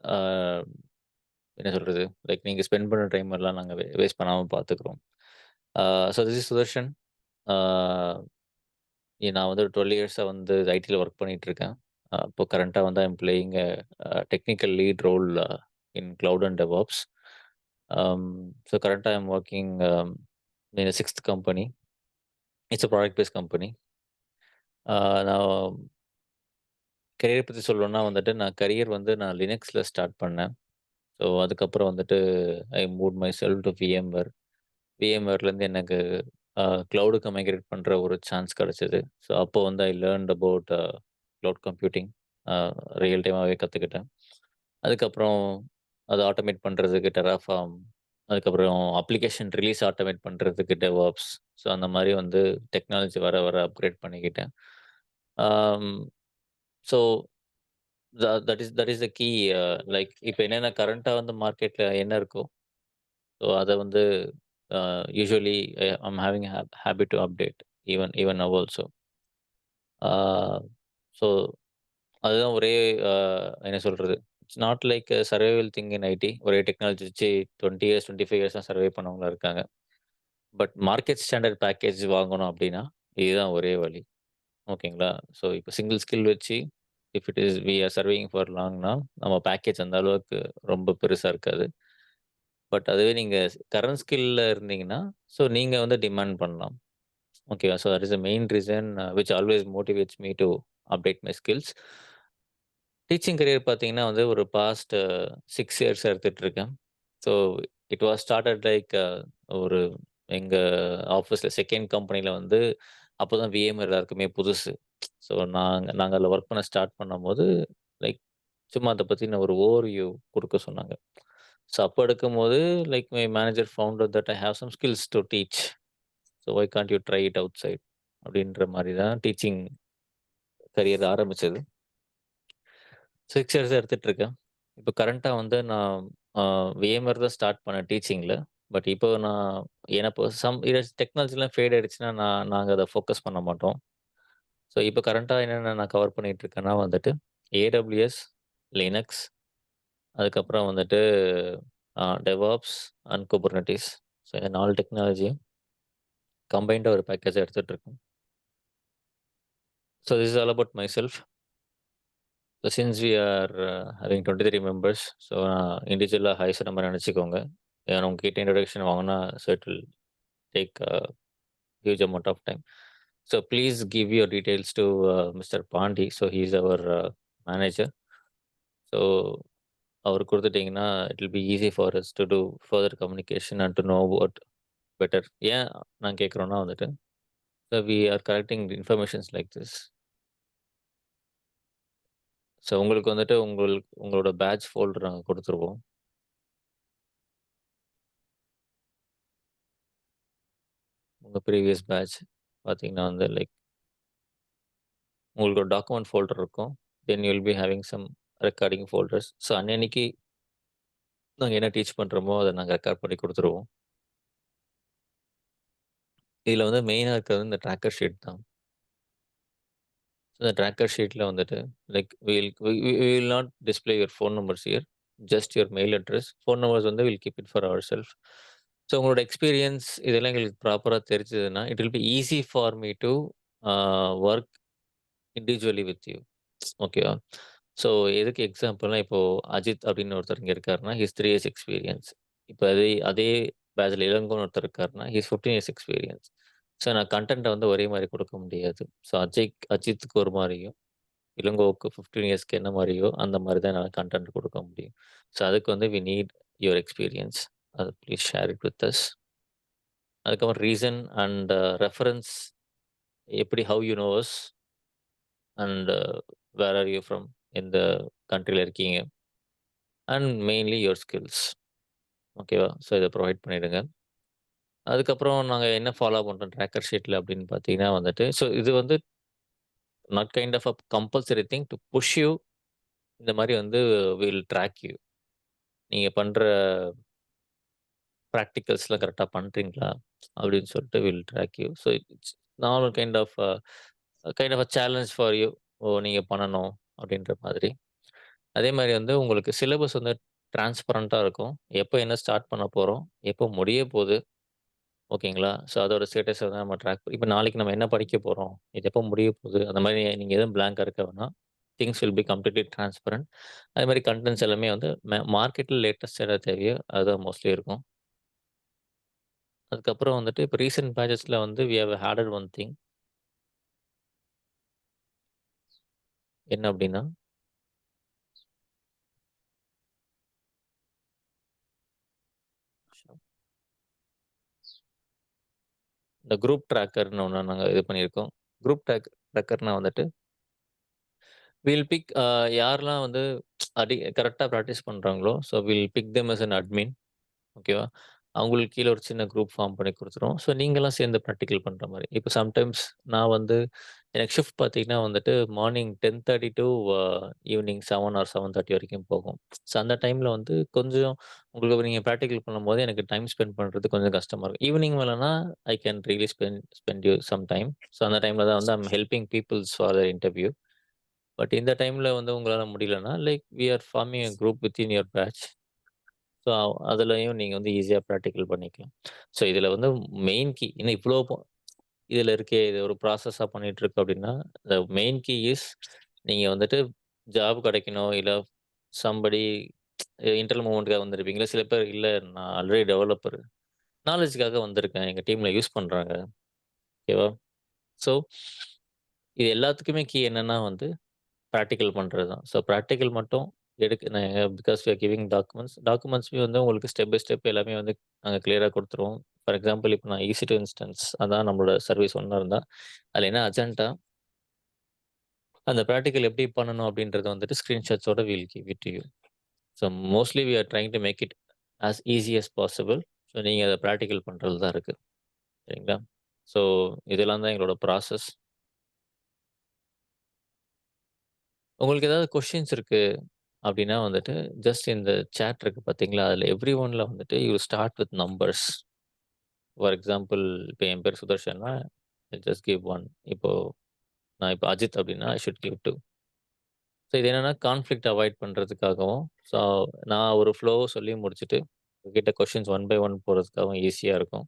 ஆ என்ன சொல்றது? லைக் நீங்க ஸ்பெண்ட் பண்ண டைம் எல்லாம் நாங்க வேஸ்ட் பண்ணாம பார்த்துக்கிறோம். ஆ ஸோ திஸ் இஸ் சுதர்ஷன். ஆ நான் வந்து 12 இயர்ஸா வந்து ஐடில ஒர்க் பண்ணிட்டு இருக்கேன். இப்போ கரண்ட்டா வந்து I am playing technical lead role in cloud and DevOps. So கரண்ட்டா ஐ அம் வொர்க்கிங் இன் 6த் company. It's a product based company. நான் கரியர் பத்தி சொல்லணும்னா வந்துட்டு, நான் கரியர் வந்து நான் லினக்ஸ்ல ஸ்டார்ட் பண்ணேன். ஸோ அதுக்கப்புறம் வந்துட்டு I moved myself to VMware. VMwareலேருந்து எனக்கு கிளவுடுக்கு மைக்ரேட் பண்ற ஒரு சான்ஸ் கிடைச்சது. ஸோ அப்போ வந்து I learnt about cloud computing. Uh real டைமாவே கத்துக்கிட்டேன். அதுக்கப்புறம் அத ஆட்டோமேட் பண்றதுக்கு Terraform, அதுக்கப்புறம் அப்ளிகேஷன் ரிலீஸ் ஆட்டோமேட் பண்றதுக்கு DevOps. ஸோ அந்த மாரி வந்து டெக்னாலஜி வர வர அப்கிரேட் பண்ணிக்கிட்டேன். Um so that is the key. Like இப்ப என்னன்னா கரண்ட்டா வந்து மார்க்கெட்ல என்ன இருக்கோ, ஸோ அத வந்து usually I'm having habit to update even even now also. Ah so அதுதான் ஒரே அ என்ன சொல்றது? It's not like a survival thing in IT. ஒரே டெக்னாலஜி வச்சு 20 இயர்ஸ், 25 இயர்ஸா சர்வை பண்ணவங்களும் இருக்காங்க. பட் மார்க்கெட் ஸ்டாண்டர்ட் பேக்கேஜ் வாங்கணும் அப்டின்னா, இதுதான் ஒரே வழி. ஓகேங்களா? ஸோ இப்ப சிங்கிள் ஸ்கில் வச்சு if it is we are surviving for லாங்னா, நம்ம பேக்கேஜ் அந்த அளவுக்கு ரொம்ப பெருசா இருக்காது. பட் அதுவே நீங்க கரண்ட் ஸ்கில்ல இருந்தீங்கன்னா, ஸோ நீங்க வந்து டிமாண்ட் பண்ணலாம். ஓகேவா? So that is the main reason which always motivates me to update my skills. Teaching career பார்த்தீங்கன்னா வந்து ஒரு பாஸ்ட் 6 இயர்ஸா எடுத்துட்டு இருக்கேன். So it was started like ஒரு எங்க ஆஃபீஸ்ல 2ண்ட் கம்பெனில வந்து அப்பதான் VMware எல்லாருக்குமே புதுசு. ஸோ நாங்க நாங்க அதில ஒர்க் பண்ண ஸ்டார்ட் பண்ணும்போது, லைக் சும்மா அத பத்தின ஒரு ஓவர்வியூ குடுக்க சொன்னாங்க. ஸோ அப்ப எடுக்கும்போது like my manager found out that I have some skills to teach. So why can't you try it outside அப்படின்ற மாரி தான் டீச்சிங் கரியர் ஆரம்பிச்சது. 6 இயர்ஸா எடுத்துட்டுருக்கேன். இப்ப கரண்ட்டா வந்து நான் அ VMware தான் ஸ்டார்ட் பண்ணேன் டீச்சிங்ல. பட் இப்போ நான் ஏன்னா இப்போ சம் இயர்ஸ் டெக்னாலஜிலாம் ஃபேட் ஆயிடுச்சுன்னா, நாங்க அத ஃபோக்கஸ் பண்ண மாட்டோம். ஸோ இப்போ கரண்ட்டா என்னென்ன நான் கவர் பண்ணிட்டு இருக்கேன்னா வந்துட்டு, AWS, லினக்ஸ், அதுக்கப்புறம் வந்துட்டு DevOps அண்ட் Kubernetes. ஸோ இந்த 4 டெக்னாலஜியும் கம்பைன்டா ஒரு பேக்கேஜா எடுத்துட்டுருக்கேன். So this is all about myself. So since we are having 23 members. So நான் இண்டிவிஜுவலா ஹாய் சொன்ன மாரி நெனச்சுக்கோங்க. ஏன்னா உங்ககிட்ட இன்ட்ரோடக்ஷன் வாங்குனா, so it will take huge amount of time. So please give your details to mister Pandi. So he is our manager. So அவருக்கு குடுத்துட்டீங்கன்னா, it will be easy for us to to further communication and to know about better. ஏன் நான் கேட்குறோம்னா வந்துட்டு, so we are collecting informations like this. So உங்களுக்கு வந்துட்டு உங்களோட batch folder நாங்க குடுத்துருவோம். உங்க ப்ரீவியஸ் பேட்ச் பார்த்தீங்கன்னா வந்து லைக் உங்களுக்கு ஒரு டாக்குமெண்ட் ஃபோல்டர் இருக்கும். Then you will be having some recording folders. So அன்னன்னைக்கு நாங்க என்ன டீச் பண்றோமோ, அத நாங்க ரெக்கார்ட் பண்ணி குடுத்துருவோம். இதுல வந்து மெயினா இருக்கிறது இந்த ட்ராக்கர் ஷீட் தான். இந்த ட்ராக்கர் ஷீட்ல வந்துட்டு like we will not display your phone numbers here. Just your mail address. Phone numbers வந்து will keep it for ourself. So உங்களோட எக்ஸ்பீரியன்ஸ் இதெல்லாம் எங்களுக்கு ப்ராப்பரா தெரிஞ்சதுன்னா, it will be easy for me to work individually with you. ஓகேவா? So எதுக்கு எக்ஸாம்பிள்னா, இப்போ அஜித் அப்படின்னு ஒருத்தர் இங்க இருக்காருன்னா, ஹிஸ் 3 இயர்ஸ் எக்ஸ்பீரியன்ஸ். இப்ப அதே அதே பேட்ச்ல இளங்கோன்னு ஒருத்தர் இருக்காருன்னா, ஹிஸ் 15 இயர்ஸ் எக்ஸ்பீரியன்ஸ். ஸோ நான் கன்டென்ட்ட வந்து ஒரே மாரி குடுக்க முடியாது. ஸோ அஜித்துக்கு ஒரு மாரியும், இளங்கோவுக்கு 15 இயர்ஸ்க்கு என்ன மாரியோ, அந்த மாரி தான் என்னால கன்டென்ட் குடுக்க முடியும். ஸோ அதுக்கு வந்து வி நீட் யுவர் எக்ஸ்பீரியன்ஸ். அத please share it with us. அதுக்கப்புறம் ரீசன் அண்ட் ரெஃபரன்ஸ் எப்படி how you know us and where are you from? எந்த கண்ட்ரில இருக்கீங்க? And mainly your skills. ஓகேவா? ஸோ இத ப்ரொவைட் பண்ணிடுங்க. அதுக்கப்புறம் நாங்க என்ன ஃபாலோ பண்றோம் ட்ராக்கர் ஷீட்ல அப்படின்னு பார்த்தீங்கன்னா வந்துட்டு, ஸோ இது வந்து not kind of a compulsory thing to push you. இந்த மாரி வந்து வில் ட்ராக் யூ. நீங்க பண்ற பிராக்டிகல்ஸ்லாம் கரெக்ட்டா பண்றீங்களா? அப்படின்னு சொல்லிட்டு will track you. So it's normal kind of a challenge for you. ஓ! நீங்க பண்ணணும் அப்படின்ற மாதிரி. அதே மாரி வந்து உங்களுக்கு சிலபஸ் வந்து டிரான்ஸ்பரன்ட்டா இருக்கும். எப்போ என்ன ஸ்டார்ட் பண்ண போறோம்? எப்போ முடிய போது? ஓகேங்களா? ஸோ அதோட ஸ்டேட்டஸ வந்து நம்ம இப்ப நாளைக்கு நம்ம என்ன படிக்க போறோம்? இது எப்போ முடிய போகுது? அந்த மாரி நீங்க எதுவும் பிளாங்க்கா இருக்க வேணாம். Things will be completely transparent. அதே மாரி கன்டென்ட்ஸ் எல்லாமே வந்து மார்க்கெட்ல லேட்டஸ்ட்டா என்ன தேவையோ அதுதான் மோஸ்ட்லி இருக்கும். அதுக்கப்புறம் வந்துட்டு இப்ப ரீசென்ட் பேட்சஸ்ல வந்து we have added one thing. என்ன அப்டின்னா, இந்த குரூப் ட்ராக்கர்ன்னு ஒண்ணு நாங்க இது பண்ணியிருக்கோம். குரூப் ட்ராக்கர்னா வந்துட்டு வில் பிக் யாரெல்லாம் வந்து கரெக்ட்டா பிராக்டிஸ் பண்றாங்களோ, so will pick them as an admin. ஓகேவா? அவங்களுக்கு கீழ ஒரு சின்ன குரூப் ஃபார்ம் பண்ணி குடுத்துருவோம். ஸோ நீங்கலாம் சேர்ந்து பிராக்டிகல் பண்ற மாரி. இப்ப சம்டைம்ஸ் நான் வந்து எனக்கு ஷிஃப்ட் பார்த்தீங்கன்னா வந்துட்டு மார்னிங் 10:30 டூ அ ஈவினிங் 7 ஆர் 7:30 வரைக்கும் போகும். ஸோ அந்த டைம்ல வந்து கொஞ்சம் உங்களுக்கு நீங்க பிராக்டிகல் பண்ணும்போது எனக்கு டைம் ஸ்பெண்ட் பண்றது கொஞ்சம் கஷ்டமா இருக்கும். ஈவினிங் மேலனா I can really spend you some time. So அந்த டைம்ல தான் வந்து I am helping peoples for their interview. But இந்த டைம்ல வந்து உங்களால முடியலன்னா, like we are forming a group within your batch. So அதுலயும் நீங்க வந்து ஈஸியா பிராக்டிகல் பண்ணிக்கலாம். ஸோ இதுல வந்து மெயின் கீ என்ன இவ்ளோ இதுல இருக்கே இது ஒரு ப்ராசஸா பண்ணிட்டு இருக்கு அப்டின்னா, த மெயின் கீ இஸ் நீங்க வந்துட்டு ஜாப் கிடைக்கணும், இல்ல சம்படி இன்டர்னல் மூவ்மெண்ட்க்காக வந்திருப்பீங்க. சில பேர் இல்ல நான் ஆல்ரெடி டெவலப்பர். நாலேட்ஜ்க்காக வந்திருக்கேன். எங்க டீம்ல யூஸ் பண்றாங்க. ஓகேவா? ஸோ இது எல்லாத்துக்குமே கீ என்னன்னா வந்து பிராக்டிகல் பண்றது தான். ஸோ பிராக்டிகல் மட்டும் because we are giving documents. டாக்குமெண்ட்ஸ்மே வந்து உங்களுக்கு ஸ்டெப் பை ஸ்டெப் எல்லாமே வந்து நாங்க கிளியரா குடுத்துருவோம். ஃபார் எக்ஸாம்பிள் இப்ப நான் ஈசி டூ இன்ஸ்டன்ஸ் அதான் நம்மளோட சர்வீஸ் ஒண்ணா இருந்தா, அதுல என்ன அஜெண்டா, அந்த பிராக்டிகல் எப்படி பண்ணணும் அப்படின்றத வந்துட்டு ஸ்கிரீன்ஷாட்ஸோட will give it to you. So mostly we are trying to make it as easy as possible. So நீங்க அத பிராக்டிகல் பண்றது தான் இருக்கு. சரிங்களா? ஸோ இதெல்லாம் தான் எங்களோட ப்ராசஸ். உங்களுக்கு ஏதாவது கொஸ்டின்ஸ் இருக்கு அப்டின்னா வந்துட்டு, ஜஸ்ட் இந்த சாட் இருக்கு பார்த்தீங்களா? அதுல எவ்ரி ஒன்ல வந்துட்டு you start with numbers. For example இப்ப என் பேர் சுதர்ஷன்னா, ஜஸ்ட் கிவ் 1. இப்போ நான் இப்ப அஜித் அப்டின்னா, ஐ ஷுட் கிவ் 2. ஸோ இது என்னன்னா கான்ஃப்ளிக்ட் அவாய்ட் பண்றதுக்காகவும், ஸோ நான் ஒரு ஃப்ளோவ சொல்லி முடிச்சுட்டு, உங்ககிட்ட கொஸ்டின்ஸ் ஒன் பை ஒன் போறதுக்காகவும் ஈஸியா இருக்கும்.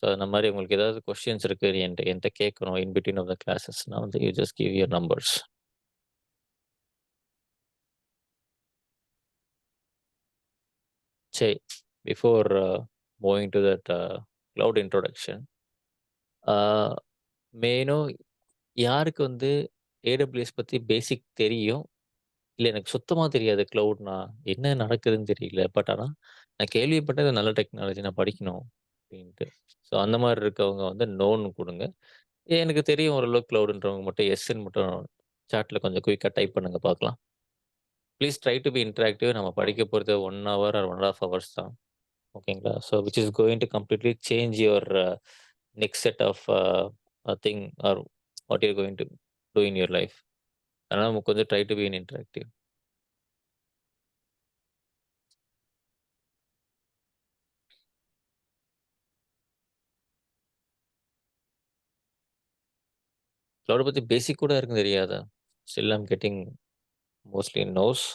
ஸோ அந்த மாரி உங்களுக்கு ஏதாவது கொஸ்டின்ஸ் இருக்கு என்ட்ட கேட்கணும் இன் பிட்வீன் ஆஃப் த கிளாஸஸ்னா வந்து you just give your numbers. சரி. Before moving to that cloud introduction. Ah may I know யாருக்கு வந்து AWS பத்தி பேசிக் தெரியும்? இல்ல எனக்கு சுத்தமா தெரியாது கிளவுட்னா, என்ன நடக்குதுன்னு தெரியல. பட் ஆனா, நான் கேள்விப்பட்டது நல்ல டெக்னாலஜி நான் படிக்கணும் அப்டின்ட்டு. ஸோ அந்த மாரி இருக்கவங்க வந்து நோன்னு குடுங்க. எனக்கு தெரியும் ஓரளவுக்கு கிளவுடுன்றவங்க மட்டும் எஸ்ன்னு மட்டும் சாட்ல கொஞ்சம் குயிக்கா டைப் பண்ணுங்க பார்க்கலாம். Please try to be interactive. நம்ம படிக்க போறது 1 ஹவர் ஆர் 1 1/2 ஹவர்ஸ் தான். ஓகேங்களா? So which is going to completely change your next set of thing or what you are going to do in your life. அதனால நம்ம கொஞ்சம் try to be in interactive. கிளவுட பத்தி பேசிக் கூட யாருக்கும் தெரியாதா? Still I am getting mostly noes.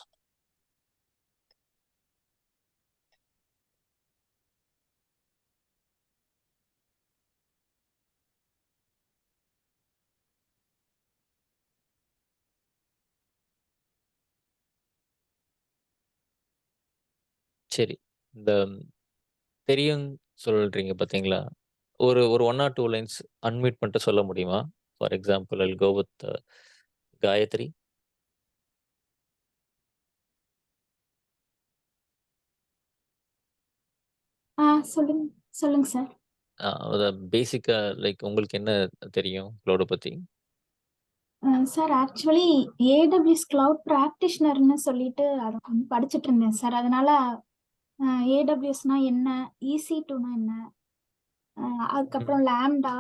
சரி. இந்த தெரியும்ன்னு சொல்றீங்க பார்த்தீங்களா? ஒரு ஒரு 1 ஆர் 2 லைன்ஸ் அன்மியூட் பண்ணிட்டு சொல்ல முடியுமா? For example I will go with Gayathri. ஆ சொல்லுங்க சொல்லுங்க சார். அத பேசிக்கா லைக் உங்களுக்கு என்ன தெரியும் கிளவுட பத்தி? சார் ஆக்சுவலி ஏடபிள்யூஎஸ் கிளவுட் பிராக்டிஷனர்ன்னு சொல்லிட்டு அத கொஞ்சம் படிச்சுட்டு இருந்தேன் சார். அதனால ஏடபிள்யூஎஸ்னா என்ன? EC2னா என்ன? ம்ஹ்ம். அதுக்கப்புறம் லாம்டா,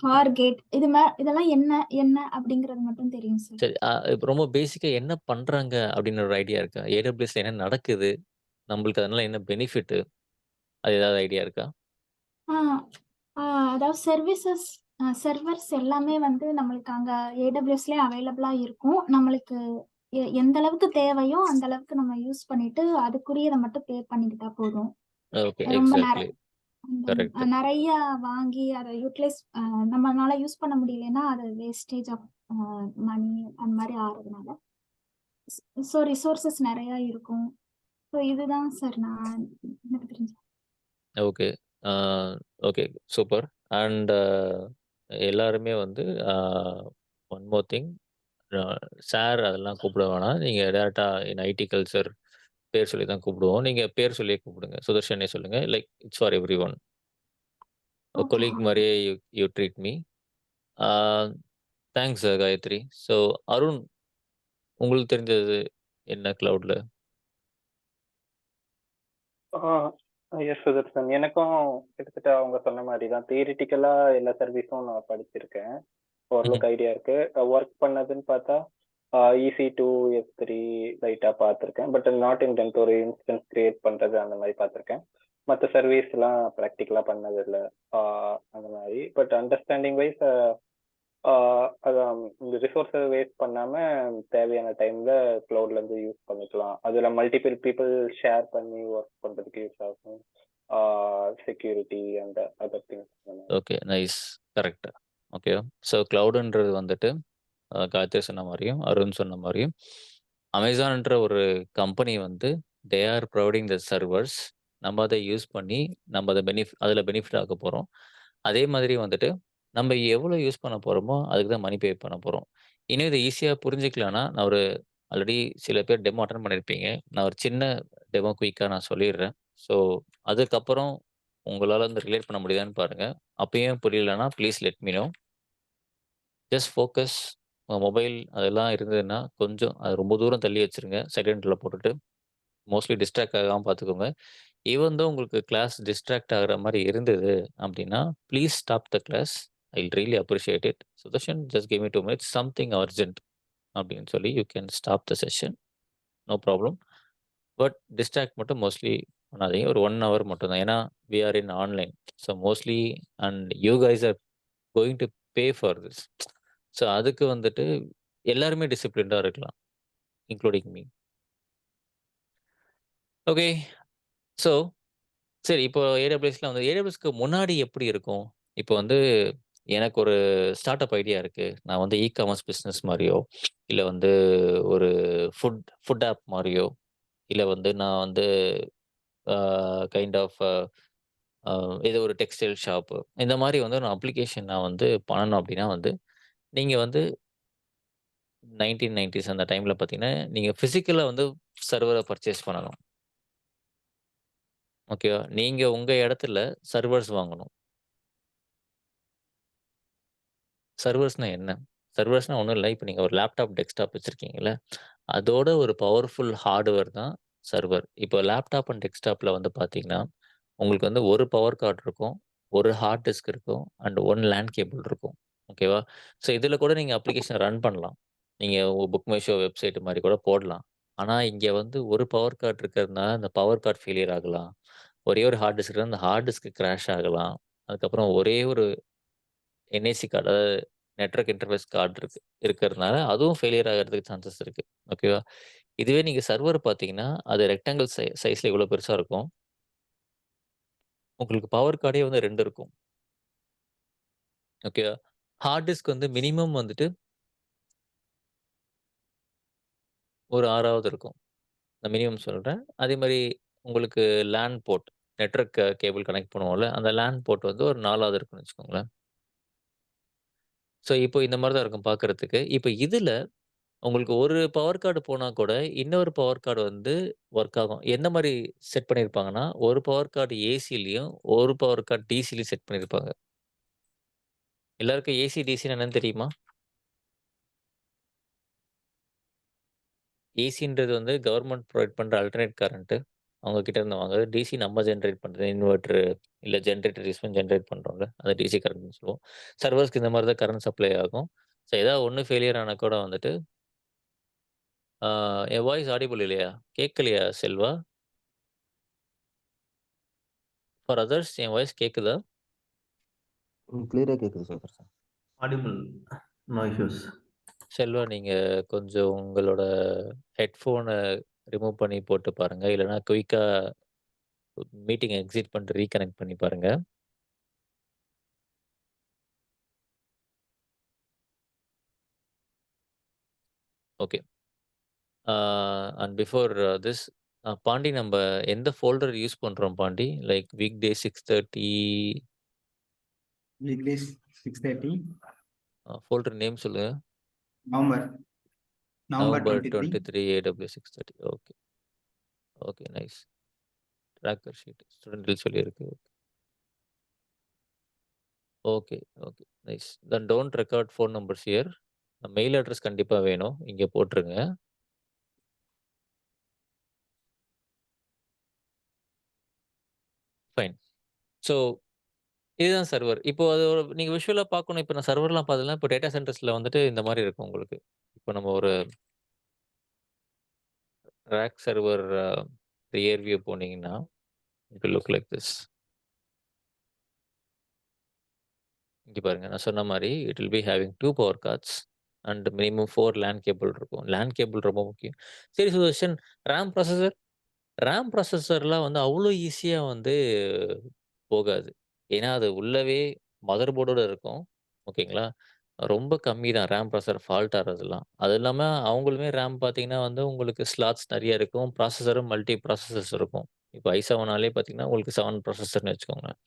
ஃபார்கேட் இதெல்லாம் என்ன என்ன அப்படிங்கிறது மட்டும் தெரியும் சார். சரி. இப்ப ரொம்ப பேசிக்கா என்ன பண்றாங்க அப்படின்னு ஒரு ஐடியா இருக்கா? AWSல என்ன நடக்குது? நம்மளுக்கு அதனால என்ன பெனிஃபிட்டு? அது ஏதாவது ஐடியா இருக்கா? ஆ ஆ அதாவது சர்வர்ஸ் எல்லாமே வந்து நம்மளுக்கு அங்க ஏடபிள்யூஎஸ்லயே அவைலபிளா இருக்கும். நம்மளுக்கு எந்த அளவுக்கு தேவையோ அந்த அளவுக்கு நம்ம யூஸ் பண்ணிட்டு, அதுக்குரியத மட்டும் பே பண்ணிக்கிட்டா போதும். ஓகே. ரொம்ப எக்ஸாக்ட்லி. கரெக்ட். நெறைய வாங்கி அத யூட்டிலைஸ் நம்மனால யூஸ் பண்ண முடியலன்னா, அது வேஸ்டேஜ் ஆஃப் மணி அந்த மாரி ஆறதுனால, ரிசோர்ஸஸ் நெறைய இருக்கும். இதுதான் சார் நான் எனக்கு தெரிஞ்சது. Okay. Ah okay. Super. And எல்லாருமே வந்து அ ஒன் மோர் திங், அ சார் அதெல்லாம் கூப்பிட வேணாம். நீங்க டைரக்ட்டா இன் ஐடி கல்ச்சர் பேர் சொல்லி தான் கூப்பிடுவோம். நீங்க பேர் சொல்லியே கூப்பிடுங்க. சுதர்ஷனே சொல்லுங்க. Like it's for everyone. Okay, colleague okay. மாரியே you you treat me. Ah thanks Gayathri. So Arun, உங்களுக்கு தெரிஞ்சது என்ன கிளவுட்ல? ஆ எஸ் சுதர்சன். எனக்கும் கிட்டத்தட்ட அவங்க சொன்ன மாதிரி தான். தியரிட்டிக்கலா எல்லா சர்வீஸும் நான் படிச்சிருக்கேன். ம்ஹ்ம். ஓரளவுக்கு ஐடியா இருக்கு. ஒர்க் பண்ணதுன்னு பார்த்தா EC2, S3 லைட்டாக பார்த்துருக்கேன். பட் நாட் இன் டென்த் ஒரு இன்ஸ்டன்ஸ் கிரியேட் பண்ணுறது அந்த மாதிரி பார்த்துருக்கேன். மற்ற சர்வீஸ்லாம் ப்ராக்டிக்கலாக பண்ணதில்லை அந்த மாதிரி. பட் அண்டர்ஸ்டாண்டிங் வைஸ் அதான் இந்த ரிசோர்ஸை வேஸ்ட் பண்ணாமல் தேவையான டைமில் க்ளவுட்லேருந்து யூஸ் பண்ணிக்கலாம். அதில் மல்டிபிள் பீப்புள் ஷேர் பண்ணி ஒர்க் பண்ணுறதுக்கு யூஸ் ஆகும். Security and other things. Okay. Nice. Correct. Okay. So கிளவுடுன்றது வந்துட்டு காயத்ரி சொன்ன மாரியும், அருண் சொன்ன மாரியும், அமேசான்ன்ற ஒரு கம்பெனி வந்து they are providing the servers. நம்ம அத யூஸ் பண்ணி, நம்ம அத அதில பெனிஃபிட் ஆக போறோம். அதே மாதிரி வந்துட்டு, நம்ம எவ்வளோ யூஸ் பண்ண போறோமோ, அதுக்கு தான் மணி பே பண்ண போறோம். இன்னும் இத ஈஸியா புரிஞ்சுக்கலான்னா, நான் ஒரு ஆல்ரெடி சில பேர் டெமோ அட்டெண்ட் பண்ணியிருப்பீங்க. நான் ஒரு சின்ன டெமோ குயிக்கா நான் சொல்லிர்றேன். ஸோ, அதுக்கப்புறம் உங்களால வந்து ரிலேட் பண்ண முடியுதான்னு பாருங்க. அப்பயும் புரியலன்னா, please let me know. Just focus. உங்க மொபைல் அதெல்லாம் இருந்ததுன்னா, கொஞ்சம் அது ரொம்ப தூரம் தள்ளி வச்சுருங்க. சைலன்ட்ல போட்டுட்டு. மோஸ்ட்லி டிஸ்ட்ராக்ட் ஆகாம பார்த்துக்கோங்க. ஈவன் தோ உங்களுக்கு கிளாஸ் டிஸ்ட்ராக்ட் ஆகுற மாரி இருந்தது அப்டின்னா, please stop the class. I will really appreciate it. Sudarshan just give me 2 minutes. Something urgent அப்டின்னு சொல்லி you can stop the session. No problem. But distract மட்டும் மோஸ்ட்லி பண்ணாதீங்க. ஒரு 1 ஹவர் மட்டும் தான். ஏன்னா, we are in online. So mostly and you guys are going to pay for this. So அதுக்கு வந்துட்டு எல்லாருமே டிசிப்ளின்டா இருக்கலாம். Including me. ஓகே. ஸோ சரி, இப்போ AWSல வந்து AWSக்கு முன்னாடி எப்படி இருக்கும்? இப்போ வந்து எனக்கு ஒரு ஸ்டார்ட் அப் ஐடியா இருக்கு. நான் வந்து காமர்ஸ் பிசினஸ் மாரியோ, இல்ல வந்து ஒரு ஃபுட் ஃபுட் ஆப் மாரியோ, இல்ல வந்து நான் வந்து அ கைண்ட் ஆஃப் ஏதோ ஒரு டெக்ஸ்டைல் ஷாப்பு. இந்த மாரி வந்து நான் அப்ளிகேஷன் நான் வந்து பண்ணணும் அப்டின்னா வந்து, நீங்க வந்து 1990ஸ் அந்த டைம்ல பார்த்தீங்கன்னா, நீங்க பிசிக்கலா வந்து சர்வர பர்ச்சேஸ் பண்ணணும். ஓகேவா? நீங்க உங்க இடத்துல சர்வர்ஸ் வாங்கணும். சர்வர்ஸ்னா என்ன? சர்வர்ஸ்னா ஒண்ணும் இல்ல. இப்ப நீங்க ஒரு லேப்டாப், டெஸ்க்டாப் வச்சிருக்கீங்கல்ல, அதோட ஒரு பவர்ஃபுல் ஹார்ட்வேர் தான் சர்வர். இப்போ லேப்டாப் அண்ட் டெஸ்க்டாப்ல வந்து பார்த்தீங்கன்னா, உங்களுக்கு வந்து ஒரு பவர் கார்ட் இருக்கும், ஒரு ஹார்ட் டிஸ்க் இருக்கும், அண்ட் 1 லேன் கேபிள் இருக்கும். ஓகேவா? ஸோ இதில கூட நீங்க அப்ளிகேஷன் ரன் பண்ணலாம். நீங்க புக் மை ஷோ வெப்சைட் மாரி கூட போடலாம். ஆனா, இங்க வந்து ஒரு பவர் கார்ட் இருக்கிறதுனால, அந்த பவர் கார்ட் ஃபெயிலியர் ஆகலாம். ஒரே ஒரு ஹார்ட் டிஸ்க் இருந்தா, அந்த ஹார்ட் டிஸ்க் கிராஷ் ஆகலாம். அதுக்கப்புறம் ஒரே ஒரு என்ஐசி கார்டு, அதாவது நெட்வொர்க் இன்டர்ஃபேஸ் கார்டு இருக்கிறதுனால, அதுவும் ஃபெயிலியர் ஆகுறதுக்கு சான்சஸ் இருக்கு. ஓகேவா? இதுவே நீங்க சர்வர் பார்த்தீங்கன்னா, அது ரெக்டாங்கிள் சைஸ்ல இவ்வளோ பெருசா இருக்கும். உங்களுக்கு பவர் கார்டே வந்து 2 இருக்கும். ஓகேவா? ஹார்ட் டிஸ்க் வந்து மினிமம் வந்துட்டு ஒரு 6வது இருக்கும். நான் மினிமம் சொல்றேன். அதே மாரி உங்களுக்கு LAN port, network cable connect பண்ணுவோம்ல, அந்த லேன் போர்ட் வந்து ஒரு 4வது இருக்குன்னு வச்சுக்கோங்களேன். ஸோ இப்போ இந்த மாரி தான் இருக்கும் பார்க்கறதுக்கு. இப்ப இதுல உங்களுக்கு ஒரு பவர் கார்டு போனா கூட, இன்னொரு பவர் கார்டு வந்து ஒர்க் ஆகும். எந்த மாரி செட் பண்ணியிருப்பாங்கன்னா, ஒரு பவர் கார்டு ஏசிலயும், ஒரு பவர் கார்டு டிசிலயும் செட் பண்ணியிருப்பாங்க. எல்லாருக்கும் ஏசி, டிசின்னா என்னன்னு தெரியுமா? ஏசின்றது வந்து கவர்ன்மெண்ட் புரொவைட் பண்ற அல்டர்னேட் கரண்ட். அவங்க கிட்ட இருந்து வாங்குறது. டிசி நம்ம ஜெனரேட் பண்றது. இன்வெர்டர் இல்ல ஜெனரேட்டர் யூஸ் பண்ணி ஜெனரேட் பண்றோம்ல. அத டிசி கரண்ட்ன்னு சொல்லுவோம். சர்வர்ஸ்க்கு இந்த மாரி தான் கரண்ட் சப்ளை ஆகும். ஸோ ஏதாவது ஒண்ணு ஃபெயிலியர் ஆனா கூட வந்துட்டு, ஆ என் வாய்ஸ் ஆடிபிள் இல்லையா? கேட்கலையா Selva? For others N voice கேட்குதா? கிளியரா கேக்குது Sudarshan. Audible. No issues. Selva நீங்க கொஞ்சம் உங்களோட ஹெட்ஃபோன ரிமூவ் பண்ணி போட்டு பாருங்க. இல்லன்னா குயிக்கா மீட்டிங் எக்ஸிட் பண்ணிட்டு ரீகனெக்ட் பண்ணி பாருங்க. Okay. And before this Pandi நம்ப எந்த ஃபோல்டர் யூஸ் பண்றோம் Pandi? Like weekday 6:30 weekdays 6:30 folder name சொல்லுங்க. November November 23 23 AWS 6:30. Okay. Okay nice. Tracker sheet ஸ்டூடெண்ட்ல சொல்லியிருக்கு. Okay, okay. Nice. Then don't record phone numbers here. Mail address கண்டிப்பா வேணும். இங்க போட்டுருங்க. ஃபைன். ஸோ இதுதான் சர்வர். இப்போ அது ஒரு நீங்க விஷுவலா பார்க்கணும். இப்ப நான் சர்வர்லாம் பார்த்ததுல, இப்போ டேட்டா சென்டர்ஸ்ல வந்துட்டு இந்த மாரி இருக்கும் உங்களுக்கு. இப்போ நம்ம ஒரு ரேக் சர்வர் ரியர் வியூ போனீங்கன்னா, it will look like this. இங்க பாருங்க. நான் சொன்ன மாரி it will be having 2 power cards and minimum 4 LAN cable இருக்கும். லேன் கேபிள் ரொம்ப முக்கியம். சரி சுதர்ஷன், ரேம் ப்ராசஸர்? ரேம் ப்ராசஸர்லாம் வந்து அவ்ளோ ஈஸியா வந்து போகாது. ஏன்னா, அது உள்ளவே மதர் போர்டோட இருக்கும். ஓகேங்களா? ரொம்ப கம்மி தான் ரேம் ப்ராசஸர் ஃபால்ட் ஆறதெல்லாம். அது இல்லாம அவங்களுமே ரேம் பார்த்தீங்கன்னா வந்து உங்களுக்கு ஸ்லாட்ஸ் நெறைய இருக்கும். ப்ராசஸரும் மல்டி ப்ராசஸர்ஸ் இருக்கும். இப்போ i7னாலே பார்த்தீங்கன்னா, உங்களுக்கு 7 ப்ராசஸர்ன்னு வச்சுக்கோங்களேன்.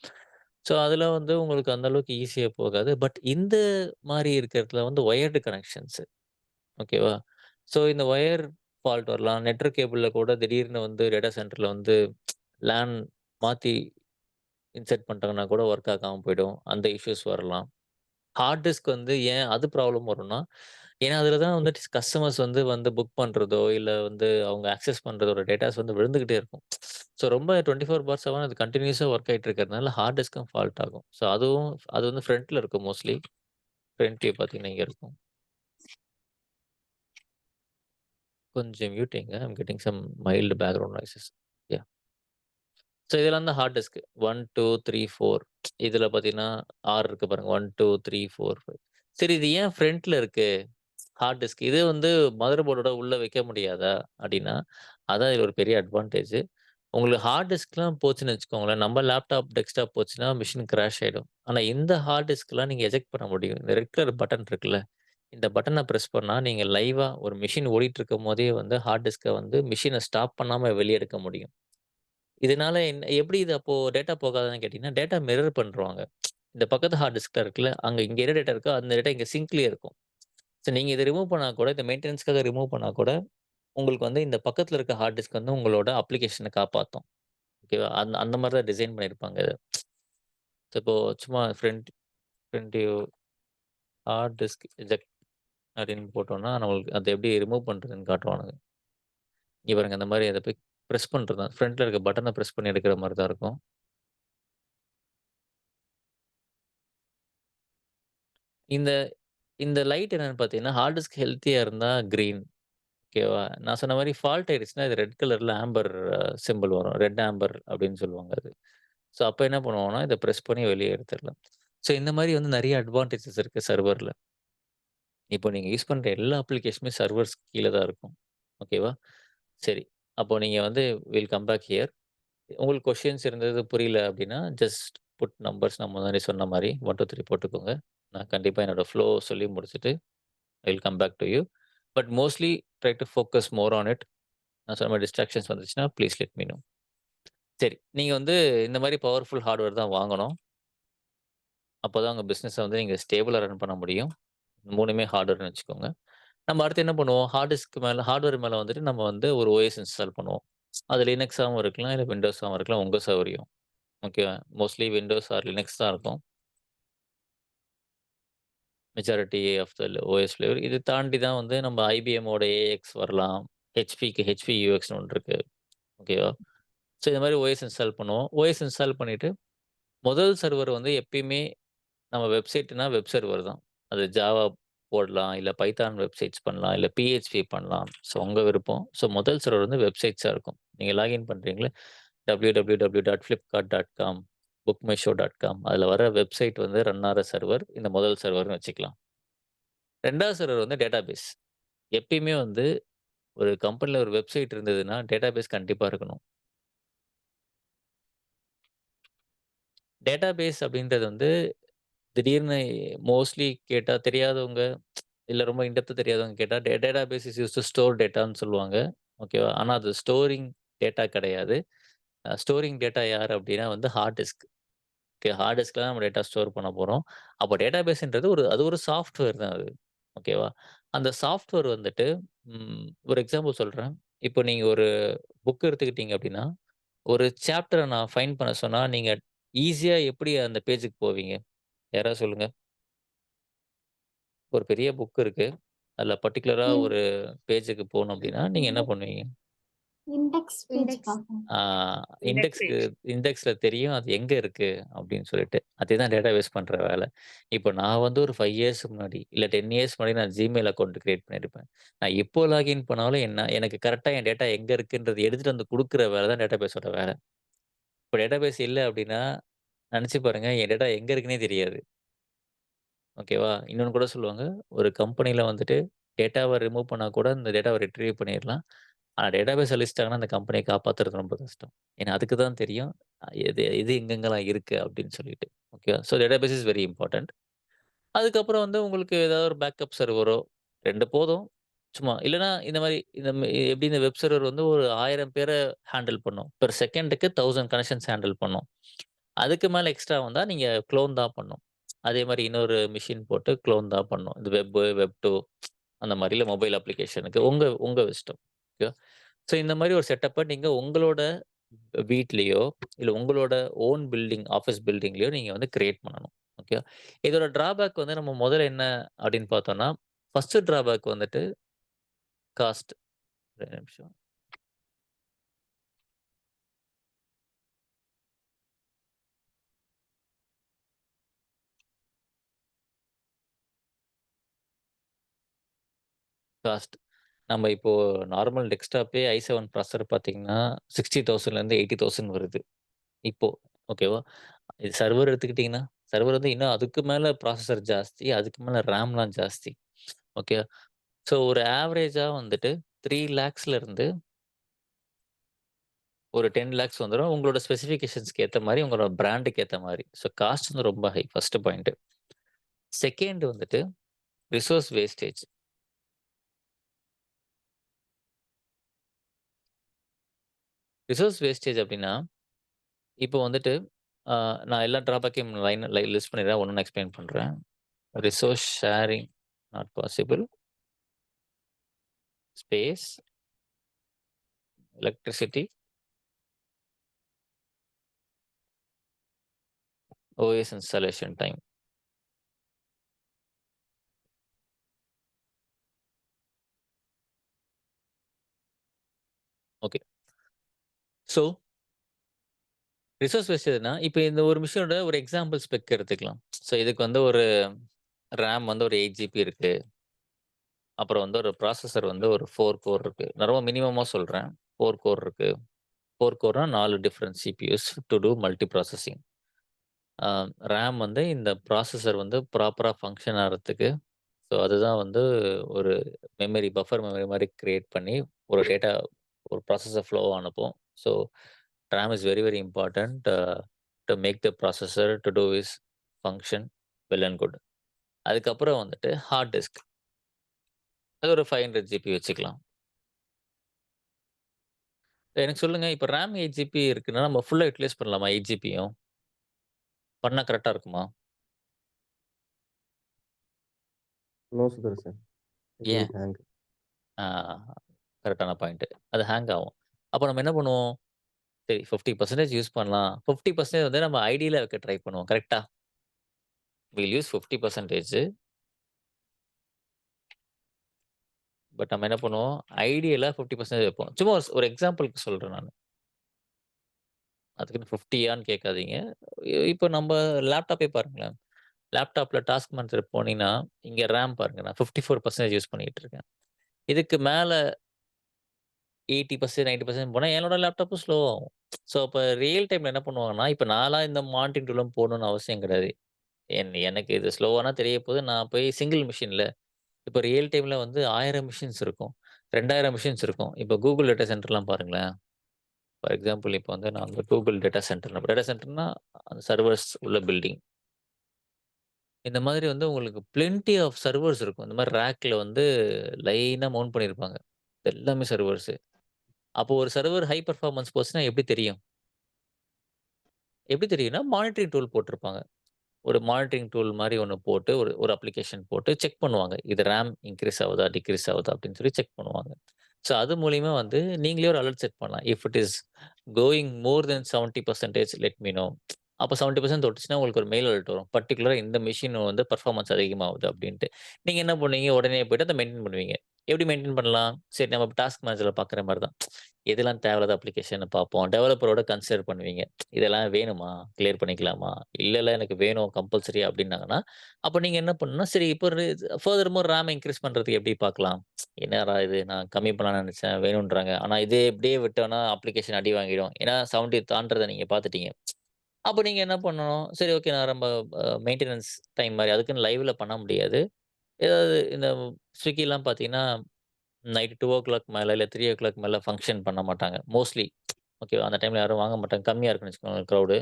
ஸோ, அதில வந்து உங்களுக்கு அந்த அளவுக்கு ஈஸியா போகாது. பட் இந்த மாரி இருக்கிறதுல வந்து வயர்டு கனெக்ஷன்ஸ் ஓகேவா? ஸோ, இந்த வயர் ஃபால்ட் வரலாம். நெட்வொர்க் கேபிள்ல கூட திடீர்னு வந்து டேட்டா சென்டர்ல வந்து லேன் மாத்தி இன்செர்ட் பண்ணிட்டாங்கன்னா கூட ஒர்க் ஆகாம போயிடும். அந்த இஷ்யூஸ் வரலாம். ஹார்ட் டிஸ்க் வந்து ஏன் அது ப்ராப்ளம் வரும்னா, ஏன்னா அதில தான் வந்துட்டு கஸ்டமர்ஸ் வந்து வந்து புக் பண்றதோ, இல்ல வந்து அவங்க ஆக்சஸ் பண்றதோட டேட்டாஸ் வந்து விழுந்துகிட்டே இருக்கும். ஸோ ரொம்ப 24/7 அது கன்டினியூஸா ஒர்க் ஆயிட்டு இருக்கிறதுனால ஹார்ட் டிஸ்க்கும் ஃபால்ட் ஆகும். ஸோ அதுவும் அது வந்து ஃப்ரண்ட்ல இருக்கும் மோஸ்ட்லி. ஃப்ரண்ட் வியூ பார்த்தீங்கன்னா இங்க இருக்கும். கொஞ்சம் மியூட்டிங்க. I am getting some mild background noises. Yeah! So இதெல்லாம் தான் ஹார்ட் டிஸ்க். 1, 2, 3, 4 இதில பார்த்தீங்கன்னா 6 இருக்கு பாருங்க. 1, 2, 3, 4, 5 சரி இது ஏன் ஃப்ரண்ட்ல இருக்கு? Hard disk. இதே வந்து மதர் போர்டோட உள்ள வைக்க முடியாதா? அப்டின்னா, அதான் இதுல ஒரு பெரிய அட்வான்டேஜ். உங்களுக்கு ஹார்ட் டிஸ்க்லாம் போச்சுன்னு வச்சுக்கோங்களேன், நம்ம லேப்டாப், டெஸ்க்டாப் போச்சுன்னா மெஷின் கிராஷ் ஆயிடும். ஆனா இந்த ஹார்ட் டிஸ்க்லாம் நீங்க எஜெக்ட் பண்ண முடியும். இந்த ரெட் கலர் பட்டன் இருக்குல்ல, இந்த பட்டன பிரஸ் பண்ணா நீங்க லைவா ஒரு மெஷின் ஓடிட்டு இருக்கும்போதே வந்து ஹார்ட் டிஸ்க்க வந்து மெஷின ஸ்டாப் பண்ணாம வெளிய எடுக்க முடியும். இதனால எப்படி இது அப்போ டேட்டா போகாதான்னு கேட்டீங்கன்னா, டேட்டா மிரர் பண்ருவாங்க. இந்த பக்கத்து ஹார்ட் டிஸ்க்ல இருக்குல்ல, அங்க இங்க என்ன டேட்டா இருக்கோ அந்த டேட்டா இங்க சிங்க்லயே இருக்கும். ஸோ நீங்க இத ரிமூவ் பண்ணா கூட, இந்த மெயின்டனன்ஸ்க்காக ரிமூவ் பண்ணா கூட, உங்களுக்கு வந்து இந்த பக்கத்துல இருக்க ஹார்ட் டிஸ்க் வந்து உங்களோட அப்ளிகேஷன காப்பாத்தும். ஓகேவா? அந்த அந்த மாரி தான் டிசைன் பண்ணியிருப்பாங்க இத. ஸோ இப்போ சும்மா front view hard disk eject அப்படின்னு போட்டோம்னா, நம்மளுக்கு அத எப்படி ரிமூவ் பண்றதுன்னு காட்டுவானுங்க. இங்க பாருங்க அந்த மாரி அத போய் பிரஸ் பண்றது தான். ஃப்ரண்ட்ல இருக்க பட்டன பிரஸ் பண்ணி எடுக்கிற மாரி தான் இருக்கும். இந்த இந்த லைட் என்னன்னு பார்த்தீங்கன்னா, ஹார்ட் டிஸ்க் ஹெல்த்தியா இருந்தா கிரீன். ஓகேவா? நான் சொன்ன மாரி ஃபால்ட் ஆயிடுச்சுன்னா, இது ரெட் கலர்ல ஆம்பர் சிம்பல் வரும். ரெட் ஆம்பர் அப்படின்னு சொல்லுவாங்க அது. ஸோ அப்ப என்ன பண்ணுவோம்னா, இத பிரஸ் பண்ணி வெளிய எடுத்துரலாம். ஸோ இந்த மாரி வந்து நெறைய அட்வான்டேஜஸ் இருக்கு சர்வர்ல. இப்போ நீங்க யூஸ் பண்ற எல்லா அப்ளிகேஷனுமே சர்வர்ஸ் கீழ தான் இருக்கும். ஓகேவா? சரி. அப்போ நீங்க வந்து வில் கம் பேக் ஹியர். உங்களுக்கு கொஸ்டின்ஸ் இருந்தது புரியல அப்படின்னா, ஜஸ்ட் புட் நம்பர்ஸ் நான் முன்னாடி சொன்ன மாரி 1, 2, 3 போட்டுக்கோங்க. நான் கண்டிப்பா என்னோட ஃப்ளோ சொல்லி முடிச்சுட்டு, I will come back to you. But mostly try to focus more on it. நான் சொன்ன மாரி டிஸ்ட்ராக்ஷன்ஸ் வந்துச்சுன்னா, ப்ளீஸ் லெட் மீ நோ. சரி. நீங்க வந்து இந்த மாரி பவர்ஃபுல் ஹார்ட்வேர் தான் வாங்கணும். அப்பதான் உங்க பிசினஸ வந்து நீங்க ஸ்டேபிளா ரன் பண்ண முடியும். 3மே ஹார்ட்வேர்ன்னு வச்சுக்கோங்க. நம்ம அடுத்து என்ன பண்ணுவோம், ஹார்ட்வேர் மேல வந்துட்டு நம்ம வந்து ஒரு ஓஎஸ் இன்ஸ்டால் பண்ணுவோம். அது லினக்ஸாவும் இருக்கலாம், இல்ல விண்டோஸாவும் இருக்கலாம். உங்க சௌகரியம். ஓகேவா? மோஸ்ட்லி விண்டோஸ் ஆர் லினக்ஸ் தான் இருக்கும். Majority of the OS flavour. இது தாண்டி தான் வந்து நம்ம ஐபிஎம்மோட ஏஎக்ஸ் வரலாம். ஹெச்பிக்கு ஹெச்பி யூஎக்ஸ்ன்னு ஒண்ணு இருக்கு. ஓகேவா? ஸோ இந்த மாரி ஓஎஸ் இன்ஸ்டால் பண்ணுவோம். ஓஎஸ் இன்ஸ்டால் பண்ணிட்டு, முதல் சர்வர் வந்து எப்பயுமே நம்ம வெப்சைட்னா வெப் சர்வர் தான். அது ஜாவா போடலாம், இல்ல பைத்தான் வெப்சைட்ஸ் பண்ணலாம், இல்ல பிஹெச்பி பண்ணலாம். ஸோ உங்க விருப்பம். ஸோ முதல் சர்வர் வந்து வெப்சைட்ஸா இருக்கும். நீங்க லாகின் பண்றீங்களா www.flipkart.com, bookmyshow.com அதுல வர வெப்சைட் வந்து ரன் ஆற சர்வர் இந்த முதல் சர்வர்ன்னு வச்சுக்கலாம். 2வது சர்வர் வந்து டேட்டாபேஸ். எப்பயுமே வந்து ஒரு கம்பெனில ஒரு வெப்சைட் இருந்ததுன்னா, டேட்டாபேஸ் கண்டிப்பா இருக்கணும். டேட்டாபேஸ் அப்படின்றது வந்து திடீர்னு மோஸ்ட்லி கேட்டா தெரியாதவங்க, இல்ல ரொம்ப இன் டெப்த் தெரியாதவங்க கேட்டா, database is used to store டேட்டான்னு சொல்லுவாங்க. ஓகேவா? ஆனா அது ஸ்டோரிங் டேட்டா கிடையாது. ஸ்டோரிங் டேட்டா யாரு அப்படின்னா வந்து ஹார்ட் டிஸ்க். ஓகே. ஹார்ட் டிஸ்க்ல தான் நம்ம டேட்டா ஸ்டோர் பண்ண போறோம். அப்போ டேட்டாபேஸ்ன்றது அது ஒரு சாஃப்ட்வேர் தான் அது. ஓகேவா? அந்த சாஃப்ட்வேர் வந்துட்டு ஒரு எக்ஸாம்பிள் சொல்றேன். இப்போ நீங்க ஒரு புக் எடுத்துக்கிட்டீங்க அப்படின்னா, ஒரு சாப்டர நான் ஃபைண்ட் பண்ண சொன்னா, நீங்க ஈஸியா எப்படி அந்த பேஜுக்கு போவீங்க? யாராவது சொல்லுங்க. ஒரு பெரிய புக் இருக்கு. அதுல பர்ட்டிகுலரா ஒரு பேஜுக்கு போணும் அப்படின்னா, நீங்க என்ன பண்ணுவீங்க? இண்டெக்ஸ் பேஜ் இண்டெக்ஸ் பார்ப்போம். ஆ இண்டெக்ஸ் இண்டெக்ஸ்க்கு பேஜ். இண்டெக்ஸ்ல தெரியும் அது எங்க இருக்கு அப்படின்னு சொல்லிட்டு. அதேதான் டேட்டாபேஸ் பண்ற வேலை. இப்போ நான் வந்து ஒரு 5 இயர்ஸ் முன்னாடி, இல்ல 10 இயர்ஸ் முன்னாடி நான் Gmail அக்கவுண்ட் கிரியேட் பண்ணியிருப்பேன். நான் எப்போ லாகின் பண்ணாலும் எனக்கு கரெக்ட்டா என் டேட்டா எங்க இருக்குன்றது எடுத்துட்டு வந்து குடுக்குற வேலை தான் டேட்டாபேஸோட வேலை. இப்போ டேட்டாபேஸ் இல்ல அப்படின்னா, நெனச்சு பாருங்க என் டேட்டா எங்க இருக்குன்னே தெரியாது. ஓகேவா? இன்னொன்னு கூட சொல்லுவாங்க. ஒரு கம்பெனில வந்துட்டு டேட்டாவ ரிமூவ் பண்ணா கூட இந்த டேட்டாவ ரிட்ரீவ் பண்ணிறலாம். ஆனா டேட்டாபேஸ் அழிச்சிட்டாங்கன்னா, அந்த கம்பெனிய காப்பாத்துறது ரொம்ப கஷ்டம். ஏன்னா அதுக்கு தான் தெரியும். எது எது எங்கெங்கலாம் இருக்கு அப்படின்னு சொல்லிட்டு. ஓகேவா? So database is very important. அதுக்கப்புறம் வந்து உங்களுக்கு ஏதாவது ஒரு பேக்கப் சர்வரோ 2 போதும். சும்மா இல்லன்னா இந்த மாரி எப்படி இந்த வெப் சர்வர் வந்து ஒரு 1000 பேர ஹேண்டில் பண்ணும். பெர் செகண்டுக்கு 1000 கனெக்ஷன்ஸ் ஹேண்டில் பண்ணும். அதுக்கு மேல எக்ஸ்ட்ரா வந்தா நீங்க குளோன் தான் பண்ணணும். அதே மாரி இன்னொரு மெஷின் போட்டு குளோன் தான் பண்ணணும். இந்த வெப் 2 அந்த மாரி இல்ல மொபைல் அப்ளிகேஷனுக்கு உங்க உங்க இஷ்டம். ஓகேவா? ஸோ இந்த மாரி ஒரு செட்டப்ப நீங்க உங்களோட வீட்லயோ, இல்ல உங்களோட ஓன் பில்டிங், ஆஃபீஸ் பில்டிங்லயோ நீங்க வந்து கிரியேட் பண்ணணும். ஓகே. இதோட டிராபேக் வந்து நம்ம முதல்ல என்ன அப்படின்னு பார்த்தோம்னா, ஃபர்ஸ்ட் டிராபேக் வந்துட்டு காஸ்ட். ஒரே நிமிஷம். காஸ்ட். நம்ம இப்போ நார்மல் டெஸ்க்டாப்பே i7 ப்ராசஸர் பார்த்தீங்கன்னா, 60,000லேருந்து 80,000 வருது. இப்போ. ஓகேவா? இது சர்வர் எடுத்துக்கிட்டீங்கன்னா, சர்வர் வந்து இன்னும் அதுக்கு மேல ப்ராசஸர் ஜாஸ்தி. அதுக்கு மேல ரேம்லாம் ஜாஸ்தி. ஓகே. ஸோ ஒரு ஆவரேஜா வந்துட்டு 3,00,000ல இருந்து ஒரு 10,00,000 வந்துரும். உங்களோட ஸ்பெசிஃபிகேஷன்ஸ்க்கு ஏத்த மாரி, உங்களோட பிராண்டுக்கு ஏத்த மாரி. ஸோ காஸ்ட் வந்து ரொம்ப ஹை. First point. செகண்ட் வந்துட்டு ரிசோர்ஸ் வேஸ்டேஜ். ரிசோர்ஸ் வேஸ்டேஜ் அப்டின்னா, இப்போ வந்துட்டு அ நான் எல்லா டிராபேக்கையும் லிஸ்ட் பண்ணிடுறேன். ஒண்ணொண்ணா எக்ஸ்ப்ளைன் பண்றேன். Resource sharing not possible. Space, electricity, OS installation time. Okay. So resource வேஸ்டேஜ்னா, இப்ப இந்த ஒரு மிஷினோட ஒரு எக்ஸாம்பிள் ஸ்பெக் எடுத்துக்கலாம். ஸோ இதுக்கு வந்து ஒரு ரேம் வந்து ஒரு 8 ஜிபி இருக்கு. அப்புறம் வந்து ஒரு ப்ராசஸர் வந்து ஒரு 4 கோர் இருக்கு. நான் ரொம்ப மினிமமா சொல்றேன். 4 கோர் இருக்கு. 4 கோர்னா 4 different CPUs to to multi processing. Uh RAM வந்து இந்த ப்ராசஸர் வந்து ப்ராப்பரா ஃபங்ஷன் ஆகுறதுக்கு, ஸோ அதுதான் வந்து ஒரு பஃபர் மெமரி மாரி கிரியேட் பண்ணி ஒரு டேட்டா ஒரு ப்ராசஸர் ஃப்ளோவா அனுப்பும். So RAM is very very important to make the processor to to is function well and good. அதுக்கப்புறம் வந்துட்டு ஹார்ட் டிஸ்க். அது ஒரு 500 ஜிபி வச்சுக்கலாம். எனக்கு சொல்லுங்க, இப்ப ரேம் 8 ஜிபி இருக்குன்னா, நம்ம ஃபுல்லா யுட்டிலைஸ் பண்ணலாமா 8 ஜிபியும்? பண்ணா கரெக்ட்டா இருக்குமா? No Sudhar sir. இட் ஏன்? Will hang. ஆ கரெக்ட்டான பாயிண்ட். அது ஹேங் ஆகும். அப்ப நம்ம என்ன பண்ணுவோம்? சரி 50% யூஸ் பண்ணலாம். 50% வந்து நம்ம ஐடியலா வைக்க ட்ரை பண்ணுவோம். கரெக்ட்டா? வில் யூஸ் 50% பட் நம்ம என்ன பண்ணுவோம்? ஐடியலா 50% வைப்போம். சும்மா ஒரு எக்ஸாம்பிள்க்கு சொல்றேன் நானு. அதுக்குன்னு 50யான்னு கேட்காதீங்க. இப்ப நம்ம லேப்டாப்பே பாருங்களேன். லேப்டாப்ல டாஸ்க் மேனேஜர் போனீங்கன்னா, இங்க ரேம் பாருங்க. நான் 54% யூஸ் பண்ணிட்டு இருக்கேன். இதுக்கு மேல 80% 90% போனா என்னோட லேப்டாப்பும் ஸ்லோ ஆகும். ஸோ அப்ப ரியல் டைம்ல என்ன பண்ணுவாங்கன்னா, இப்ப நான்லாம் இந்த மானிட்டரிங் டூல்லாம் போடணும்னு அவசியம் கிடையாது. எனக்கு இது ஸ்லோவானா தெரிய போது நான் போய் சிங்கிள் மெஷின்ல இப்போ ரியல் டைம்ல வந்து 1000 மிஷின்ஸ் இருக்கும். 2000 மிஷின்ஸ் இருக்கும். இப்போ Google டேட்டா சென்டர்லாம் பாருங்களேன். ஃபார் எக்ஸாம்பிள் இப்போ வந்து நான் வந்து Google டேட்டா சென்டர்னா சர்வர்ஸ் உள்ள பில்டிங். இந்த மாதிரி வந்து உங்களுக்கு பிளென்டி ஆஃப் சர்வர்ஸ் இருக்கும். இந்த மாரி ரேக்ல வந்து லைனா மவுண்ட் பண்ணியிருப்பாங்க. எல்லாமே சர்வர்ஸு. அப்போ ஒரு சர்வர் ஹை பெர்ஃபார்மன்ஸ் போச்சுன்னா எப்படி தெரியும்? எப்படி தெரியும்னா, மானிட்டரிங் டூல் போட்டிருப்பாங்க. ஒரு மானிட்டரிங் டூல் மாரி ஒண்ணு போட்டு, ஒரு ஒரு அப்ளிகேஷன் போட்டு செக் பண்ணுவாங்க. இது ரேம் இன்கிரீஸ் ஆவுதா? டிக்ரீஸ் ஆவுதா? அப்படின்னு சொல்லி செக் பண்ணுவாங்க. ஸோ அது மூலியமா வந்து நீங்களே ஒரு அலர்ட் செட் பண்ணலாம். If it is going more then 70% let me know. அப்ப 70% தொட்டுச்சுன்னா உங்களுக்கு ஒரு மெயில் அலர்ட் வரும். பர்ட்டிகுலரா இந்த மெஷின் வந்து பெர்ஃபார்மன்ஸ் அதிகமாகுது அப்படின்ட்டு. நீங்க என்ன பண்ணுவீங்க? உடனே போயிட்டு அத மெயின்டெயின் பண்ணுவீங்க. எப்படி மெயின்டெயின் பண்ணலாம்? சரி நம்ம டாஸ்க் மேனேஜர்ல பார்க்குற மாரி தான். எதெல்லாம் தேவையில்லாத அப்ளிகேஷன்னு பார்ப்போம். டெவலப்பரோட கன்சிடர் பண்ணுவீங்க. இதெல்லாம் வேணுமா? கிளியர் பண்ணிக்கலாமா? இல்ல எனக்கு வேணும் கம்பல்சரி அப்டின்னாங்கன்னா, அப்ப நீங்க என்ன பண்ணணும்னா, சரி இப்போ ஃபர்தர்மோர் ரேம் இன்கிரீஸ் பண்றதுக்கு எப்படி பார்க்கலாம்? என்னடா இது நான் கம்மி பண்ணலாம்னு நெனச்சேன், வேணுன்றாங்க. ஆனா இதே இப்படியே விட்டோம்னா அப்ளிகேஷன் அடி வாங்கிடும். ஏன்னா 70 தாண்டுறத நீங்க பார்த்துட்டீங்க. அப்ப நீங்க என்ன பண்ணணும்? சரி ஓகே நான் நம்ம மெயின்டனன்ஸ் டைம் மாரி அதுக்குன்னு லைவ்ல பண்ண முடியாது. ஏதாவது இந்த ஸ்விக்கிலாம் பார்த்தீங்கன்னா, நைட் 2:00 மேல இல்ல 3:00 மேல ஃபங்ஷன் பண்ண மாட்டாங்க. மோஸ்ட்லி ஓகேவா? அந்த டைம்ல யாரும் வாங்க மாட்டாங்க. கம்மியா இருக்குன்னு வச்சுக்கோங்க கிரவுடு.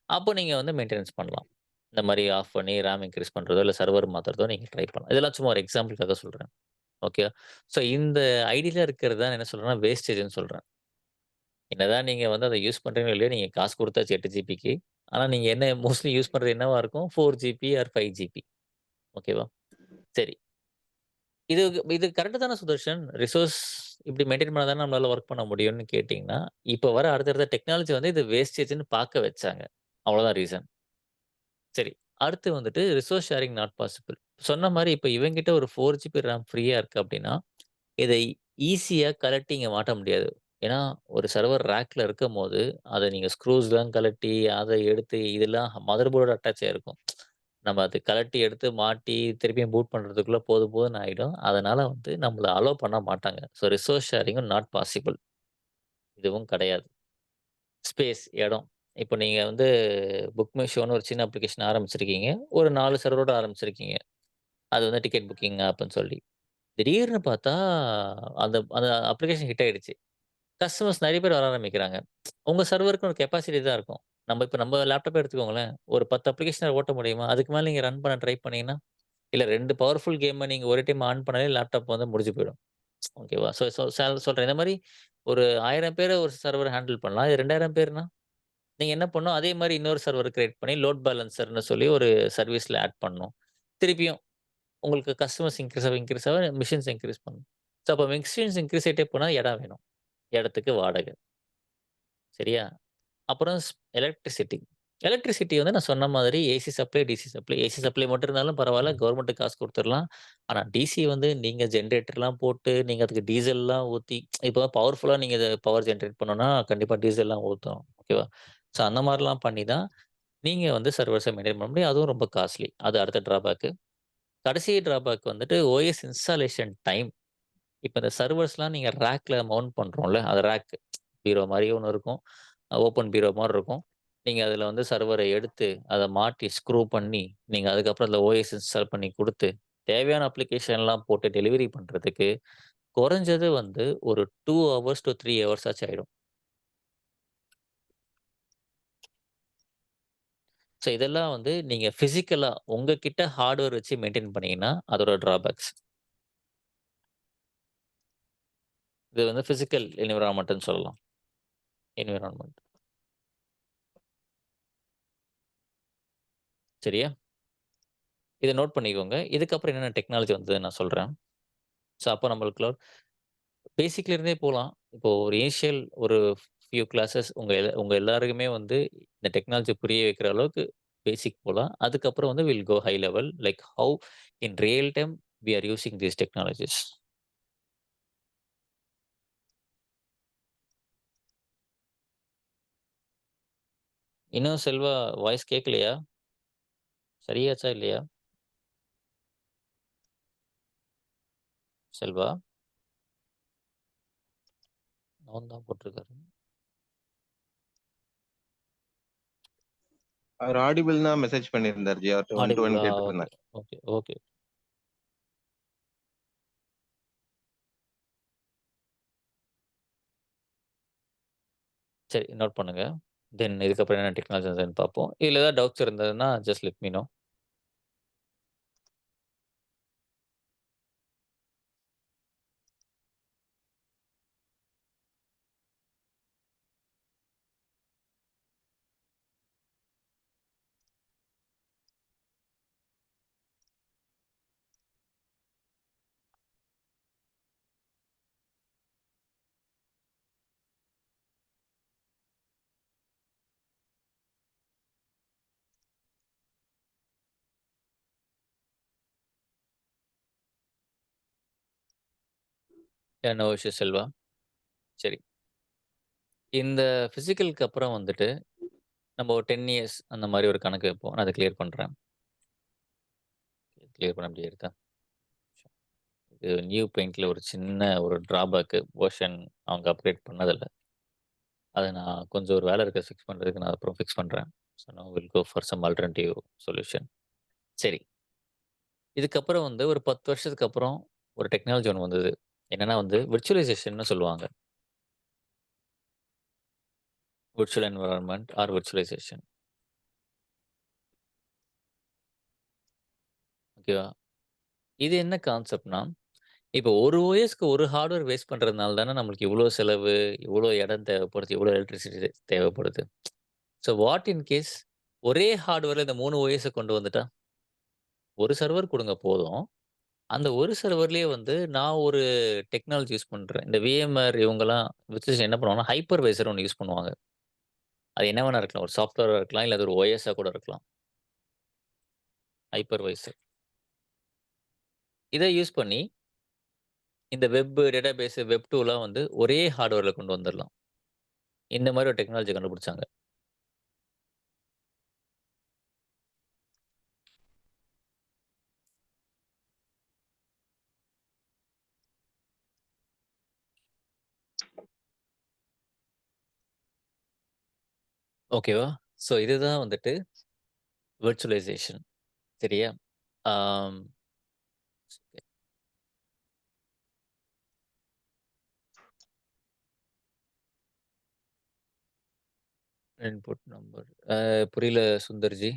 அப்போ நீங்க வந்து மெயின்டனன்ஸ் பண்ணலாம். இந்த மாரி ஆஃப் பண்ணி ரேம் இன்கிரீஸ் பண்றதோ, இல்ல சர்வர் மாத்துறதோ நீங்க ட்ரை பண்ணலாம். இதெல்லாம் சும்மா ஒரு எக்ஸாம்பிள்க்காக சொல்றேன். ஓகே. ஸோ இந்த ஐடியில இருக்கிறது தான் என்ன சொல்றேன்னா, வேஸ்டேஜ்ன்னு சொல்றேன். என்னதான் நீங்க வந்து அத யூஸ் பண்றீங்களோ இல்லையோ, நீங்க காசு குடுத்தாச்சு 8 ஜிபிக்கு. ஆனா நீங்க என்ன மோஸ்ட்லி யூஸ் பண்றது என்னவா இருக்கும்? 4 ஜிபி ஆர் 5 ஜிபி. ஓகேவா? சரி. இது இது கரெக்ட் தானே சுதர்ஷன்? ரிசோர்ஸ் இப்படி மெயின்டெயின் பண்ணா தானே நம்மளால வொர்க் பண்ண முடியும்னு கேட்டீங்கன்னா, இப்ப வர அடுத்தடுத்த டெக்னாலஜி வந்து இது வேஸ்டேஜ்ன்னு பார்க்க வச்சாங்க. அவ்வளோதான் ரீசன். சரி. அடுத்து வந்துட்டு ரிசோர்ஸ் ஷேரிங் நாட் பாசிபிள். சொன்ன மாரி இப்ப இவன்கிட்ட ஒரு 4 ஜிபி ரேம் ஃப்ரீயா இருக்கு அப்படின்னா, இதை ஈஸியா கழட்டி இங்க மாட்ட முடியாது. ஏன்னா, ஒரு சர்வர் ரேக்ல இருக்கும்போது, அத நீங்க ஸ்க்ரூஸ்லாம் கழட்டி, அத எடுத்து இதெல்லாம் மதர் போர்டோட அட்டாச் ஆயிருக்கும். நம்ம அத கழட்டி எடுத்து மாட்டி, திருப்பியும் பூட் பண்றதுக்குள்ள போதும் போதும்ன்னு ஆயிடும். அதனால வந்து நம்மள அலோ பண்ண மாட்டாங்க. ஸோ ரிசோர்ஸ் ஷேரிங்கும் நாட் பாசிபிள். இதுவும் கிடையாது. ஸ்பேஸ், இடம். இப்ப நீங்க வந்து புக் மை ஷோன்னு ஒரு சின்ன அப்ளிகேஷன் ஆரம்பிச்சிருக்கீங்க. ஒரு 4 சர்வரோட ஆரம்பிச்சிருக்கீங்க. அது வந்து டிக்கெட் புக்கிங் ஆப்ன்னு சொல்லி. திடீர்னு பார்த்தா, அந்த அந்த அப்ளிகேஷன் ஹிட் ஆயிடுச்சு. கஸ்டமர்ஸ் நெறைய பேர் வர ஆரம்பிக்கிறாங்க. உங்க சர்வருக்கு ஒரு கெப்பாசிட்டி தான் இருக்கும். நம்ம லேப்டாப்பே எடுத்துக்கோங்களேன். ஒரு 10 அப்ளிகேஷன ஓட்ட முடியுமா? அதுக்கு மேல நீங்க ரன் பண்ண ட்ரை பண்ணீங்கன்னா, இல்ல 2 பவர்ஃபுல் கேம நீங்க ஒரே டைம் ஆன் பண்ணாலே லேப்டாப் வந்து முடிஞ்சு போயிடும். ஓகேவா? ஸோ ஸோ சொல்றேன். இந்த மாரி ஒரு 1000 பேர ஒரு சர்வர் ஹேண்டில் பண்ணலாம். இது 2000 பேர்னா, நீங்க என்ன பண்ணணும், அதே மாரி இன்னொரு சர்வர் கிரியேட் பண்ணி லோட் பேலன்சர்ன்னு சொல்லி ஒரு சர்வீஸ்ல ஆட் பண்ணணும். திருப்பியும் உங்களுக்கு கஸ்டமர்ஸ் இன்கிரீஸ் ஆக மிஷின்ஸ் இன்கிரீஸ் பண்ணணும். ஸோ அப்ப மிஷின்ஸ் இன்கிரீஸ் ஆயிட்டே போனா இடம் வேணும். இடத்துக்கு வாடகை. சரியா? அப்புறம் எலக்ட்ரிசிட்டி. எலக்ட்ரிசிட்டி வந்து நான் சொன்ன மாதிரி AC supply, DC supply. AC supply மட்டும் இருந்தாலும் பரவால்ல. கவர்மெண்ட்டுக்கு காசு குடுத்துரலாம். ஆனா டிசி வந்து நீங்க ஜெனரேட்டர்லாம் போட்டு, நீங்க அதுக்கு டீசல்லாம் ஊத்தி இப்போ பவர்ஃபுல்லா நீங்க இத பவர் ஜெனரேட் பண்ணணும்னா, கண்டிப்பா டீசல்லாம் ஊத்தணும். ஓகேவா? ஸோ அந்த மாரிலாம் பண்ணி தான் நீங்க வந்து சர்வர்ஸ மெயின்டெயின் பண்ண முடியும். அதுவும் ரொம்ப காஸ்ட்லி. அது அடுத்த ட்ராபேக்கு. கடைசி ட்ராபேக் வந்துட்டு ஓஎஸ் இன்ஸ்டாலேஷன் டைம். இப்ப இந்த சர்வர்ஸ்லாம் நீங்க ரேக்ல மவுண்ட் பண்றோம்ல, அது ரேக் பீரோ மாரி ஒண்ணு இருக்கும். ஓப்பன் பீரோ மாரி இருக்கும். நீங்க அதுல வந்து சர்வர எடுத்து, அத மாட்டி ஸ்க்ரூ பண்ணி, நீங்க அதுக்கப்புறம் அதுல ஓஎஸ் இன்ஸ்டால் பண்ணி குடுத்து, தேவையான அப்ளிகேஷன்லாம் போட்டு டெலிவரி பண்றதுக்கு, குறைஞ்சது வந்து ஒரு 2 ஹவர்ஸ் டூ 3 ஹவர்ஸ் ஆச்சும் ஆயிடும். ஸோ இதெல்லாம் வந்து நீங்க பிசிக்கலா உங்க கிட்ட ஹார்ட்வேர் வச்சு மெயின்டெயின் பண்ணீங்கன்னா, அதோட ட்ராபேக்ஸ். இது வந்து பிசிக்கல் என்வைரன்மென்ட்ன்னு சொல்லலாம். என்வைரன்மென்ட். சரியா? இத நோட் பண்ணிக்கோங்க. இதுக்கப்புறம் என்னென்ன டெக்னாலஜி வந்ததுன்னு நான் சொல்றேன். ஸோ அப்போ நம்மளுக்கு பேசிக்ல இருந்தே போலாம். இப்போ ஒரு இனிஷியல் ஒரு ஃபியூ கிளாஸஸ் உங்க எல்லாருக்குமே வந்து இந்த டெக்னாலஜி புரிய வைக்கிற அளவுக்கு பேசிக் போலாம். அதுக்கப்புறம் வந்து will go high level like how in real time we are using these technologies. இன்னும் செல்வா வாய்ஸ் கேட்கலையா? சரியாச்சா இல்லையா? செல்வா? ஆன் தான் போட்டிருக்காரு. அவர் ஆடிபிள் தான் மெசேஜ் பண்ணியிருந்தார் ஜி. அவர்ட்ட 1 to 1 ஆடிபிளா? கேட்டுட்டு ஓகே, இருந்தேன். Okay, okay. சரி நோட் பண்ணுங்க. தென் இதுக்கப்புறம் என்ன டெக்னாலஜிஸ்ன்னு பார்ப்போம். இதுல ஏதாவது டவுட்ஸ் இருந்ததுன்னா just let me know. No issues Selva. சரி. இந்த பிசிக்கலுக்கு அப்புறம் வந்துட்டு நம்ம ஒரு 10 இயர்ஸ் அந்த மாரி ஒரு கணக்கு வைப்போம். நான் அத கிளியர் பண்றேன். கிளியர் பண்ண அப்படியே இருக்கா? இது நியூ பெயிண்ட்ல ஒரு சின்ன ஒரு டிராபேக் வெர்ஷன் அவங்க அப்கிரேட் பண்ணதில்ல. அத நான் கொஞ்சம் ஒரு வேலை இருக்கு ஃபிக்ஸ் பண்றதுக்கு நான் அப்புறம் ஃபிக்ஸ் பண்றேன். So now will go for some alternative solution. சரி. இதுக்கப்புறம் வந்து ஒரு 10 வருஷத்துக்கு அப்புறம் ஒரு டெக்னாலஜி ஒண்ணு வந்தது. என்னன்னா வந்து விர்ச்சுவலைசேஷன்னு சொல்லுவாங்க. Virtual environment or virtualization. ஓகேவா? இது என்ன கான்செப்ட்னா, இப்போ ஒரு OSக்கு ஒரு ஹார்ட்வேர் வேஸ்ட் பண்றதுனால தானே நம்மளுக்கு இவ்ளோ செலவு, இவ்ளோ இடம் தேவைப்படுது, இவ்ளோ எலக்ட்ரிசிட்டி தேவைப்படுது. ஸோ வாட் இன் கேஸ் ஒரே ஹார்ட்வேர்ல இந்த 3 OSஸ கொண்டு வந்துட்டா? ஒரு சர்வர் குடுங்க போதும். அந்த ஒரு சர்வர்லயே வந்து நான் ஒரு டெக்னாலஜி யூஸ் பண்றேன். இந்த VMware இவங்கலாம் விர்ச்சுவலைசேஷன் என்ன பண்ணுவாங்கன்னா, ஹைப்பர்வைசர் ஒண்ணு யூஸ் பண்ணுவாங்க. அது என்ன வேணா இருக்கலாம். ஒரு சாஃப்ட்வேரா இருக்கலாம். இல்ல அது ஒரு OSஆ கூட இருக்கலாம். ஹைப்பர்வைசர். இத யூஸ் பண்ணி இந்த டேட்டாபேஸ், வெப் 2லாம் வந்து ஒரே ஹார்ட்வேர்ல கொண்டு வந்துரலாம். இந்த மாரி ஒரு டெக்னாலஜி கண்டுபிடிச்சாங்க. ஓகேவா? ஸோ இதுதான் வந்துட்டு விர்ச்சுவலைசேஷன். சரியா? ஆம். Input number. புரியல சுந்தர்ஜி.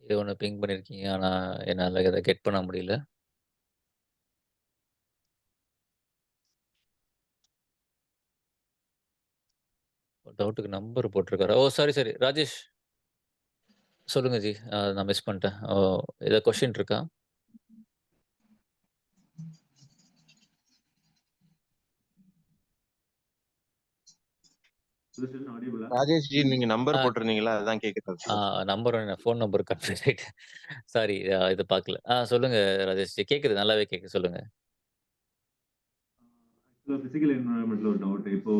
ஏதோ ஒண்ணு பிங் பண்ணியிருக்கீங்க. ஆனா என்னால அத கெட் பண்ண முடியல. டவுட்டுக்கு நம்பர் போட்டிருக்காரா? ஓ! Sorry, sorry. ராஜேஷ் சொல்லுங்க ஜி. நான் மிஸ் பண்ணிட்டேன். ஓ! ஏதாவது கொஸ்டின் இருக்கா? ராஜேஷ் ஜி நீங்க நம்பர் ஆ போட்டிருந்தீங்களா? அதான் கேக்குது. ஆ நம்பர் ஃபோன் நம்பர் கன்ஃப்யூஸ் ஆயிட்டேன். சாரி இத பார்க்கல. சொல்லுங்க ராஜேஷ் ஜி. கேட்குது. நல்லாவே கேட்குது. சொல்லுங்க. பிசிக்கல் என்வரான்மெண்ட்ல ஒரு டவுட். இப்போ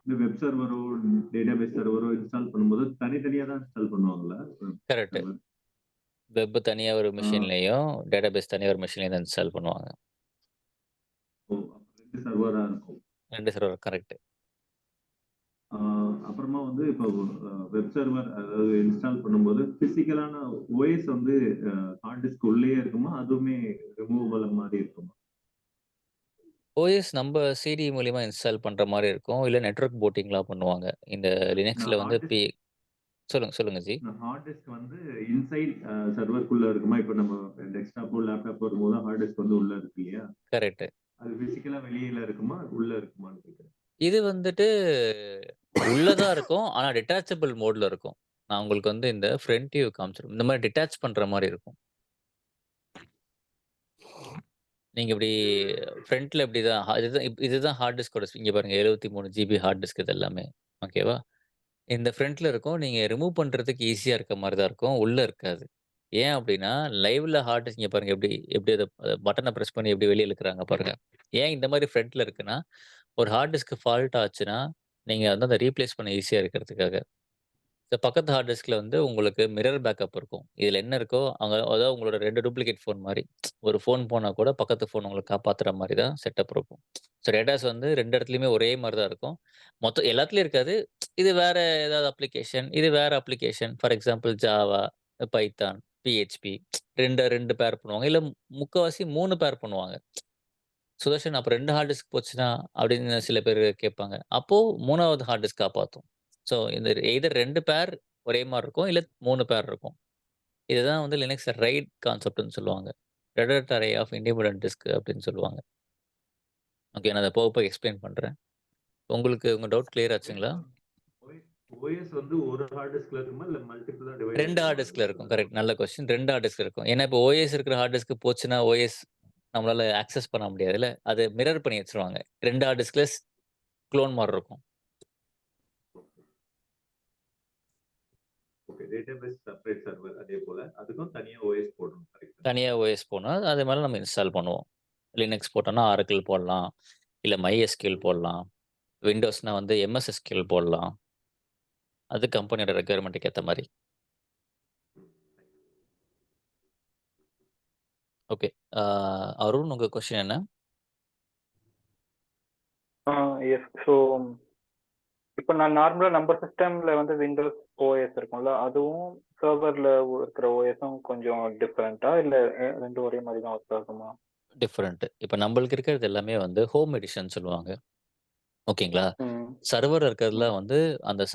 இந்த வெப் சர்வரோ டேட்டாபேஸ் சர்வரோ இன்ஸ்டால் பண்ணும்போது தனித்தனியா தான் இன்ஸ்டால் பண்ணுவாங்கல்ல? கரெக்ட். சர்வர். வெப் தனியா ஒரு மெஷின்லயும், டேட்டாபேஸ் தனியா ஒரு மெஷின்லயும் தான் இன்ஸ்டால் பண்ணுவாங்க. ஓ 2 சர்வரா இருக்கும். 2 சர்வர் கரெக்ட். அப்புறமா வந்து இப்போ வெப் சர்வர் அதாவது இன்ஸ்டால் பண்ணும்போது பிசிக்கலான OS வந்து ஹார்ட் டிஸ்க் உள்ளேயே இருக்குமா? அதுவுமே ரிமூவபிள் மாரி இருக்குமா? OS நம்ப சிடி மூலியமா இன்ஸ்டால் பண்ற மாரி இருக்கும். இல்ல நெட்வொர்க் போட்டிங்லாம் பண்ணுவாங்க. இந்த நான் லினக்ஸ்ல வந்து ஹார்ட் டிஸ்க் சொல்லுங்க, சொல்லுங்க ஜி. நான் ஹார்ட் டிஸ்க் வந்து இன்சைட் சர்வர்க்குள்ள இருக்குமா? இப்போ நம்ம டெஸ்க்டாப்போ, லேப்டாப்போ இருக்கும்போது ஹார்ட் டிஸ்க் வந்து உள்ள இருக்கு இல்லையா? கரெக்ட். அது பிசிக்கலா வெளியில இருக்குமா? உள்ள இருக்குமான்னு கேட்கிறேன். இது வந்துட்டு உள்ள தான் இருக்கும். ஆனா டிட்டாச்சபிள் மோட்ல இருக்கும். நான் உங்களுக்கு வந்து இந்த ஃப்ரண்ட் வியூ காமிச்சிருப்பேன். இந்த மாரி டிட்டாச் பண்ற மாரி இருக்கும். நீங்க இப்படி ஃப்ரண்ட்ல இப்படிதான் இதுதான் ஹார்ட் டிஸ்கோட இங்க பாருங்க 73 ஜிபி ஹார்ட் டிஸ்க் இது எல்லாமே. ஓகேவா? இந்த ஃப்ரண்ட்ல இருக்கும். நீங்க ரிமூவ் பண்றதுக்கு ஈஸியா இருக்க மாரி தான் இருக்கும். உள்ள இருக்காது. ஏன் அப்படின்னா, லைவ்ல ஹார்ட் டிஸ்க் இங்க பாருங்க எப்படி எப்படி அத பட்டன பிரஸ் பண்ணி எப்படி வெளிய இழுக்குறாங்க பாருங்க. ஏன் இந்த மாரி ஃப்ரண்ட்ல இருக்குன்னா, ஒரு ஹார்ட் டிஸ்க் ஃபால்ட் ஆச்சுன்னா, நீங்க வந்து அத ரீப்ளேஸ் பண்ண ஈஸியா இருக்கிறதுக்காக. இந்த பக்கத்து ஹார்ட் டிஸ்க்ல வந்து உங்களுக்கு மிரர் பேக்கப் இருக்கும். இதுல என்ன இருக்கோ, அதாவது உங்களோட 2 டூப்ளிகேட் ஃபோன் மாரி. ஒரு ஃபோன் போனா கூட பக்கத்து ஃபோன் உங்கள காப்பாத்துற மாரி தான் செட்டப் இருக்கும். ஸோ டேட்டாஸ் வந்து 2 இடத்துலயுமே ஒரே மாரி தான் இருக்கும். மொத்தம் எல்லாத்துலயும் இருக்காது. இது வேற ஏதாவது அப்ளிகேஷன், இது வேற application. For example Java, Python, PHP 2 பேர் பண்ணுவாங்க. இல்ல முக்காவாசி 3 பேர் பண்ணுவாங்க. சுதர்ஷன் அப்ப 2 ஹார்ட் டிஸ்க் போச்சுன்னா அப்படின்னு சில பேர் கேட்பாங்க. அப்போ 3வது ஹார்ட் டிஸ்க் காப்பாத்தும். ஸோ இந்த எய்தர் 2 பேர் ஒரே மாரி இருக்கும். இல்ல 3 பேர் இருக்கும். இதுதான் வந்து லினக்ஸ் ரைட் கான்செப்ட்ன்னு சொல்லுவாங்க. ரெடட் அரே ஆஃப் இண்டிபெண்டன்ட் டிஸ்க் அப்படின்னு சொல்லுவாங்க. ஓகே. நான் அத போக போக எக்ஸ்பிளைன் பண்றேன். உங்களுக்கு உங்க டவுட் கிளியர் ஆச்சுங்களா? ஓஎஸ் வந்து ஒரு ஹார்ட் டிஸ்க்ல இருக்குமா இல்ல மல்டிபிளா டிவைட் 2 ஹார்ட் டிஸ்க்ல இருக்கும். கரெக்ட். நல்ல கொஸ்டின். 2 ஹார்ட் டிஸ்க் இருக்கும். ஏன்னா இப்போ ஓஎஸ் இருக்கிற ஹார்ட் டிஸ்க் போச்சுன்னா, ஓஎஸ் நம்மளால ஆக்சஸ் பண்ண முடியாதுல்ல. அது மிரர் பண்ணி வச்சுருவாங்க. 2 ஹார்ட் டிஸ்க்ல குளோன் மாரி இருக்கும். ஓகே. டேட்டாபேஸ் செப்பரேட் சர்வர் அதே போல அதுக்கும் தனியா ஓஎஸ் போடணும். கரெக்ட்டா? தனியா ஓஎஸ் போடணும். அது மேல நம்ம இன்ஸ்டால் பண்ணுவோம். லினக்ஸ் போட்டோம்னா ஆரக்கிள் போடலாம். இல்ல MySQL போடலாம். விண்டோஸ்னா வந்து MSSQL போடலாம். அது கம்பெனியோட ரெக்யர்மென்ட்க்கு ஏத்த மாரி. ஓகே. அருண் உங்க கொஸ்டின் என்ன? எஸ். ஸோ இப்போ நான் நார்மலா நம்ம சிஸ்டம்ல வந்து விண்டோஸ் ஓஎஸ் இருக்கும்ல, அதுவும் சர்வர்ல இருக்கிற ஓஎஸும் கொஞ்சம் டிஃபரெண்டா இல்ல ரெண்டும் ஒரே மாதிரி தான் ஒர்க் ஆகுமா? டிஃபரெண்ட். இப்ப நம்மளுக்கு இருக்கிறது எல்லாமே வந்து ஹோம் எடிஷன் சொல்லுவாங்க. ஓகேங்களா? ம். சர்வர் இருக்கிறதுல ம். வந்து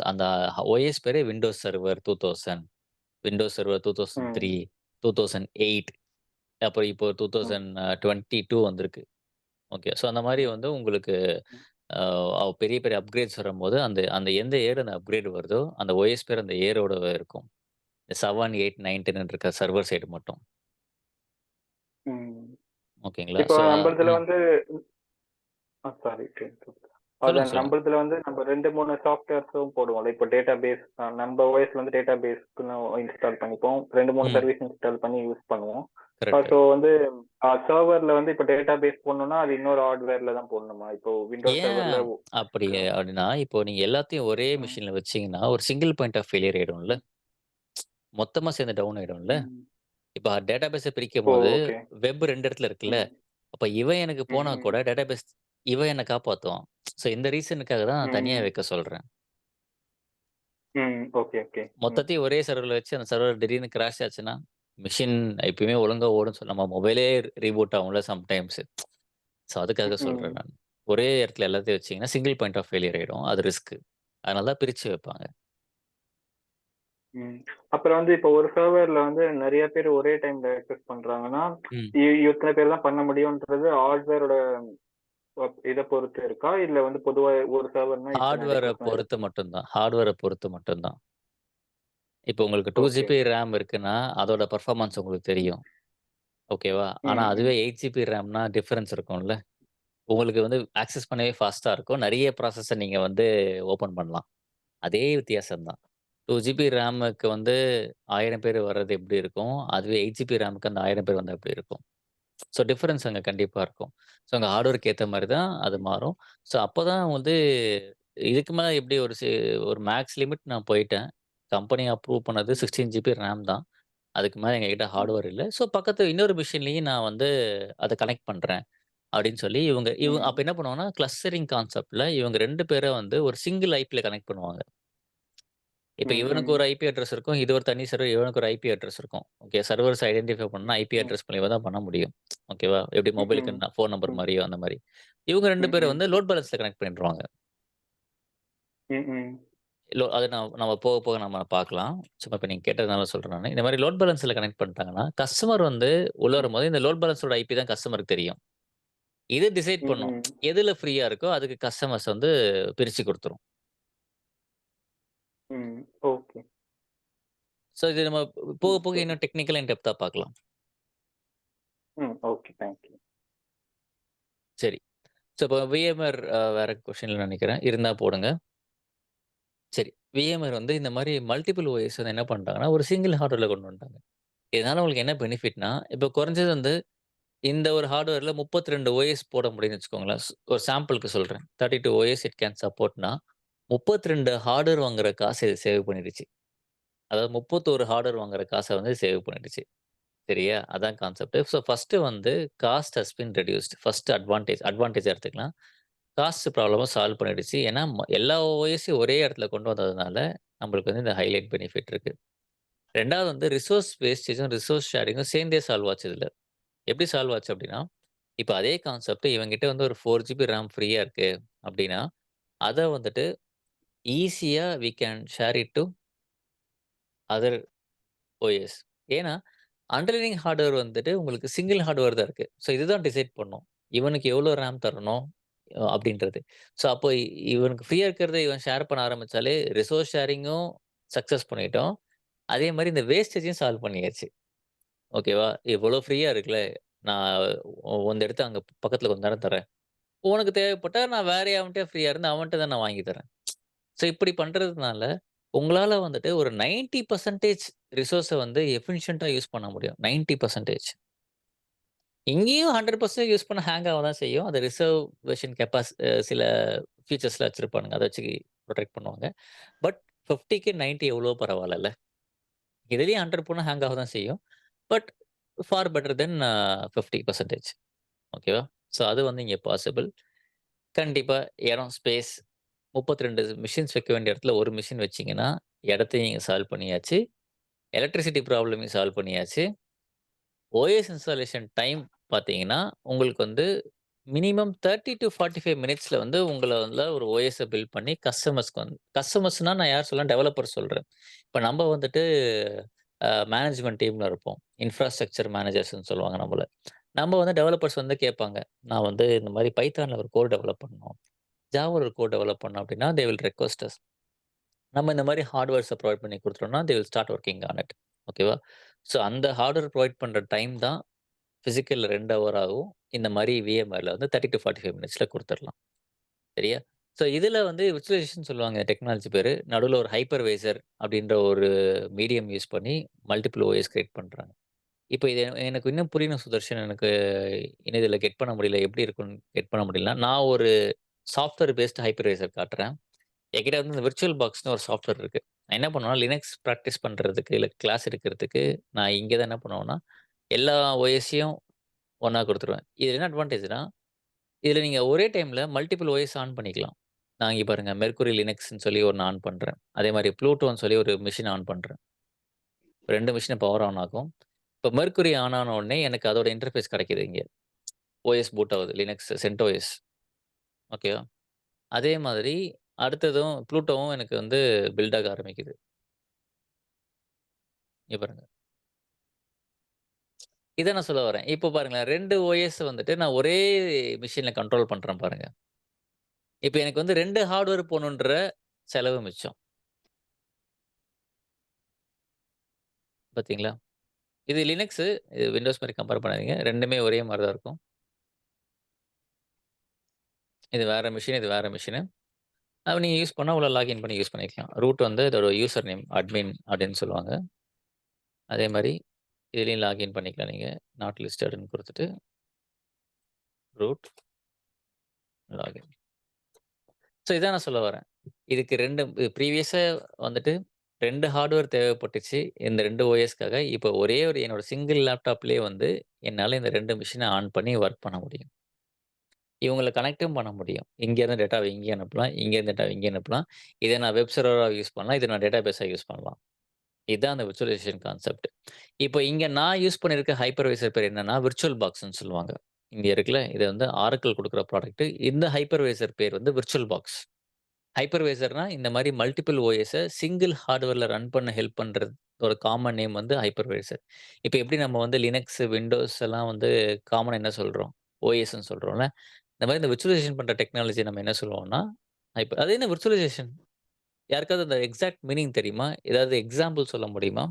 அந்த ஓஎஸ் பேரே விண்டோஸ் சர்வர் 2000, விண்டோஸ் சர்வர் 2003, ம். 2008 அப்புறம் இப்போ ம். 2022 வந்திருக்கு. ஓகே. ஸோ அந்த மாரி ம். வந்து உங்களுக்கு பெரிய பெரிய அப்கிரேட்ஸ் வரும்போது, அந்த அந்த எந்த இயர் அந்த அப்கிரேட் வருதோ, அந்த ஓஎஸ் பேர் அந்த இயரோட இருக்கும். 7, 8, 9, 10 இருக்க சர்வர் சைடு மட்டும். ம். ஓகேங்களா? இப்போ ஸோ நம்மளதுல வந்து சாரி அதான் சொல்லுங்க. நம்மளதுல வந்து நம்ம 2, 3 சாஃப்ட்வேர்ஸும் போடுவோம்ல. இப்போ டேட்டாபேஸ் நம்ம ஓஎஸ்ல வந்து டேட்டாபேஸ்க்குன்னு இன்ஸ்டால் பண்ணிப்போம். 2, 3 ம். சர்வீஸ் இன்ஸ்டால் பண்ணி யூஸ் பண்ணுவோம். கரெக்ட். ஸோ வந்து சர்வர்ல வந்து இப்போ டேட்டாபேஸ் போடணும்னா அது இன்னொரு ஹார்ட்வேர்ல தான் போடணுமா? இப்போ விண்டோஸ் சர்வர்ல ஏன் அப்படி அப்படின்னா, இப்போ நீங்க எல்லாத்தையும் ஒரே ம். மெஷின்ல வச்சீங்கன்னா, ஒரு சிங்கிள் பாயிண்ட் ஆஃப் ஃபெயிலியர் ஆயிடும்ல. மொத்தமா சேர்ந்து டவுன் ஆயிடும்ல. ம். இப்ப டேட்டாபேஸ ஓ, பிரிக்கும்போது, ஓகே. வெப் 2 இடத்துல இருக்குல்ல. ம். அப்ப இவன் எனக்கு ம். போனா கூட ம். டேட்டாபேஸ் இவன் என்ன காப்பாத்துவான். ஸோ இந்த ரீசனுக்காக தான் தனியா ம். வைக்க சொல்றேன். ம். Okay, okay. ம். மொத்தத்தையும் ஒரே சர்வர்ல வச்சு அந்த சர்வர் திடீர்னு கிராஷ் ஆச்சுன்னா, மிஷின் எப்பயுமே ஒழுங்கா ஓடும்னு நம்ம மொபைலே ரீபூட் ஆகும்ல சம்டைம்ஸ். ஸோ அதுக்காக ம். சொல்றேன் நான். ஒரே இடத்துல எல்லாத்தையும் வச்சீங்கன்னா, சிங்கிள் பாயிண்ட் ஆஃப் ஃபெயிலியர் ஆயிடும். அது ரிஸ்க். அதனால தான் பிரிச்சு வைப்பாங்க. ம். அப்புறம் வந்து இப்போ ஒரு சர்வர்ல வந்து நிறைய பேர் ஒரே டைம்ல ஆக்சஸ் பண்றாங்கன்னா, ம். இத்தனை பேர் தான் பண்ண முடியும்ன்றது ஹார்ட்வேரோட இத பொறுத்து இருக்கா? இல்ல வந்து பொதுவா ஒரு சர்வர்னா இத்தனை ஹார்ட்வேர ரிசோர்ஸ் தான் பொறுத்து எடுக்கணும்? மட்டும் தான். ஹார்ட்வேர பொறுத்து மட்டும் தான். இப்போ உங்களுக்கு 2 ஓகே. ஜிபி ரேம் இருக்குன்னா, அதோட பெர்ஃபார்மன்ஸ் உங்களுக்கு தெரியும். ஓகேவா? ஆனா ம். அதுவே ம். 8 ஜிபி ரேம்னா டிஃபரன்ஸ் இருக்கும்ல. உங்களுக்கு வந்து ஆக்சஸ் பண்ணவே ஃபாஸ்ட்டா இருக்கும். நெறைய ப்ராசஸ நீங்க வந்து ஓப்பன் பண்ணலாம். அதே வித்தியாசம் தான். 2 ஜிபி ரேமுக்கு வந்து 1000 பேர் வர்றது எப்படி இருக்கும்? அதுவே 8 ஜிபி ரேமுக்கு அந்த 1000 பேர் வந்தா எப்படி இருக்கும்? ஸோ டிஃபரன்ஸ் அங்க கண்டிப்பா இருக்கும். ஸோ அங்க ஹார்ட்வேர்க்கு ஏத்த மாரி தான் அது மாறும். ஸோ அப்பதான் வந்து இதுக்கு மேல எப்படி ஒரு மேக்ஸ் லிமிட் நான் போயிட்டேன். கம்பெனி அப்ரூவ் பண்ணது 16 ஜிபி ரேம் தான். அதுக்கு மேல எங்ககிட்ட ம். ஹார்ட்வேர் இல்ல. ஸோ பக்கத்து இன்னொரு மெஷின்லயும் நான் வந்து அத கனெக்ட் பண்றேன். அப்படின்னு சொல்லி இவங்க இவங்க ம். அப்ப என்ன பண்ணுவாங்கன்னா, கிளஸ்டரிங் கான்செப்ட்ல இவங்க 2 பேர வந்து ஒரு சிங்கிள் ஐபில கனெக்ட் பண்ணுவாங்க. இப்ப ம். இவனுக்கு ம். ஒரு ஐபி அட்ரஸ் இருக்கும். இது ஒரு தனி சர்வர். இவனுக்கு ஒரு ஐபி அட்ரஸ் இருக்கும். ஓகே. சர்வர்ஸ் ஐடென்டிஃபை பண்ணா ஐபி ம். அட்ரஸ் மூலியமா தான் பண்ண முடியும். ஓகேவா? எப்படி ம். மொபைலுக்கு ம். ஃபோன் நம்பர் ம். மாரியோ அந்த மாரி. இவங்க 2 ம். பேரும் ம். வந்து லோட் பேலன்ஸ்ல கனெக்ட் பண்ணிடுவாங்க. ம். ம். அது நம்ம போக போக நம்ம பார்க்கலாம். சும்மா இப்ப நீங்க கேட்டதுனால சொல்றேன் நானு. இந்த மாரி லோட் பேலன்ஸ்ல கனெக்ட் பண்ணிட்டாங்கன்னா, கஸ்டமர் வந்து உள்ள வரும்போது இந்த லோட் பேலன்ஸோட ஐபி தான் கஸ்டமருக்கு தெரியும். இது டிசைட் ம். பண்ணும். ம். எதுல ஃப்ரீயா இருக்கோ அதுக்கு கஸ்டமர்ஸ் வந்து பிரிச்சு குடுத்துரும். ம். ஓகே. ஸோ இது நம்ம போக ம். போக சரி. இன்னும் டெக்னிக்கலா இன் டெப்த்தா பார்க்கலாம். ம். ஓகே. Thank you. சரி. ஸோ இப்போ விஎம்ஆர் வேற கொஸ்டின்ல நெனைக்கிறேன். இருந்தா போடுங்க. சரி. விஎம்ஆர் வந்து இந்த மாரி மல்டிபிள் ஓஎஸ் வந்து என்ன பண்ணிட்டாங்கன்னா, ஒரு சிங்கிள் ஹார்ட்வேர்ல கொண்டு வந்துட்டாங்க. இதனால உங்களுக்கு என்ன பெனிஃபிட்னா, இப்போ குறைஞ்சது வந்து இந்த ஒரு ஹார்ட்வேர்ல 32 ஓஎஸ் போட முடியும்னு வச்சுக்கோங்களேன். ஒரு சாம்பிள்க்கு சொல்றேன். 32 ஓஎஸ் இட் கேன் சப்போர்ட்னா, 32 ஹார்ட்வேர் வாங்குற காச இது சேவ் பண்ணிடுச்சு. அதாவது 31 ஹார்ட்வேர் வாங்குற காச வந்து சேவ் பண்ணிடுச்சு. சரியா? அதான் கான்செப்ட். ஸோ ஃபர்ஸ்ட்டு வந்து காஸ்ட் ஹஸ் பீன் ரெட்யூஸ்ட். ஃபர்ஸ்ட் அட்வான்டேஜா எடுத்துக்கலாம். காஸ்ட் ப்ராப்ளம சால்வ் பண்ணிடுச்சு. ஏன்னா, எல்லா ஓஎஸையும் ஒரே இடத்துல கொண்டு வந்ததுனால, நம்மளுக்கு வந்து இந்த ஹைலைட் பெனிஃபிட் இருக்கு. 2வது வந்து ரிசோர்ஸ் வேஸ்டேஜும், ரிசோர்ஸ் ஷேரிங்கும் சேர்ந்தே சால்வ் ஆச்சு இதுல. எப்படி சால்வ் ஆச்சு அப்படின்னா, இப்ப அதே கான்செப்ட் இவன்கிட்ட வந்து ஒரு 4 ஜிபி ரேம் ஃப்ரீயா இருக்கு அப்படின்னா, அத வந்துட்டு ஈஸியா we can share it to other OS. ஏன்னா, அண்டர்லைனிங் ஹார்ட்வேர் வந்துட்டு உங்களுக்கு சிங்கிள் ஹார்ட்வேர் தான் இருக்கு. ஸோ இதுதான் டிசைட் பண்ணும். இவனுக்கு எவ்வளோ ரேம் தரணும் அப்படின்றது. ஸோ அப்போ இவனுக்கு ஃப்ரீயா இருக்கிறத இவன் ஷேர் பண்ண ஆரம்பிச்சாலே, ரிசோர்ஸ் ஷேரிங்கும் சக்சஸ் பண்ணிட்டோம். அதே மாரி இந்த வேஸ்டேஜையும் சால்வ் பண்ணியாச்சு. ஓகேவா? இவ்வளோ ஃப்ரீயா இருக்குல்ல, நான் உந்த எடுத்து அங்க பக்கத்துல கொஞ்ச நேரம் தர்றேன். உனக்கு தேவைப்பட்டா நான் வேற எவன்ட்டயா ஃப்ரீயா இருந்து அவன்ட்ட தான் நான் வாங்கி தரேன். ஸோ இப்படி பண்றதுனால, உங்களால வந்துட்டு ஒரு 90% ரிசோர்ஸ வந்து எஃபிஷியன்ட்டா யூஸ் பண்ண முடியும். 90%. இங்கேயும் 100% யூஸ் பண்ண ஹேங் ஆக தான் செய்யும். அது ரிசர்வேஷன் சில ஃபீச்சர்ஸ்லாம் வச்சிருப்பானுங்க. அத வச்சு புரொடெக்ட் பண்ணுவாங்க. பட் 50க்கு 90 எவ்வளவோ பரவால்லல்ல. இதுலயும் 100 போனா ஹேங் ஆக தான் செய்யும். பட் ஃபார் பெட்டர் தென் 50%. ஓகேவா? ஸோ அது வந்து இங்க பாசிபிள். கண்டிப்பா இடம், ஸ்பேஸ் 32 மிஷின்ஸ் வைக்க வேண்டிய இடத்துல ஒரு மிஷின் வச்சீங்கன்னா, இடத்தையும் நீங்க சால்வ் பண்ணியாச்சு. எலக்ட்ரிசிட்டி ப்ராப்ளமையும் சால்வ் பண்ணியாச்சு. ஓஎஸ் இன்ஸ்டாலேஷன் டைம் பார்த்தீங்கன்னா, உங்களுக்கு வந்து மினிமம் 30 டூ 45 மினிட்ஸ்ல வந்து உங்கள ஒரு ஓஎஸ்ஸ பில்ட் பண்ணி கஸ்டமர்ஸ்க்கு வந்து கஸ்டமர்ஸ்னா நான் யார் சொல்றேன்? டெவலப்பர் சொல்றேன். இப்ப நம்ம வந்துட்டு மேனேஜ்மென்ட் டீம்ல இருப்போம். இன்ஃப்ராஸ்ட்ரக்சர் மேனேஜர்ஸ்ன்னு சொல்லுவாங்க நம்மள. நம்ம வந்து டெவலப்பர்ஸ் வந்து கேட்பாங்க. நான் வந்து இந்த மாரி பைத்தான்ல ஒரு கோட் டெவலப் பண்ணணும். ஜாவால ஒரு கோட் டெவலப் பண்ணணும் அப்டின்னா, தே வில் ரெக்வெஸ்ட் அஸ். நம்ம இந்த மாரி ஹார்ட்வேர்ஸ ப்ரொவைட் பண்ணி குடுத்துட்டோம்னா, they will start working on it. ஓகேவா? ஸோ அந்த ஹார்ட்வேர் ப்ரொவைட் பண்ற டைம் தான் பிசிக்கல்ல 2 ஹவர் ஆகும். இந்த மாரி விஎம்ஆர்ல வந்து 30 டூ 45 மினிட்ஸ்ல குடுத்துரலாம். சரியா? ஸோ இதுல வந்து விர்ச்சுவலைசேஷன் சொல்லுவாங்க டெக்னாலஜி பேரு. நடுவுல ஒரு ஹைப்பர்வைசர் அப்டின்ற ஒரு மீடியம் யூஸ் பண்ணி மல்டிபிள் ஓஎஸ் கிரியேட் பண்றாங்க. இப்ப இது எனக்கு இன்னும் புரியணும் சுதர்ஷன். எனக்கு இதில கெட் பண்ண முடியல. எப்படி இருக்கும்னு கெட் பண்ண முடியலன்னா, நான் ஒரு சாஃப்ட்வேர் பேஸ்ட் ஹைப்பர்வைசர் காட்டுறேன். என்கிட்ட வந்து இந்த விர்ச்சுவல் பாக்ஸ்ன்னு ஒரு சாஃப்ட்வேர் இருக்கு. நான் என்ன பண்ணுவேன்னா, லினக்ஸ் பிராக்டிஸ் பண்றதுக்கு, இல்ல கிளாஸ் எடுக்கிறதுக்கு, நான் இங்க தான் என்ன பண்ணுவேன்னா, எல்லா ஓஎஸ்ஸையும் ஒண்ணா குடுத்துருவேன். இதுல என்ன அட்வான்டேஜ்னா, இதுல நீங்க ஒரே டைம்ல மல்டிபிள் ஓஎஸ் ஆன் பண்ணிக்கலாம். நான் இங்க பாருங்க மெர்க்குரி லினக்ஸ்ன்னு சொல்லி ஒண்ணு ஆன் பண்றேன். அதே மாரி ப்ளூட்டோன்னு சொல்லி ஒரு மெஷின் ஆன் பண்றேன். 2 மெஷின் பவர் ஆன் ஆகும். இப்ப மெர்க்குரி ஆன் ஆன உடனே எனக்கு அதோட இன்டர்ஃபேஸ் கிடைக்குது இங்க. ஓஎஸ் பூட் ஆவுது. Linux CentOS. ஓகேவா? அதே மாதிரி அடுத்ததும் ப்ளூட்டோவும் எனக்கு வந்து பில்ட் ஆக ஆரம்பிக்குது. இங்க பாருங்க. இத நான் சொல்ல வரேன். இப்போ பாருங்களேன் 2 ஓஎஸ் வந்துட்டு நான் ஒரே மெஷின்ல கண்ட்ரோல் பண்றேன் பாருங்க. இப்ப எனக்கு வந்து 2 ஹார்ட்வேர் போணுன்ற செலவு மிச்சம். பார்த்தீங்களா? இது லினக்ஸு, இது விண்டோஸ் மாரி கம்பேர் பண்ணாதீங்க. 2மே ஒரே மாரி தான் இருக்கும். இது வேற மெஷின், இது வேற மெஷினு. நீங்க யூஸ் பண்ணா உள்ள லாகின் பண்ணி யூஸ் பண்ணிக்கலாம். ரூட் வந்து இதோட யூசர் நேம் அட்மின் அப்படின்னு சொல்லுவாங்க. அதே மாரி இதுலயும் லாகின் பண்ணிக்கலாம் நீங்க. நாட் லிஸ்டட்ன்னு குடுத்துட்டு ரூட் லாகின். ஸோ இதான் நான் சொல்ல வரேன். இதுக்கு 2 ப்ரீவியஸா வந்துட்டு 2 ஹார்ட்வேர் தேவைப்பட்டுச்சு. இந்த 2 ஓஎஸ்க்காக. இப்ப ஒரே ஒரு என்னோட சிங்கிள் லேப்டாப்லயே வந்து என்னால இந்த 2 மெஷின ஆன் பண்ணி ஒர்க் பண்ண முடியும். இவங்கள கனெக்ட்டும் பண்ண முடியும். இங்கேருந்து டேட்டாவ இங்கே அனுப்பலாம். இங்கேருந்து டேட்டாவ இங்கே அனுப்பலாம். இத நான் வெப் சர்வரா யூஸ் பண்ணலாம். இத நான் டேட்டாபேஸா யூஸ் பண்ணலாம். இதான் அந்த விர்ச்சுவலைசேஷன் கான்செப்ட். இப்போ இங்க நான் யூஸ் பண்ணியிருக்க ஹைப்பர்வைசர் பேர் என்னன்னா, விர்ச்சுவல் பாக்ஸ்ன்னு சொல்லுவாங்க. இங்க இருக்குல்ல, இது வந்து ஆரக்கிள் குடுக்குற ப்ராடக்ட். இந்த ஹைப்பர்வைசர் பேர் வந்து விர்ச்சுவல் பாக்ஸ். ஹைப்பர்வைசர்னா இந்த மாரி மல்டிபிள் ஓஎஸ சிங்கிள் ஹார்ட்வேர்ல ரன் பண்ண ஹெல்ப் பண்றது ஒரு காமன் நேம் வந்து ஹைப்பர்வைசர். இப்ப எப்படி நம்ம வந்து லினக்ஸ், விண்டோஸ் எல்லாம் வந்து காமனா என்ன சொல்றோம்? ஓஎஸ்ன்னு சொல்றோம்ல. இந்த மாரி இந்த விர்ச்சுவலைசேஷன் பண்ற டெக்னாலஜி நம்ம என்ன சொல்லுவோம்னா, அது என்ன விர்ச்சுவலைசேஷன்? யாருக்காவது அந்த எக்ஸாக்ட் மீனிங் தெரியுமா? ஏதாவது எக்ஸாம்பிள் சொல்ல முடியுமா?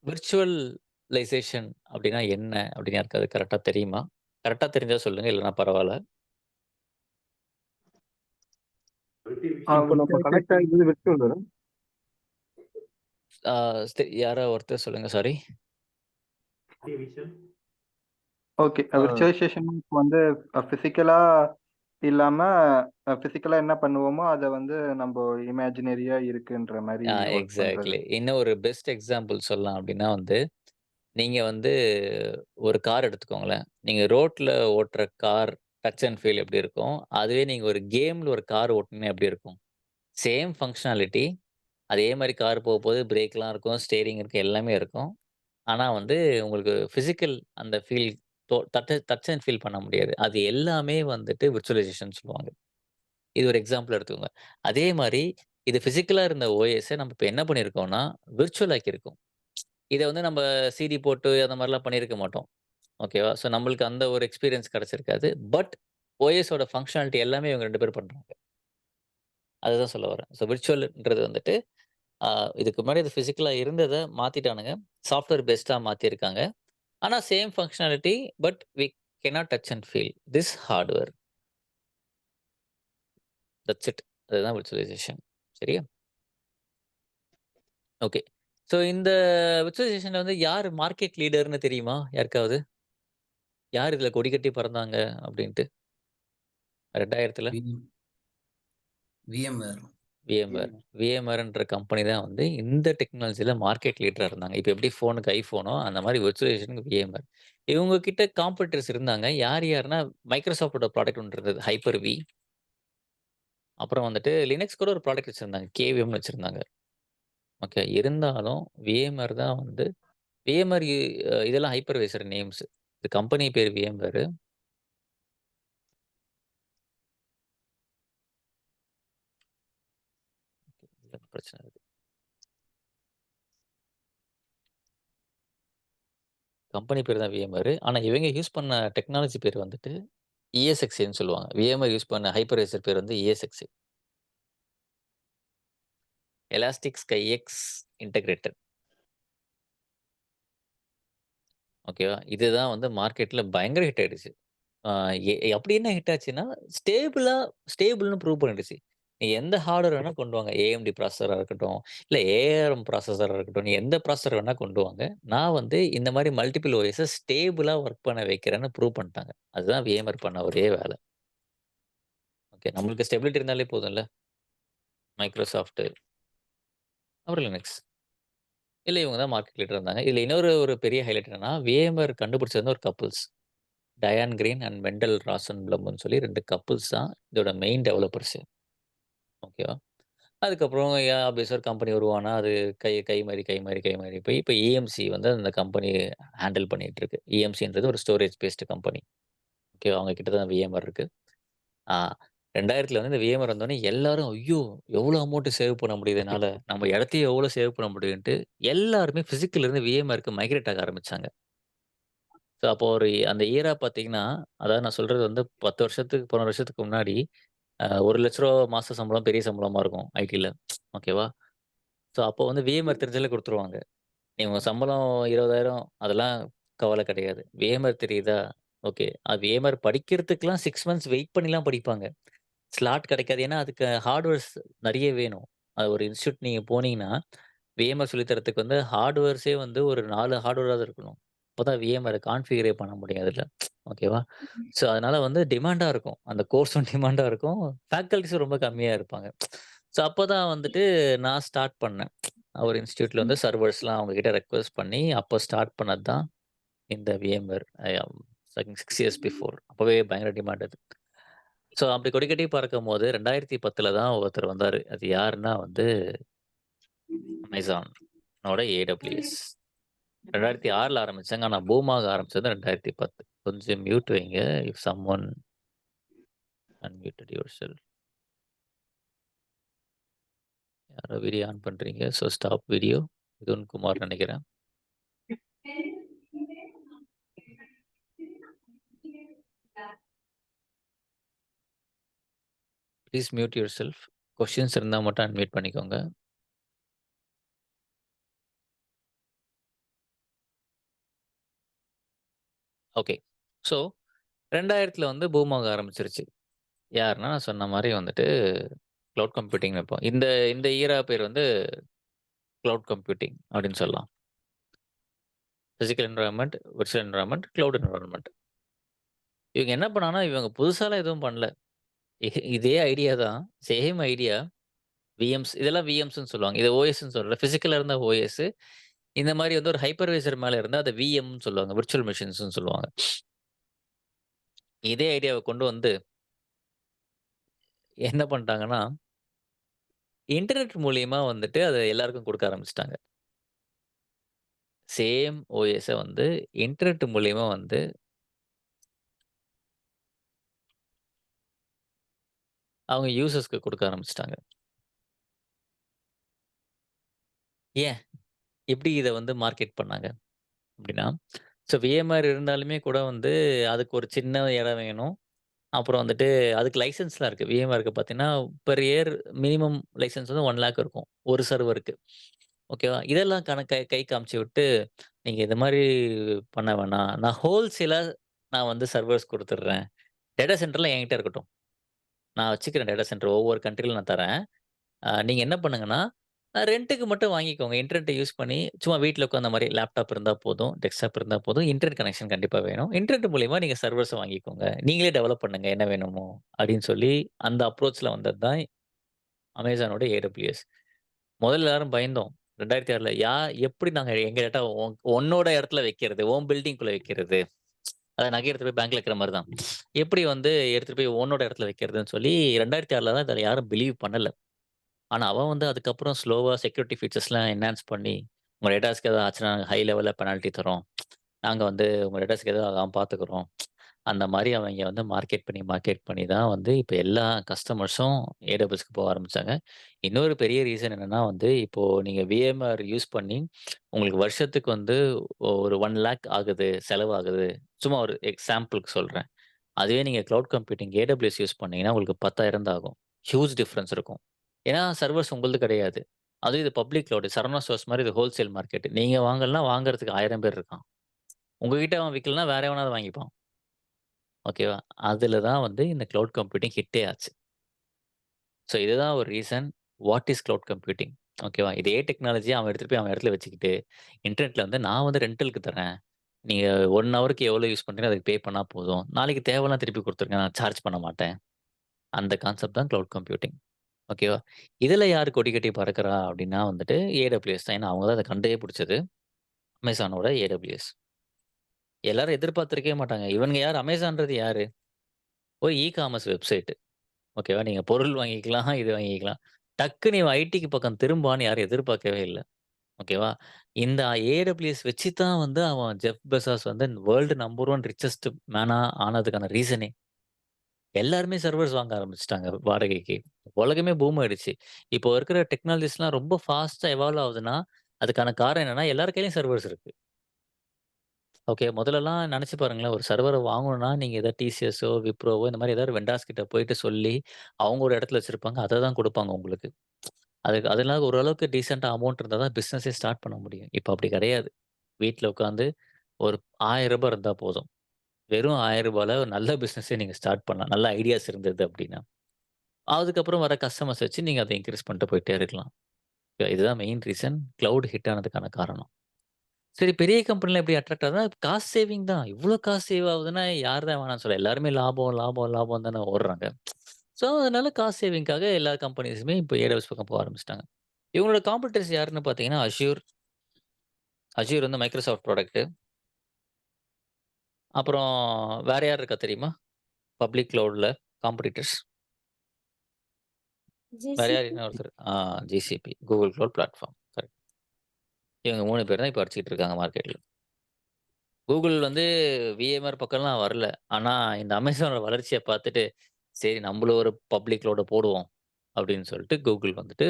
விர்ச்சுவலைசேஷன் அப்டின்னா என்ன? அப்டின்னு யாருக்காவது கரெக்ட்டா தெரியுமா? கரெக்ட்டா தெரிஞ்சா சொல்லுங்க. இல்லன்னா பரவால்ல. இப்போ நம்ம கனெக்ட் ஆகிது விர்ச்சுவல் வரும். ஆ யாரோ ஒருத்தர் சொல்லுங்க. சாரி. ஓகே. விர்ச்சுவலைசேஷன் வந்து பிசிக்கலா இல்லாம பிசிக்கலா என்ன பண்ணுவோமோ அத வந்து நம்ம இமேஜினரியா இருக்குன்ற மாரி ஒர்க் பண்றது. எக்ஸாக்ட்லி. இன்னும் ஒரு பெஸ்ட் எக்ஸாம்பிள் சொல்லலாம் அப்டின்னா வந்து, நீங்க வந்து ஒரு கார் எடுத்துக்கோங்களேன். நீங்க ரோட்ல ஓட்டுற கார் டச் அண்ட் ஃபீல் எப்டி இருக்கும்? அதுவே நீங்க ஒரு கேம்ல ஒரு கார் ஓட்டுனீங்கன்னா எப்டி இருக்கும்? Same functionality. அதே மாரி கார் போகும்போது பிரேக்லாம் இருக்கும், ஸ்டீரிங் இருக்கு, எல்லாமே இருக்கும். ஆனா வந்து உங்களுக்கு பிசிக்கல் அந்த ஃபீல் டச் அண்ட் ஃபீல் பண்ண முடியாது. அது எல்லாமே வந்துட்டு விர்ச்சுவலைசேஷன் சொல்லுவாங்க. இது ஒரு எக்ஸாம்பிள் எடுத்துக்கோங்க. அதே மாரி இது பிசிக்கலா இருந்த ஓஎஸ நம்ம இப்ப என்ன பண்ணியிருக்கோம்னா, விர்ச்சுவல் ஆக்கியிருக்கோம். இத வந்து நம்ம சிடி போட்டு அந்த மாரிலாம் பண்ணியிருக்க மாட்டோம். ஓகேவா? ஸோ நம்மளுக்கு அந்த ஒரு எக்ஸ்பீரியன்ஸ் கிடைச்சிருக்காது. பட் ஓஎஸோட ஃபங்ஷனாலிட்டி எல்லாமே இவங்க 2 பேரும் பண்றாங்க. அதுதான் சொல்ல வரேன். ஸோ விர்ச்சுவல்ன்றது வந்துட்டு, அ இதுக்கு முன்னாடி அது பிசிக்கலா இருந்தத மாத்திட்டானுங்க. சாஃப்ட்வேர் பேஸ்டா மாத்தியிருக்காங்க. ஆனா same functionality but we cannot touch and feel this hardware. That's it. அதுதான் விர்ச்சுவலைசேஷன். சரியா? ஓகே. ஸோ இந்த விர்ச்சுவலைசேஷன்ல வந்து யார் மார்க்கெட் லீடர்ன்னு தெரியுமா யாருக்காவது? யார் இதுல கொடி கட்டி பறந்தாங்க அப்டின்ட்டு? 2000ல VMware. VMware. VMwareன்ற கம்பெனி தான் வந்து இந்த டெக்னாலஜில மார்க்கெட் லீடரா இருந்தாங்க. இப்ப எப்படி ஃபோனுக்கு ஐஃபோனோ, அந்த மாரி விர்ச்சுவலைசேஷனுக்கு VMware. இவங்க கிட்ட காம்படிட்டர்ஸ் இருந்தாங்க. யாருன்னா மைக்ரோசாஃப்ட்டோட ப்ராடக்ட் ஒண்ணு இருந்தது. Hyper-V. அப்புறம் வந்துட்டு லினக்ஸ் கூட ஒரு ப்ராடக்ட் வச்சிருந்தாங்க. KVMன்னு வச்சிருந்தாங்க. ஓகே. இருந்தாலும் VMware தான் வந்து VMware இதெல்லாம் ஹைப்பர்வைசர் நேம்ஸ். இந்த கம்பெனி பேர் VMware. இதுல பிரச்சனை இருக்கு. கம்பெனி பேர் தான் VMware. ஆனா இவங்க யூஸ் பண்ண டெக்னாலஜி பேர் வந்துட்டு ESXன்னு சொல்லுவாங்க. VMware யூஸ் பண்ண ஹைப்பர்வைசர் பேர் வந்து ESX. Elastic ஸ்கைஎக்ஸ் integrated. ஓகேவா? இதுதான் வந்து மார்க்கெட்ல பயங்கர ஹிட் ஆயிடுச்சு. ஆ அப்படி என்ன ஹிட் ஆச்சுன்னா, ஸ்டேபிள்னு ப்ரூவ் பண்ணிடுச்சு. நீ எந்த ஹார்ட்வேர் வேணா கொண்டு வாங்க. AMD ப்ராசஸரா இருக்கட்டும், இல்ல ARM ப்ராசஸரா இருக்கட்டும், நீ எந்த ப்ராசஸர் வேணா கொண்டு வாங்க. நான் வந்து இந்த மாரி மல்டிபிள் OSஸ ஸ்டேபிளா ஒர்க் பண்ண வைக்கிறேன்னு ப்ரூவ் பண்ணிட்டாங்க. அதுதான் VMware பண்ண ஒரே வேல. ஓகே. நம்மளுக்கு ஸ்டெபிலிட்டி இருந்தாலே போதும்ல. மைக்ரோசாஃப்ட், அப்புறம் லினக்ஸ். இல்ல இவங்க தான் மார்க்கெட் லீடரா இருந்தாங்க. இதுல இன்னொரு ஒரு பெரிய ஹைலைட் என்னன்னா, VMware கண்டுபிடிச்சது வந்து ஒரு கப்பிள்ஸ். டயான் கிரீன் அண்ட் மெண்டல் ராசன்பளம்னு சொல்லி 2 கப்பிள்ஸ் தான் இதோட மெயின் டெவலப்பர்ஸு. ஓகேவா? அதுக்கப்புறம் ஆப்வியஸா ஒரு கம்பெனி உருவானா, அது கை மாறி போய் இப்ப EMC வந்து அந்த கம்பெனி ஹேண்டில் பண்ணிட்டு இருக்கு. EMCன்றது ஒரு ஸ்டோரேஜ் பேஸ்டு கம்பெனி. ஓகேவா? அவங்க கிட்ட தான் VMware இருக்கு. ஆ 2000ல வந்து இந்த VMware வந்தோனே எல்லாரும், ஐயோ! எவ்வளோ அமௌண்ட் சேவ் பண்ண முடியுது என்னால. நம்ம இடத்தையும் எவ்வளோ சேவ் பண்ண முடியும்ன்ட்டு எல்லாருமே பிசிக்கல்ல இருந்து VMwareக்கு மைக்ரேட் ஆக ஆரம்பிச்சாங்க. ஸோ அப்போ ஒரு அந்த இயரா பார்த்தீங்கன்னா, அதாவது நான் சொல்றது வந்து 10 வருஷத்துக்கு 15 வருஷத்துக்கு முன்னாடி, ரூ. 1,00,000 மாச சம்பளம் பெரிய சம்பளமா இருக்கும் ஐடில. ஓகேவா? ஸோ அப்போ வந்து VMware தெரிஞ்சாலே குடுத்துருவாங்க. நீ உன் சம்பளம் 20,000 அதெல்லாம் கவல கிடையாது. VMware தெரியுதா? ஓகே. அது VMware படிக்கிறதுக்குலாம் 6 மந்த்ஸ் வெயிட் பண்ணிலாம் படிப்பாங்க. ஸ்லாட் கிடைக்காது. ஏன்னா, அதுக்கு ஹார்ட்வேர்ஸ் நெறைய வேணும். அது ஒரு இன்ஸ்டிடியூட் நீங்க போனீங்கன்னா, VMware சொல்லி தரதுக்கு வந்து ஹார்ட்வேர்ஸே வந்து ஒரு 4 ஹார்ட்வேராவது இருக்கணும். அப்பதான் VMware கான்ஃபிகரே பண்ண முடியும் அதுல. ஓகேவா? ஸோ அதனால வந்து டிமாண்டா இருக்கும். அந்த கோர்ஸும் டிமாண்டா இருக்கும். ஃபேக்கல்டிஸும் ரொம்ப கம்மியா இருப்பாங்க. ஸோ அப்பதான் வந்துட்டு நான் ஸ்டார்ட் பண்ணேன். ஒரு இன்ஸ்டிடியூட்ல வந்து சர்வர்ஸ்லாம் அவங்க கிட்ட ரெக்வெஸ்ட் பண்ணி, அப்ப ஸ்டார்ட் பண்ணது தான் இந்த VMware. 6 years before. அப்பவே பயங்கர டிமாண்ட் அது. ஸோ அப்படி கொடிகட்டி பறக்கும்போது 2010ல தான் ஒருத்தர் வந்தாரு. அது யாருன்னா வந்து அமேசானோட AWS. 2006ல ஆரம்பிச்சாங்க. ஆனா பூம் ஆக ஆரம்பிச்சது 2010. கொஞ்சம் மியூட் வைங்க. If someone unmuted yourself. யாரோ வீடியோ ஆன் பண்றீங்க. So stop video. Mithun Kumar நெனைக்கிறேன். Please mute yourself. கொஸ்டின்ஸ் இருந்தா மட்டும் அன்மியூட் பண்ணிக்கோங்க. ஓகே. ஸோ 2000ல வந்து பூம் ஆக ஆரம்பிச்சுருச்சு. யாருன்னா நான் சொன்ன மாரி வந்துட்டு கிளவுட் கம்ப்யூட்டிங் வைப்போம். இந்த இந்த ஈரா பேர் வந்து கிளவுட் கம்ப்யூட்டிங் அப்படின்னு சொல்லலாம். Physical environment, virtual environment, cloud environment. இவங்க என்ன பண்ணாங்கன்னா, இவங்க புதுசாலாம் எதுவும் பண்ணல. இதே ஐடியா தான். Same idea. இதெல்லாம் விஎம்ஸ்ன்னு சொல்லுவாங்க. இத ஓஎஸ்ன்னு சொல்லல. பிசிக்கலா இருந்தா ஓஎஸ். இந்த மாரி வந்து ஒரு ஹைப்பர்வைசர் மேல இருந்தா அத விஎம்ன்னு சொல்லுவாங்க. விர்ச்சுவல் மெஷின்ஸ்ன்னு சொல்லுவாங்க. இதே ஐடியாவ கொண்டு வந்து என்ன பண்ணிட்டாங்கன்னா, இன்டர்நெட் மூலியமா வந்துட்டு அத எல்லாருக்கும் குடுக்க ஆரம்பிச்சுட்டாங்க. சேம் ஓஎஸ வந்து இன்டர்நெட் மூலியமா வந்து அவங்க யூசர்ஸ்க்கு குடுக்க ஆரம்பிச்சுட்டாங்க. ஏன்? எப்படி இத வந்து மார்க்கெட் பண்ணாங்க? அப்படின்னா, VMware இருந்தாலுமே கூட வந்து அதுக்கு ஒரு சின்ன இடம் வேணும். அப்புறம் வந்துட்டு அதுக்கு லைசென்ஸ்லாம் இருக்கு. VMwareக்கு பார்த்தீங்கன்னா, பெர் இயர் மினிமம் லைசென்ஸ் வந்து 1,00,000 இருக்கும். ஒரு சர்வருக்கு. ஓகேவா? இதெல்லாம் கை காமிச்சு விட்டு, நீங்க இது மாரி பண்ண வேணாம். நான் ஹோல்சேலா நான் வந்து சர்வர்ஸ் குடுத்துடுறேன். டேட்டா சென்டர்லாம் என்கிட்ட இருக்கட்டும். நான் வச்சுக்கிறேன் டேட்டா சென்டர் ஒவ்வொரு கண்ட்ரில நான் தரேன். நீங்க என்ன பண்ணுங்கன்னா, ரென்ட்டுக்கு மட்டும் வாங்கிக்கோங்க. இன்டர்நெட்ட யூஸ் பண்ணி சும்மா வீட்ல உட்காந்த மாரி லேப்டாப் இருந்தா போதும், டெஸ்க்டாப் இருந்தா போதும். இன்டர்நெட் கனெக்ஷன் கண்டிப்பா வேணும். இன்டர்நெட் மூலியமா நீங்க சர்வர்ஸ வாங்கிக்கோங்க. நீங்களே டெவலப் பண்ணுங்க என்ன வேணுமோ! அப்டின்னு சொல்லி அந்த அப்ரோச்ல வந்தது தான் Amazonோட AWS. முதல்ல எல்லாரும் பயந்தோம். 2006ல எப்படி நாங்க எங்க டேட்டா உன்னோட இடத்துல வைக்கிறது? உன் பில்டிங்குள்ள வைக்கிறது? அத நகைய எடுத்துட்டு போய் பேங்க்ல வைக்கிற மாரி தான். எப்படி வந்து எடுத்துட்டு போய் உன்னோட இடத்துல வைக்கிறதுன்னு சொல்லி 2006ல தான் இதில யாரும் பிலீவ் பண்ணல. ஆனா, அவன் வந்து அதுக்கப்புறம் ஸ்லோவா செக்யூரிட்டி ஃபீச்சர்ஸ்லாம் என்ஹான்ஸ் பண்ணி, உங்க டேட்டாஸ்க்கு ஏதாவது ஆச்சுன்னா ஹை லெவல்ல பெனால்டி தர்றோம். நாங்க வந்து உங்க டேட்டாஸ்க்கு எதுவும் ஆகாம பார்த்துக்குறோம். அந்த மாரி அவைங்க வந்து மார்க்கெட் பண்ணி தான் வந்து இப்ப எல்லா கஸ்டமர்ஸும் AWSக்கு போக ஆரம்பிச்சாங்க. இன்னொரு பெரிய ரீசன் என்னன்னா வந்து, இப்போ நீங்க VMware யூஸ் பண்ணி உங்களுக்கு வருஷத்துக்கு வந்து ஒரு 1,00,000 ஆகுது, செலவாகுது. சும்மா ஒரு எக்ஸாம்பிள்க்கு சொல்றேன். அதுவே நீங்க கிளவுட் கம்ப்யூட்டிங் AWS யூஸ் பண்ணீங்கன்னா, உங்களுக்கு 10,000 தான் ஆகும். ஹியூஜ் டிஃபரன்ஸ் இருக்கும். ஏன்னா, சர்வர்ஸ் உங்களுது கிடையாது. அதுவும் இது பப்ளிக் கிளவுட். சரவணா ஸ்டோர்ஸ் மாரி இது ஹோல்சேல் மார்க்கெட். நீங்க வாங்கலன்னா வாங்குறதுக்கு 1000 பேர் இருக்கான். உங்ககிட்ட அவன் விக்கலன்னா வேற எவனாவது வாங்கிப்பான். ஓகேவா? அதுல தான் வந்து இந்த கிளவுட் கம்ப்யூட்டிங் ஹிட்டே ஆச்சு. இதுதான் ஒரு reason. What is cloud computing? ஓகேவா? இதே டெக்னாலஜிய அவன் எடுத்துட்டு போய் அவன் இடத்துல வச்சுக்கிட்டு, இன்டர்நெட்ல வந்து நான் வந்து ரென்டலுக்கு தர்றேன். நீங்க 1 ஹவருக்கு எவ்வளோ யூஸ் பண்றீங்களோ அதுக்கு பே பண்ணா போதும். நாளைக்கு தேவைன்னா திருப்பி குடுத்துருங்க. நான் சார்ஜ் பண்ண மாட்டேன். அந்த கான்செப்ட் தான் கிளவுட் கம்ப்யூட்டிங். ஓகேவா? இதுல யாரு கொடி கட்டி பறக்கிறா அப்டின்னா வந்துட்டு AWS தான். ஏன்னா அவங்க தான் அத கண்டே புடிச்சது. Amazonோட AWS. எல்லாரும் எதிர்பார்த்திருக்கவே மாட்டாங்க. இவனுங்க யாரு? Amazonன்றது யாரு? ஒரு காமர்ஸ் வெப்சைட். ஓகேவா? நீங்க பொருள் வாங்கிக்கலாம், இது வாங்கிக்கலாம். டக்குனு இவன் ஐடிக்கு பக்கம் திரும்புவான்னு யாரும் எதிர்பார்க்கவே இல்ல. ஓகேவா? இந்த AWS வச்சு தான் வந்து அவன் ஜெஃப் பெசாஸ் வந்து வேர்ல்டு நம்பர் 1 ரிச்சஸ்ட் மேனா ஆனதுக்கான ரீசனே. எல்லாருமே சர்வர்ஸ் வாங்க ஆரம்பிச்சுட்டாங்க வாடகைக்கு. உலகமே பூம் ஆயிடுச்சு. இப்போ இருக்கிற டெக்னாலஜிஸ்லாம் ரொம்ப ஃபாஸ்ட்டா எவால்வ் ஆகுதுன்னா, அதுக்கான காரணம் என்னன்னா, எல்லார் கையிலயும் சர்வர்ஸ் இருக்கு. ஓகே. முதல்லலாம் நெனச்சு பாருங்களேன், ஒரு சர்வர வாங்கணும்னா, நீங்க ஏதாவது TCSஓ, விப்ரோவோ இந்த மாரி ஏதாவது வெண்டார்ஸ் கிட்ட போயிட்டு சொல்லி, அவங்க ஒரு இடத்துல வச்சிருப்பாங்க. அத தான் குடுப்பாங்க உங்களுக்கு. அதுக்கு அதெல்லாம் ஓரளவுக்கு டீசென்ட்டா அமௌண்ட் இருந்தா தான் பிசினஸே ஸ்டார்ட் பண்ண முடியும். இப்ப அப்படி கிடையாது. வீட்ல உட்காந்து ஒரு ரூ. 1000 இருந்தா போதும். வெறும் ரூ. 1000ல ஒரு நல்ல பிசினஸே நீங்க ஸ்டார்ட் பண்ணலாம். நல்ல ஐடியாஸ் இருந்தது அப்படின்னா. அதுக்கப்புறம் வர கஸ்டமர்ஸ் வச்சு நீங்க அத இன்கிரீஸ் பண்ணிட்டு போயிட்டே இருக்கலாம். இதுதான் மெயின் ரீசன் கிளவுட் ஹிட் ஆனதுக்கான காரணம். சரி பெரிய கம்பெனிலாம் எப்படி அட்ராக்ட் ஆகுதுன்னா, காஸ்ட் சேவிங் தான். இவ்ளோ காஸ்ட் சேவ் ஆகுதுன்னா யார் தான் வேணாம்னு சொல்ல. எல்லாருமே லாபம், லாபம், லாபம் தானே ஓடுறாங்க. அதனால காஸ்ட் சேவிங்க்காக எல்லா கம்பெனிஸுமே இப்போ AWS பக்கம் போக ஆரம்பிச்சுட்டாங்க. இவங்களோட காம்படிட்டர்ஸ் யாருன்னு பார்த்தீங்கன்னா, Azure. Azure வந்து மைக்ரோசாஃப்ட் ப்ராடக்ட். அப்புறம் வேற யார் இருக்கா தெரியுமா? பப்ளிக் கிளவுட்ல காம்படிட்டர்ஸ். வேற யார் GCP. இன்னும் ஒருத்தர் GCP Google cloud platform. Correct. இவங்க 3 பேர் தான் இப்ப அடிச்சுக்கிட்டு இருக்காங்க மார்க்கெட்ல. கூகுள் வந்து VMware பக்கம்லாம் வரல. ஆனா இந்த Amazonோட வளர்ச்சிய பார்த்துட்டு, சரி நம்மளும் ஒரு பப்ளிக் கிளவுட போடுவோம். அப்படின்னு சொல்லிட்டு கூகுள் வந்துட்டு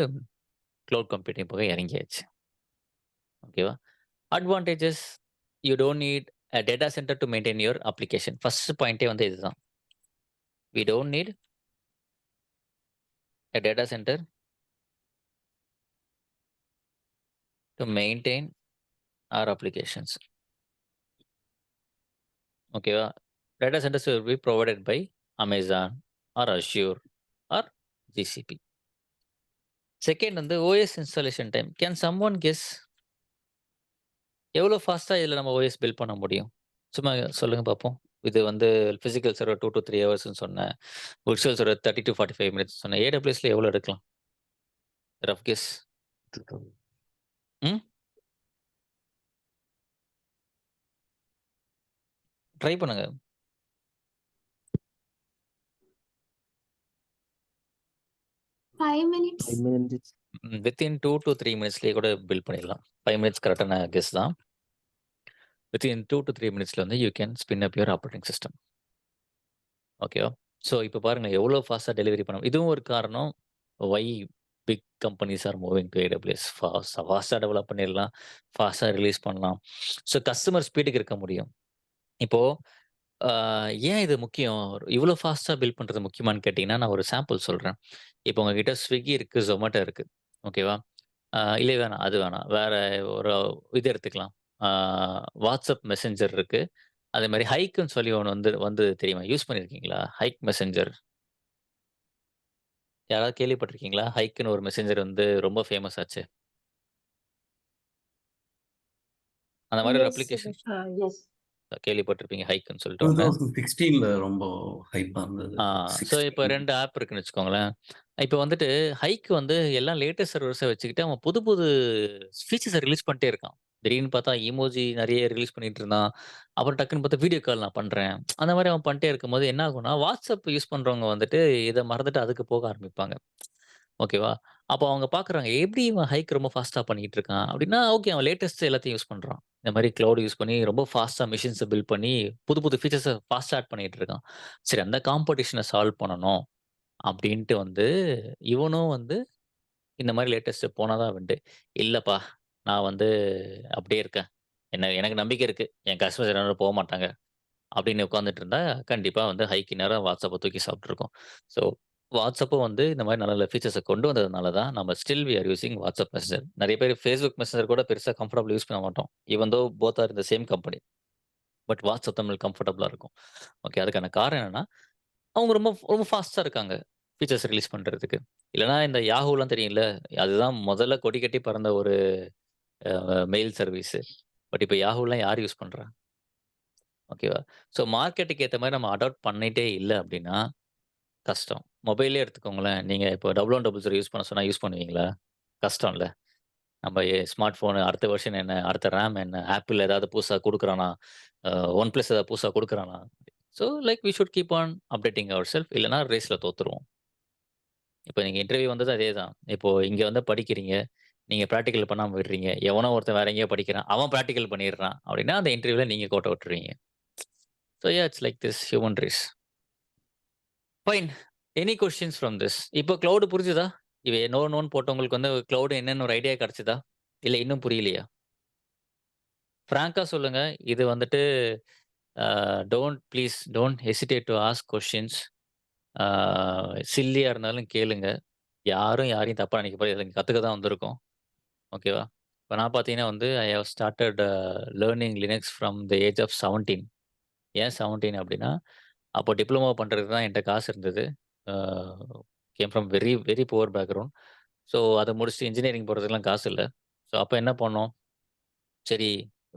கிளவுட் கம்ப்யூட்டிங் பக்கம் இறங்கியாச்சு. ஓகேவா? Advantages you don't need a data centre to maintain your application. First பாயிண்ட்டே வந்து இதுதான். We don't need a data centre to maintain our applications. ஓகேவா? Data centres will be provided by Amazon or Azure or GCP. Second வந்து OS installation time. Can someone guess எவ்வளோ ஃபாஸ்ட்டா இதில நம்ம OS build பண்ண முடியும்? சும்மா சொல்லுங்க பார்ப்போம். இது வந்து பிசிக்கல் சர்வர் 2 டூ 3 ஹவர்ஸ்ன்னு சொன்னேன். விர்ச்சுவல் சர்வர் 30 டூ 45 மினிட்ஸ் சொன்னேன். AWSல எவ்வளோ எடுக்கலாம்? Rough guess. ம். ட்ரை பண்ணுங்க. 5 minutes. 5 minutes. வித்தின் 2 டூ 3 மினிட்ஸ்லயே கூட பில்ட் பண்ணிடலாம். 5 மினிட்ஸ் கரெக்டான கெஸ் தான். வித்தின் 2 டூ 3 மினிட்ஸ்ல வந்து you can spin up your operating system. ஓகேவா? ஸோ இப்ப பாருங்க எவ்வளோ ஃபாஸ்ட்டா டெலிவரி பண்ண இதுவும் ஒரு காரணம். Why big companies are moving to AWS. ஃபாஸ்ட்டா டெவலப் பண்ணிடலாம். ஃபாஸ்ட்டா ரிலீஸ் பண்ணலாம். ஸோ கஸ்டமர் ஸ்பீடுக்கு இருக்க முடியும். இப்போ அ ஏன் இது முக்கியம்? இவ்வளோ ஃபாஸ்ட்டா பில்ட் பண்றது முக்கியமான்னு கேட்டீங்கன்னா, நான் ஒரு சாம்பிள் சொல்றேன். இப்போ உங்ககிட்ட Swiggy இருக்கு, Zomato இருக்கு. ஓகேவா? இல்ல வேணாம். அது வேணாம். வேற ஒரு இது எடுத்துக்கலாம். ஆ WhatsApp மெசேஞ்சர் இருக்கு. அதேமாரி ஹைக்குன்னு சொல்லி ஒண்ணு வந்து வந்து தெரியுமா? யூஸ் பண்ணியிருக்கீங்களா? Hike messenger. யாராவது கேள்விப்பட்டிருக்கீங்களா? ஹைக்குன்னு ஒரு மெசேஞ்சர் வந்து ரொம்ப ஃபேமஸ் ஆச்சு. அந்த மாரி ஒரு Yes, அப்ளிகேஷன் yes. கேள்விப்பட்டிருப்பீங்க. ஹைக்குன்னு சொல்லிட்டு ஒண்ணு. 2016ல ரொம்ப ஹைப்பா இருந்தது. ஆ ஸோ இப்ப 16 2 ஆப் இருக்குன்னு வச்சுக்கோங்களேன். இப்ப வந்துட்டு ஹைக் வந்து எல்லாம் லேட்டஸ்ட் சர்வர்ஸ வச்சுக்கிட்டு அவன் புது புது ஃபீச்சர்ஸ ரிலீஸ் பண்ணிட்டே இருக்கான். திடீர்னு பார்த்தா இமோஜி நெறைய ரிலீஸ் பண்ணிட்டு இருந்தான். அப்புறம் டக்குன்னு பார்த்தா வீடியோ கால் நான் பண்றேன். அந்த மாரி அவன் பண்ணிட்டே இருக்கும்போது என்ன ஆகும்னா, WhatsApp யூஸ் பண்றவங்க வந்துட்டு இத மறந்துட்டு அதுக்கு போக ஆரம்பிப்பாங்க. ஓகேவா? அப்போ அவங்க பார்க்குறாங்க, எப்படி இவன் ஹைக் ரொம்ப ஃபாஸ்ட்டா பண்ணிட்டு இருக்கான்? அப்படின்னா, ஓகே அவன் லேட்டஸ்ட் எல்லாத்தையும் யூஸ் பண்றான். இந்த மாரி கிளவுட் யூஸ் பண்ணி ரொம்ப ஃபாஸ்ட்டா மெஷின்ஸ பில்ட் பண்ணி புது புது ஃபீச்சர்ஸ ஃபாஸ்ட்டா ஆட் பண்ணிட்டு இருக்கான். சரி அந்த காம்படிஷன சால்வ் பண்ணணும் அப்படின்ட்டு வந்து இவனும் வந்து இந்த மாரி லேட்டஸ்ட் போனா தான் உண்டு. இல்லப்பா நான் வந்து அப்படியே இருக்கேன். எனக்கு நம்பிக்கை இருக்கு. என் கஸ்டமர்ஸ் யாரும் போமாட்டாங்க. அப்படின்னு உட்கார்ந்துட்டு இருந்தா, கண்டிப்பா வந்து ஹைக்கு நேரா WhatsApp தூக்கி சாப்பிட்டுருக்கும். ஸோ WhatsAppம் வந்து இந்த மாரி நல்ல நல்ல ஃபீச்சர்ஸ கொண்டு வந்ததுனால தான், நம்ம still we are using WhatsApp messenger. நெறைய பேர் Facebook மெசேஞ்சர் கூட பெருசா கம்ஃபர்டபுள் யூஸ் பண்ண மாட்டோம். ஈவன் தோ போத் ஆர் இந்த சேம் கம்பெனி. பட் WhatsApp நம்மளுக்கு கம்ஃபர்டபுளா இருக்கும். ஓகே. அதுக்கான காரணம் என்னன்னா, அவங்க ரொம்ப ரொம்ப ஃபாஸ்ட்டா இருக்காங்க. ஃபீச்சர்ஸ் ரிலீஸ் பண்றதுக்கு. இல்லன்னா இந்த Yahooலாம் தெரியும்ல. அதுதான் முதல்ல கொடி கட்டி பறந்த ஒரு மெயில் சர்வீஸு. பட் இப்ப Yahooலாம் யார் யூஸ் பண்றா? ஓகேவா? ஸோ மார்க்கெட்டுக்கு ஏத்த மாரி நம்ம அடாப்ட் பண்ணிட்டே இல்ல அப்படின்னா, கஷ்டம். மொபைலே எடுத்துக்கோங்களேன். நீங்க இப்போ 1100 யூஸ் பண்ண சொன்னா யூஸ் பண்ணுவீங்களா? கஷ்டம்ல. நம்ம ஸ்மார்ட் ஃபோனு அடுத்த வெர்ஷன் என்ன? அடுத்த ரேம் என்ன? Apple ஏதாவது புதுசா குடுக்குறானா? OnePlus ஏதாவது புதுசா குடுக்குறானா? So like we should keep on updating ourself. இல்லன்னா ரேஸ்ல தோத்துருவோம். இப்ப நீங்க இன்டர்வியூ வந்தது அதே தான். இப்போ இங்க வந்து படிக்கிறீங்க. நீங்க பிராக்டிகல் பண்ணாம விடுறீங்க. எவனோ ஒருத்தன் வேற எங்கேயோ படிக்கிறான். அவன் பிராக்டிகல் பண்ணிடுறான். அப்படின்னா அந்த இன்டர்வியூல நீங்க கோட்ட விட்டுருவீங்க. So yeah it's like this human race. Fine. Any questions from this? இப்போ கிளவுட் புரிஞ்சுதா? இவ நோன்னு போட்டவங்களுக்கு வந்து கிளவுட் என்னன்னு ஒரு ஐடியா கிடைச்சதா? இல்ல இன்னும் புரியலையா? ஃபிராங்க்கா சொல்லுங்க. இது வந்துட்டு don't hesitate to ask questions. ஆ சில்லியா இருந்தாலும் கேளுங்க. யாரும் யாரையும் தப்பா நினைக்க போறது இல்ல. கத்துக்க தான் வந்திருக்கோம். ஓகேவா? இப்ப நான் பார்த்தீங்கன்னா வந்து I have started learning Linux from the age of 17. ஏன் 17 அப்படின்னா, அப்போ டிப்ளமோ பண்றதுக்கு தான் என்ட்ட காசு இருந்தது. Ah came from very very poor background. So அத முடிச்சுட்டு இன்ஜினியரிங் போறதுக்குலாம் காசு இல்ல. ஸோ அப்ப என்ன பண்ணோம்? சரி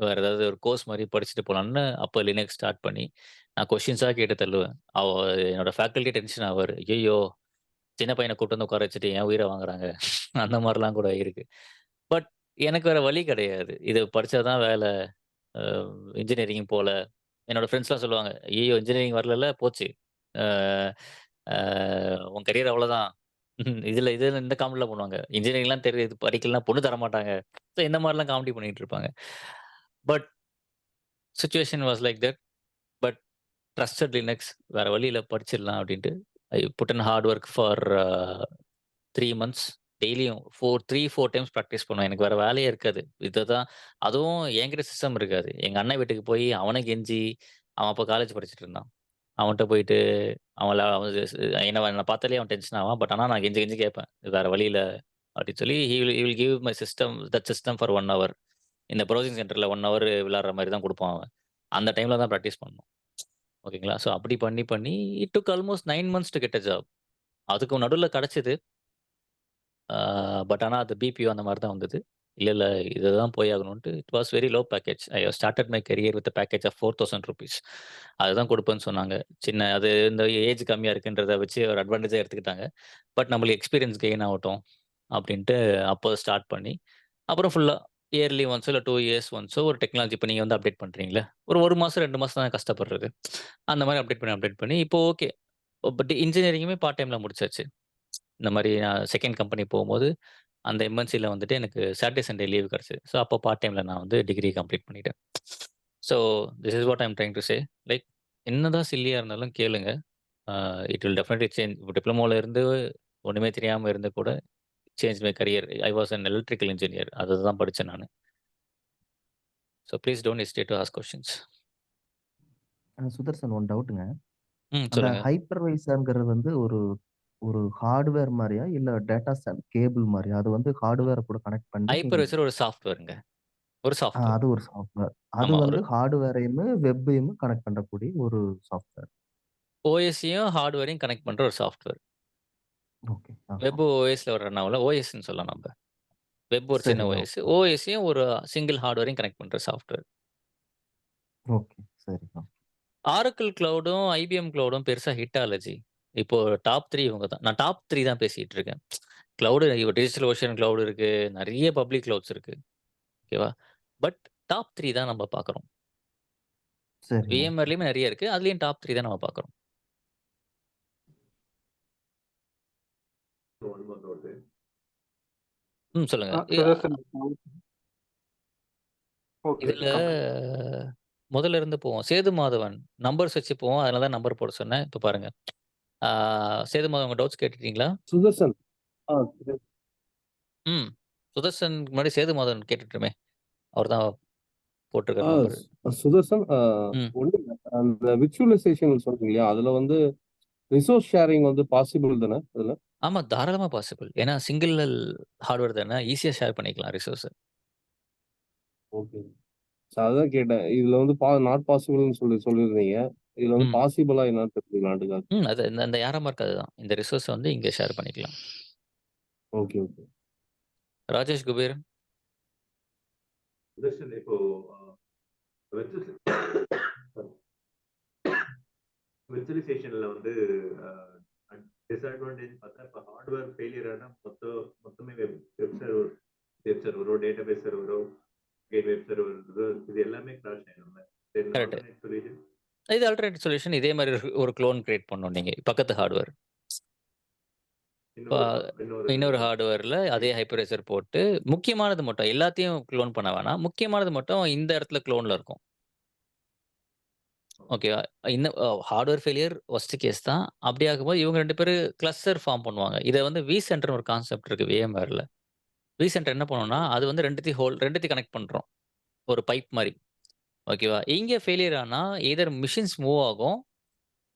வேற ஏதாவது ஒரு கோர்ஸ் மாரி படிச்சுட்டு போலான்னு அப்ப லினக்ஸ் ஸ்டார்ட் பண்ணி, நான் கொஸ்டின்ஸா கேட்டு தள்ளுவேன். என்னோட ஃபேக்கல்டி டென்ஷன் ஆவாரு. ஐய்யய்யோ! சின்ன பையன கூட்டு வந்து உட்கார வச்சுட்டு என் உயிர வாங்குறாங்க. அந்த மாரிலாம் கூட இருக்கு. பட் எனக்கு வேற வழி கிடையாது. இது படிச்சா தான் வேல. அ இன்ஜினியரிங் போல. என்னோட ஃப்ரெண்ட்ஸ்லாம் சொல்லுவாங்க, "ஐய்யய்யோ! இன்ஜினியரிங் வரலல்ல போச்சு. அ அ உன் கரியர் அவ்வளோதான்." இதுல இதுல இந்த காமெடிலாம் பண்ணுவாங்க. இன்ஜினியரிங்லாம் தெரியுது படிக்கலன்னா பொண்ணு தரமாட்டாங்க. ஸோ இந்த மாரிலாம் காமெடி பண்ணிட்டு இருப்பாங்க. But situation was like that. But trusted Linux வேற வழி இல்ல படிச்சிடலாம் அப்டின்ட்டு. I put in hard work for 3 months. டெய்லியும் 4 டைம்ஸ் பிராக்டிஸ் பண்ணுவேன். எனக்கு வேற வேலையே இருக்காது. இதுதான் அதுவும் என்கிட்ட சிஸ்டம் இருக்காது. எங்க அண்ணன் வீட்டுக்கு போய் அவன கெஞ்சி, அவன் அப்ப காலேஜ் படிச்சுட்டு இருந்தான். அவன்ட்ட போயிட்டு அவன் என்ன பார்த்தாலே அவன் டென்ஷன் ஆவான். பட் ஆனா நான் கெஞ்சி கெஞ்சி கேட்பேன். வேற வழி இல்ல அப்டின்னு சொல்லி he will give my system for 1 hour. இந்த ப்ரௌசிங் சென்டர்ல 1 ஹவர் விளையாடுற மாரி தான் குடுப்பான் அவன். அந்த டைம்ல தான் பிராக்டிஸ் பண்ணணும். ஓகேங்களா? ஸோ அப்படி பண்ணி பண்ணி it took almost 9 months to get a job. அதுக்கு நடுவுல கிடைச்சது. பட் ஆனா அது பிபிஓ அந்த மாரி தான் வந்தது. இல்ல, இல்ல இதுதான் போய் ஆகணுன்ட்டு it was very low package. I have started my career with package of ₹4000. அதுதான் குடுப்பேன்னு சொன்னாங்க. அது இந்த ஏஜ் கம்மியா இருக்குன்றத வச்சு ஒரு அட்வான்டேஜா எடுத்துக்கிட்டாங்க. பட் நம்மளுக்கு எக்ஸ்பீரியன்ஸ் கெயின் ஆகட்டும் அப்டின்ட்டு அப்போ ஸ்டார்ட் பண்ணி, அப்புறம் ஃபுல்லா இயர்லி ஒன்ஸோ இல்ல 2 இயர்ஸ் ஒன்ஸோ ஒரு டெக்னாலஜி இப்ப நீங்க வந்து அப்டேட் பண்றீங்கல்ல, ஒரு 1 மாசம் 2 மாசம் தான் கஷ்டப்படுறது. அந்த மாரி அப்டேட் பண்ணி இப்போ ஓகே. பட் இன்ஜினியரிங்குமே பார்ட் டைம்ல முடிச்சாச்சு. இந்த மாரி நான் 2ண்ட் கம்பெனி போகும்போது, அந்த எம்என்சில வந்துட்டு எனக்கு சாட்டர்டே, சண்டே லீவ் கிடைச்சது. ஸோ, அப்போ பார்ட் டைம்ல நான் வந்து டிகிரி கம்ப்ளீட் பண்ணிட்டேன். So, this is what I am trying to say. Like என்னதான் சில்லியா இருந்தாலும் கேளுங்க. It will definitely change. இப்போ டிப்ளமோல இருந்து ஒண்ணுமே தெரியாம இருந்து கூட change my career. I was an electrical engineer. அதுதான் படிச்சேன் நானு. So please don't hesitate to ask questions. Sudharsan one டவுட்டுங்க. அந்த சொல்லுங்க. ஹைப்பர்வைசர்ங்கிறது வந்து ஒரு ஒரு ஹார்ட்வேர் மாதிரியா இல்ல டேட்டா கேபிள் மாதிரியா? அது வந்து ஹார்ட்வேரை கூட கனெக்ட் பண்ணி நீங்க ஹைப்பர்வைசர் ஒரு சாஃப்ட்வேருங்க. ஒரு சாஃப்ட்வேர். அது ஒரு சாஃப்ட்வேர். அது ஆமா. ஒரு வந்து ஹார்ட்வேரையும் வெப்பையும் கனெக்ட் பண்ணக்கூடிய ஒரு சாஃப்ட்வேர். ஓஎஸ்ஸையும் ஹார்ட்வேரையும் கனெக்ட் பண்ற ஒரு சாஃப்ட்வேர். ஓகே. வெப் ஓஎஸ்ல ரன் ஆகல. ஓஎஸ்ன்னு சொல்லலாம் நம்ம. வெப் ஒரு சின்ன சரி. ஓஎஸ். ஓஎஸ்ஸையும் ஒரு சிங்கிள் ஹார்ட்வேரையும் கனெக்ட் பண்ற சாஃப்ட்வேர். ஓகே. சரி. ஆரக்கிள் கிளவுடும், ஐபிஎம் கிளவுடும் பெருசா ஹிட் ஆகல ஜி. இப்போ டாப் 3 இவங்க தான். நான் டாப் 3 தான் பேசிட்டு இருக்கேன். கிளவுடு டிஜிட்டல் ஓஷன் கிளவுட் இருக்கு. நெறைய பப்ளிக் கிளவுட்ஸ் இருக்கு. ஓகேவா? பட் டாப் 3 தான் நம்ம பார்க்குறோம். சரி. விஎம்ஆர்லயுமே நெறைய இருக்கு. அதுலயும் டாப் 3 தான் நம்ம பார்க்குறோம். One more doubt. சொல்லுங்க. சுதர்சன். ஓகே. இதுல முதல்ல இருந்து போவோம். சேது மாதவன் நம்பர்ஸ் வச்சு போவோம். அதனால தான் நம்பர் போட சொன்னேன். இப்ப பாருங்க. சேது மாதவன் உங்க டவுட்ஸ் கேட்டுட்டீங்களா? சுதர்சன். சுதர்சனுக்கு முன்னாடி சேது மாதவன் கேட்டுட்டுருமே. அவர் தான் போட்டிருக்காரு நம்பர். சுதர்சன் ம். ஒண்ணு இல்ல. அந்த விர்ச்சுவலைசேஷன் சொல்றீங்க இல்லையா? அதுல வந்து ரிசோர்ஸ் ஷேரிங் வந்து பாசிபிள் தானே அதுல? ஆமா, தாராளமா பாசிபிள். ஏன்னா சிங்கிள் ஹார்ட்வேர் தானே. ஈஸியா ஷேர் பண்ணிக்கலாம் ரிசோர்ஸ். ஓகே. அதான் கேட்டேன். இதுல வந்து நாட் பாசிபிள்னு சொல்லியிருந்தீங்க. இதுல வந்து பாசிபிளா என்னன்னு தெரிஞ்சுக்கலான்ட்டுக்காக. அது இந்த ஏரோ மார்க் அதுதான். இந்த ரிசோர்ஸ் வந்து இங்க ஷேர் பண்ணிக்கலாம். ஓகே. ராஜேஷ் குபேர். சுதர்ஷன் இப்போ விர்ச்சுவலைசேஷன்ல வந்து டிஸ்அட்வான்டேஜ் பார்த்தா இப்போ ஹார்ட்வேர் ஃபெயிலியர் ஆனால் மொத்தமே வெப் சர்வரோ டேட்டாபேஸ் சர்வரோ வெப் சர்வர் இது எல்லாமே கிராஷ் ஆயிடும்ல. இது ஆல்டர்னேட் சொல்யூஷன். இதே மாதிரி ஒரு க்ளோன் கிரியேட் பண்ணணும் நீங்க பக்கத்து ஹார்ட்வேர். இன்னொரு ஹார்ட்வேர்ல அதே ஹைப்பர்வைசர் போட்டு முக்கியமானது மட்டும் எல்லாத்தையும் க்ளோன் பண்ண வேணாம். முக்கியமானது மட்டும் இந்த இடத்துல க்ளோன்ல இருக்கும். ஓகேவா? இன்னும் ஹார்ட்வேர் ஃபெயிலியர் வொர்ஸ்ட் கேஸ் தான். அப்படி ஆகும்போது இவங்க 2 பேரும் கிளஸ்டர் ஃபார்ம் பண்ணுவாங்க. இத வந்து விசென்டர்னு ஒரு கான்செப்ட் இருக்கு விஎம்வேர்ல. விசென்டர் என்ன பண்ணும்னா, அது வந்து 2த்தையும் கனெக்ட் பண்றோம். ஒரு பைப் மாரி. ஓகேவா? இங்க ஃபெயிலியர் ஆனா எய்தர் மெஷின்ஸ் மூவ் ஆகும்.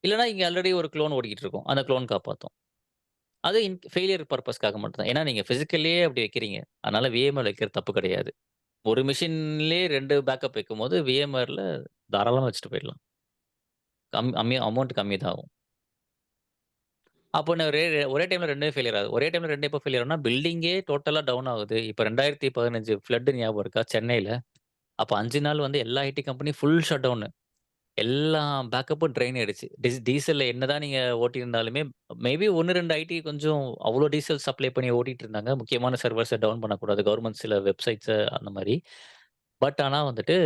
இல்லன்னா இங்க ஆல்ரெடி ஒரு க்ளோன் ஓடிக்கிட்டு இருக்கும். அந்த க்ளோன் காப்பாத்தும். அது ஃபெயிலியர் பர்ப்பஸ்க்காக மட்டும் தான். ஏன்னா நீங்க பிசிக்கல்லயே அப்படி வைக்கிறீங்க. அதனால விஎம்ஆர்ல வைக்கிறது தப்பு கிடையாது. ஒரு மெஷின்லயே 2 பேக்கப் வைக்கும்போது விஎம்ஆர்ல தாராளமா வச்சுட்டு போயிடலாம். அமௌண்ட் கம்மி தான் ஆகும். அப்போ ஒரே டைம்ல 2மே ஃபெயிலியர் ஆகுது. ஒரே டைம்ல 2 எப்போ ஃபெயிலியர் ஆகும்னா, பில்டிங்கே டோட்டலா டவுன் ஆகுது. இப்ப 2015 ஃப்ளட் ஞாபகம் இருக்கா சென்னையில? அப்ப 5 நாள் வந்து எல்லா ஐடி கம்பெனியும் ஃபுல் ஷட் டவுனு. எல்லா பேக்கப்பும் ட்ரெயின் ஆயிடுச்சு. டீசல்ல என்னதான் நீங்க ஓட்டியிருந்தாலுமே, மேபி 1, 2 ஐடி கொஞ்சம் அவ்ளோ டீசல் சப்ளை பண்ணி ஓட்டிட்டு இருந்தாங்க. முக்கியமான சர்வர்ஸ டவுன் பண்ணக்கூடாது. கவர்ன்மெண்ட் சில வெப்சைட்ஸ அந்த மாரி. பட் ஆனா வந்துட்டு,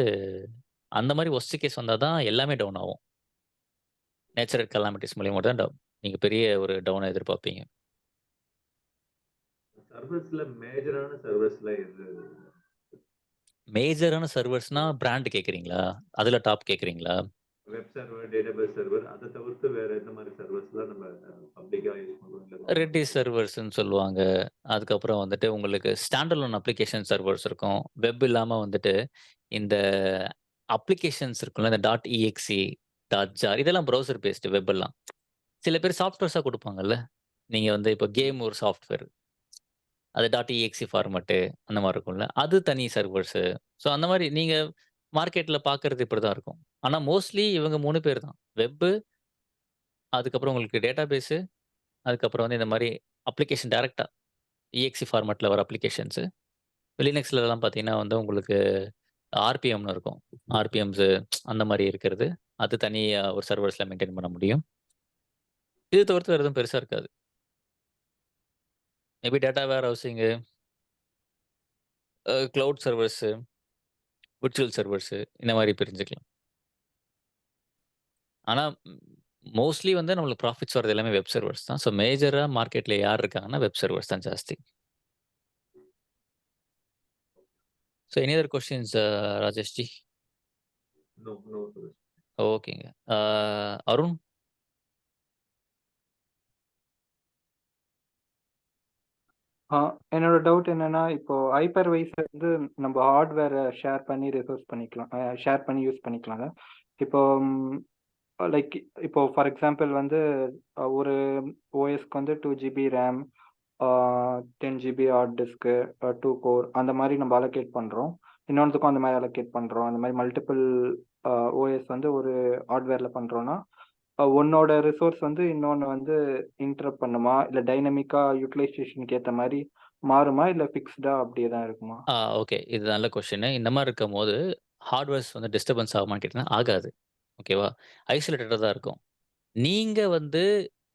அந்த மாரி வொர்ஸ்ட் கேஸ் வந்தா தான் எல்லாமே டவுன் ஆகும். நேச்சுரல் கலாமிட்டிஸ் மூலியமா தான் நீங்க பெரிய ஒரு டவுன எதிர்பார்ப்பீங்க. சர்வர்ஸ்ல மேஜரான சர்வர்ஸ்ல எது? மேஜரான சர்வர்ஸ்னா பிராண்ட் கேட்கிறீங்களா? அதுல டாப் கேட்கிறீங்களா? வெப் சர்வர், டேட்டாபேஸ் சர்வர் அத தவிர்த்து வேற எந்த மாதிரி சர்வர்ஸ்லாம் நம்ம பப்ளிக்கா யூஸ் பண்றோம்? ரெட்டிஸ் சர்வர்ஸ்ன்னு சொல்லுவாங்க. அதுக்கப்புறம் வந்துட்டு உங்களுக்கு ஸ்டாண்ட் அலோன் அப்ளிகேஷன் சர்வர்ஸ் இருக்கும். வெப் இல்லாம வந்துட்டு இந்த அப்ளிகேஷன்ஸ் இருக்குல்ல, இந்த .exe, .jar இதெல்லாம் ப்ரௌசர் பேஸ்டு வெப் எல்லாம். சில பேர் சாஃப்ட்வேர்ஸா குடுப்பாங்கல்ல. நீங்க வந்து இப்போ கேம் ஒரு சாஃப்ட்வேர். அது .exe ஃபார்மேட்டு அந்த மாரி இருக்கும்ல. அது தனி சர்வர்ஸு. ஸோ அந்த மாரி நீங்க மார்க்கெட்ல பார்க்கறது இப்படிதான் இருக்கும். ஆனா மோஸ்ட்லி இவங்க 3 பேர் தான். வெப்பு, அதுக்கப்புறம் உங்களுக்கு டேட்டாபேஸு, அதுக்கப்புறம் வந்து இந்த மாரி அப்ளிகேஷன் டைரக்ட்டா exe ஃபார்மேட்ல வர அப்ளிகேஷன்ஸு. லினக்ஸ்லலாம் பார்த்தீங்கன்னா வந்து உங்களுக்கு ஆர்பிஎம்னு இருக்கும். ஆர்பிஎம்ஸ் அந்த மாரி இருக்கிறது. அது தனியா ஒரு சர்வர்ஸ்ல மெயின்டெயின் பண்ண முடியும். இது தவிர்த்து வேற எதுவும் பெருசா இருக்காது. Maybe data warehousing, cloud servers, virtual servers இந்த மாரி பிரிஞ்சுக்கலாம். ஆனா மோஸ்ட்லி வந்து நம்மளுக்கு ப்ராஃபிட்ஸ் வரது எல்லாமே வெப் சர்வர்ஸ் தான். ஸோ மேஜரா மார்க்கெட்ல யார் இருக்காங்கன்னா, வெப் சர்வர்ஸ் தான் ஜாஸ்தி. So any other questions Rajesh ji? No. ஓகேங்க. அருண்? என்னோட டவுட் என்னன்னா, இப்போ ஹைப்பர்வைஸ் வந்து நம்ம ஹார்ட்வேரை ஷேர் பண்ணி ரிசோர்ஸ் பண்ணிக்கலாம், ஷேர் பண்ணி யூஸ் பண்ணிக்கலாங்க. இப்போ லைக் இப்போ ஃபார் எக்ஸாம்பிள் வந்து ஒரு ஓஎஸ்க்கு வந்து 2 GB RAM, 10 GB hard disk, 2 core அந்த மாதிரி நம்ம அலோகேட் பண்ணுறோம். இன்னொன்றுக்கும் அந்த மாதிரி அலோகேட் பண்ணுறோம். அந்த மாதிரி மல்டிபிள் ஓஎஸ் வந்து ஒரு ஹார்ட்வேரில் பண்ணுறோன்னா, ஒன்னோட ரிசோர்ஸ் வந்து இன்னொன்று வந்து இன்டரப்ட் பண்ணுமா, இல்லை டைனமிக்காக யூட்டிலைசேஷனுக்கு ஏற்ற மாதிரி மாறுமா, இல்லை ஃபிக்ஸ்டாக அப்படியே தான் இருக்குமா? ஓகே. இது நல்ல கொஸ்டின். இந்த மாதிரி இருக்கும்போது ஹார்ட்வேர்ஸ் வந்து டிஸ்டர்பன்ஸ் ஆகுமான்னு கேட்டீங்கன்னா ஆகாது. ஓகேவா? ஐசோலேட்டடா தான் இருக்கும். நீங்க வந்து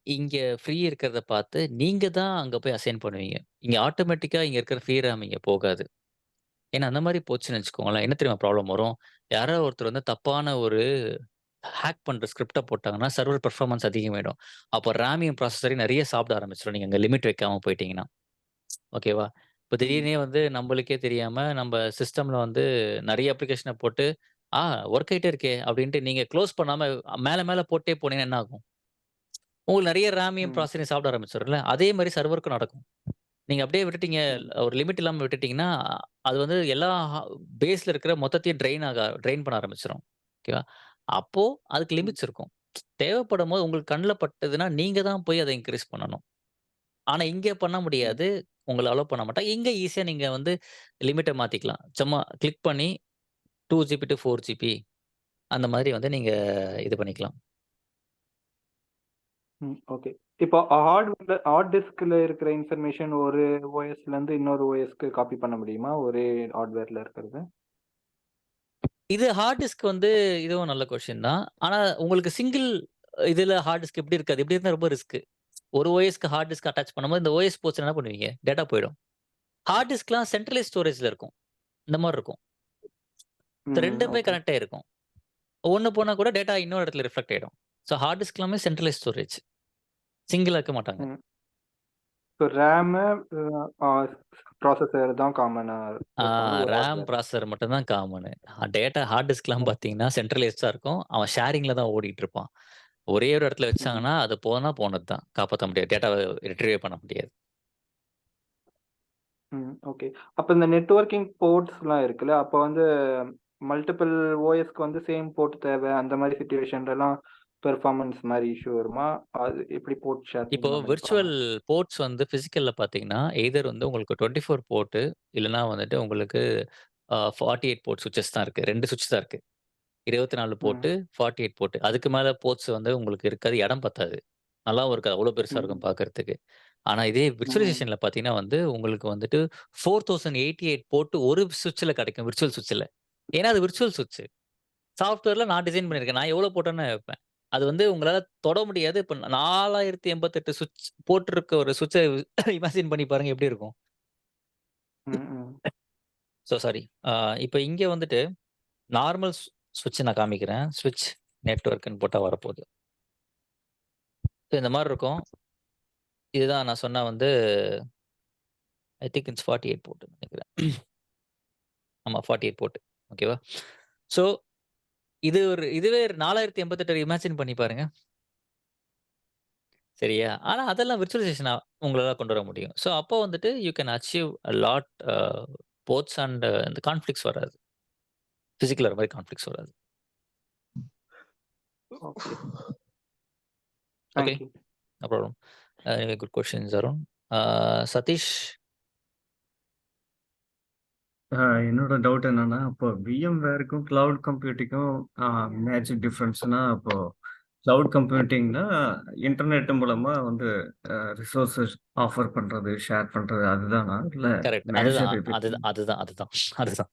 இங்க ஃப்ரீ இருக்கிறத பார்த்து நீங்க தான் அங்க போய் அசைன் பண்ணுவீங்க. இங்க ஆட்டோமேட்டிக்கா இங்க இருக்கிற ஃப்ரீ ரேம் இங்க போகாது. ஏன்னா அந்த மாதிரி போச்சுன்னு வச்சுக்கோங்களேன், என்ன தெரியுமா ப்ராப்ளம் வரும்? யாரோ ஒருத்தர் வந்து தப்பான ஒரு ஹேக் பண்ற ஸ்கிரிப்ட்ட போட்டாங்கன்னா, சர்வர் பெர்ஃபார்மன்ஸ் அதிகமாயிடும். அப்போ ரேமையும் ப்ராசஸரையும் நெறைய சாப்பிட ஆரம்பிச்சுரும். நீங்க அங்க லிமிட் வைக்காம போயிட்டீங்கன்னா. ஓகேவா? இப்போ திடீர்னே வந்து நம்மளுக்கே தெரியாம நம்ம சிஸ்டம்ல வந்து நெறைய அப்ளிகேஷன போட்டு, ஒர்க் ஆயிட்டே இருக்கே! அப்டின்ட்டு நீங்க குளோஸ் பண்ணாம மேல மேல போட்டே போனீங்கன்னா என்ன ஆகும்? உங்களுக்கு நெறைய ரேமையும், ப்ராசஸரையும் சாப்பிட ஆரம்பிச்சுரும்ல. அதே மாரி சர்வருக்கும் நடக்கும். நீங்க அப்படியே விட்டுட்டீங்க, ஒரு லிமிட் இல்லாம விட்டுட்டீங்கன்னா, அது வந்து எல்லா பேஸ்ல இருக்கிற மொத்தத்தையும் ட்ரெயின் பண்ண ஆரம்பிச்சுரும். ஓகேவா? அப்போ அதுக்கு லிமிட்ஸ் இருக்கும். தேவைப்படும்போது உங்களுக்கு கண்ல பட்டதுன்னா, நீங்க தான் போய் அத இன்கிரீஸ் பண்ணணும். ஆனா இங்க பண்ண முடியாது. உங்கள அலோவ் பண்ண மாட்டாங்க. இங்க ஈஸியா நீங்க வந்து லிமிட்ட மாத்திக்கலாம். சும்மா கிளிக் பண்ணி 2 ஜிபி டூ 4 ஜிபி அந்த மாதிரி வந்து நீங்க இது பண்ணிக்கலாம். ஓகே. இப்போ ஹார்ட் டிஸ்க்ல இருக்கிற இன்ஃபர்மேஷன் ஒரு ஓஎஸ்ல இருந்து இன்னொரு ஓஎஸ்க்கு காப்பி பண்ண முடியுமா? ஒரே ஹார்ட்வேர்ல இருக்கிறது? இது ஹார்ட் டிஸ்க் வந்து இதுவும் நல்ல கொஸ்டின் தான். ஆனா உங்களுக்கு சிங்கிள் இதுல ஹார்ட் டிஸ்க் எப்படி இருக்காது? இப்படி இருந்தா ரொம்ப ரிஸ்க். ஒரு ஓஎஸ்க்கு ஹார்ட் டிஸ்க் அட்டாச் பண்ணும்போது இந்த ஓஎஸ் போச்சுன்னா என்ன பண்ணுவீங்க? டேட்டா போயிடும். ஹார்ட் டிஸ்க்லாம் சென்ட்ரலைஸ் ஸ்டோரேஜ்ல இருக்கும். இந்த மாரி இருக்கும். 2மே ஓகே. கனெக்ட் ஆயிருக்கும். ஒண்ணு போனா கூட டேட்டா இன்னொரு இடத்துல ரிஃப்ளெக்ட் ஆயிடும். ஸோ ஹார்ட் டிஸ்க் எல்லாமே சென்ட்ரலைஸ் ஸ்டோரேஜ். சிங்கிளா இருக்க மாட்டாங்க. ஸோ ரேமு, ப்ராசஸர் தான் காமனா இருப்பாங்க ஒரு ரேம், ஹார்ட்வேர். ப்ராசஸர் மட்டும் தான் காமனு. டேட்டா ஹார்ட் டிஸ்க்லாம் பார்த்தீங்கன்னா, சென்ட்ரலைஸ்டா இருக்கும். அவன் ஷேரிங்ல தான் ஓடிட்டு இருப்பான். ஒரே ஒரு இடத்துல வச்சாங்கன்னா, அது போனா போனது தான். காப்பாத்த முடியாது. டேட்டாவ ரிட்ரீவே பண்ண முடியாது. ஓகே. அப்ப இந்த நெட்வொர்க்கிங் போர்ட்ஸ்லாம் இருக்குல்ல, அப்ப வந்து மல்டிபிள் ஓஎஸ்க்கு வந்து சேம் போர்ட் தேவை. அந்த மாதிரி சிச்சுவேஷன்லலாம் பெர்ஃபார்மன்ஸ் மாரி இஷ்யூ வருமா? அது எப்படி போர்ட் இப்போ ஷேரிங்லாம் பண்ணிப்பாங்க? விர்ச்சுவல் போர்ட்ஸ் வந்து பிசிக்கல்ல பார்த்தீங்கன்னா, எய்தர் வந்து உங்களுக்கு 24 போர்ட் இல்லன்னா வந்துட்டு உங்களுக்கு 48 போர்ட் ஸ்விட்சஸ் தான் இருக்கு. 2 ஸ்விட்ச் தான் இருக்கு. 24 போர்ட், 48 போர்ட். அதுக்கு மேல போர்ட்ஸ் வந்து உங்களுக்கு இருக்காது. இடம் பத்தாது. நல்லாவும் இருக்காது. அவ்வளோ பெருசா இருக்கும் பார்க்கறதுக்கு. ஆனா இதே விர்ச்சுவலைசேஷன்ல பார்த்தீங்கன்னா வந்து, உங்களுக்கு வந்துட்டு 4088 போர்ட் ஒரு ஸ்விட்ச்ல கிடைக்கும். விர்ச்சுவல் ஸ்விட்ச்ல. ஏன்னா அது விர்ச்சுவல் ஸ்விட்ச். சாஃப்ட்வேர்ல நான் டிசைன் பண்ணியிருக்கேன். நான் எவ்வளோ போட்டேன்னு வைப்பேன். அது வந்து உங்களால தொட முடியாது. இப்ப 4088 சுவிட்ச் போட்டிருக்க ஒரு ஸ்விட்ச இமேஜின் பண்ணி பாருங்க எப்படி இருக்கும். சாரி. இப்ப இங்க வந்துட்டு நார்மல் ஸ்விட்ச் நான் காமிக்கிறேன். ஸ்விட்ச் நெட்வொர்க்ன்னு போட்டா வரப்போகுது. இந்த மாரி இருக்கும். இதுதான் நான் சொன்ன வந்து ஐ திங்க் இட்ஸ் 48 போர்ட் நினைக்கிறேன். ஆமா 48 போர்ட். ஓகேவா? ஸோ இதுவே 4088 இமேஜின் பண்ணி பாருங்க. சரியா? ஆனா அதெல்லாம் விர்ச்சுவலைசேஷனா உங்களால கொண்டு வர முடியும். ஸோ அப்போ வந்துட்டு you can achieve a lot ports and இந்த கான்ஃப்ளிக்ட்ஸ் வராது. பிசிக்கல் வர மாரி கான்ஃப்ளிக்ட்ஸ் வராது. Okay. Okay. Thank you. No problem. Anyway good questions Arun. Sathish. என்னோட டவுட் என்னன்னா, இப்போ VMwareக்கும் கிளவுட் கம்ப்யூட்டிங்கும் மேஜர் டிஃப்ரென்ஸ்னா, இப்போ கிளவுட் கம்ப்யூட்டிங்னா இன்டர்நெட் மூலமா வந்து ரிசோர்ஸஸ் ஆஃபர் பண்றது, ஷேர் பண்றது அதுதானா? இல்ல கரெக்ட். மேஜர் அதுதான்.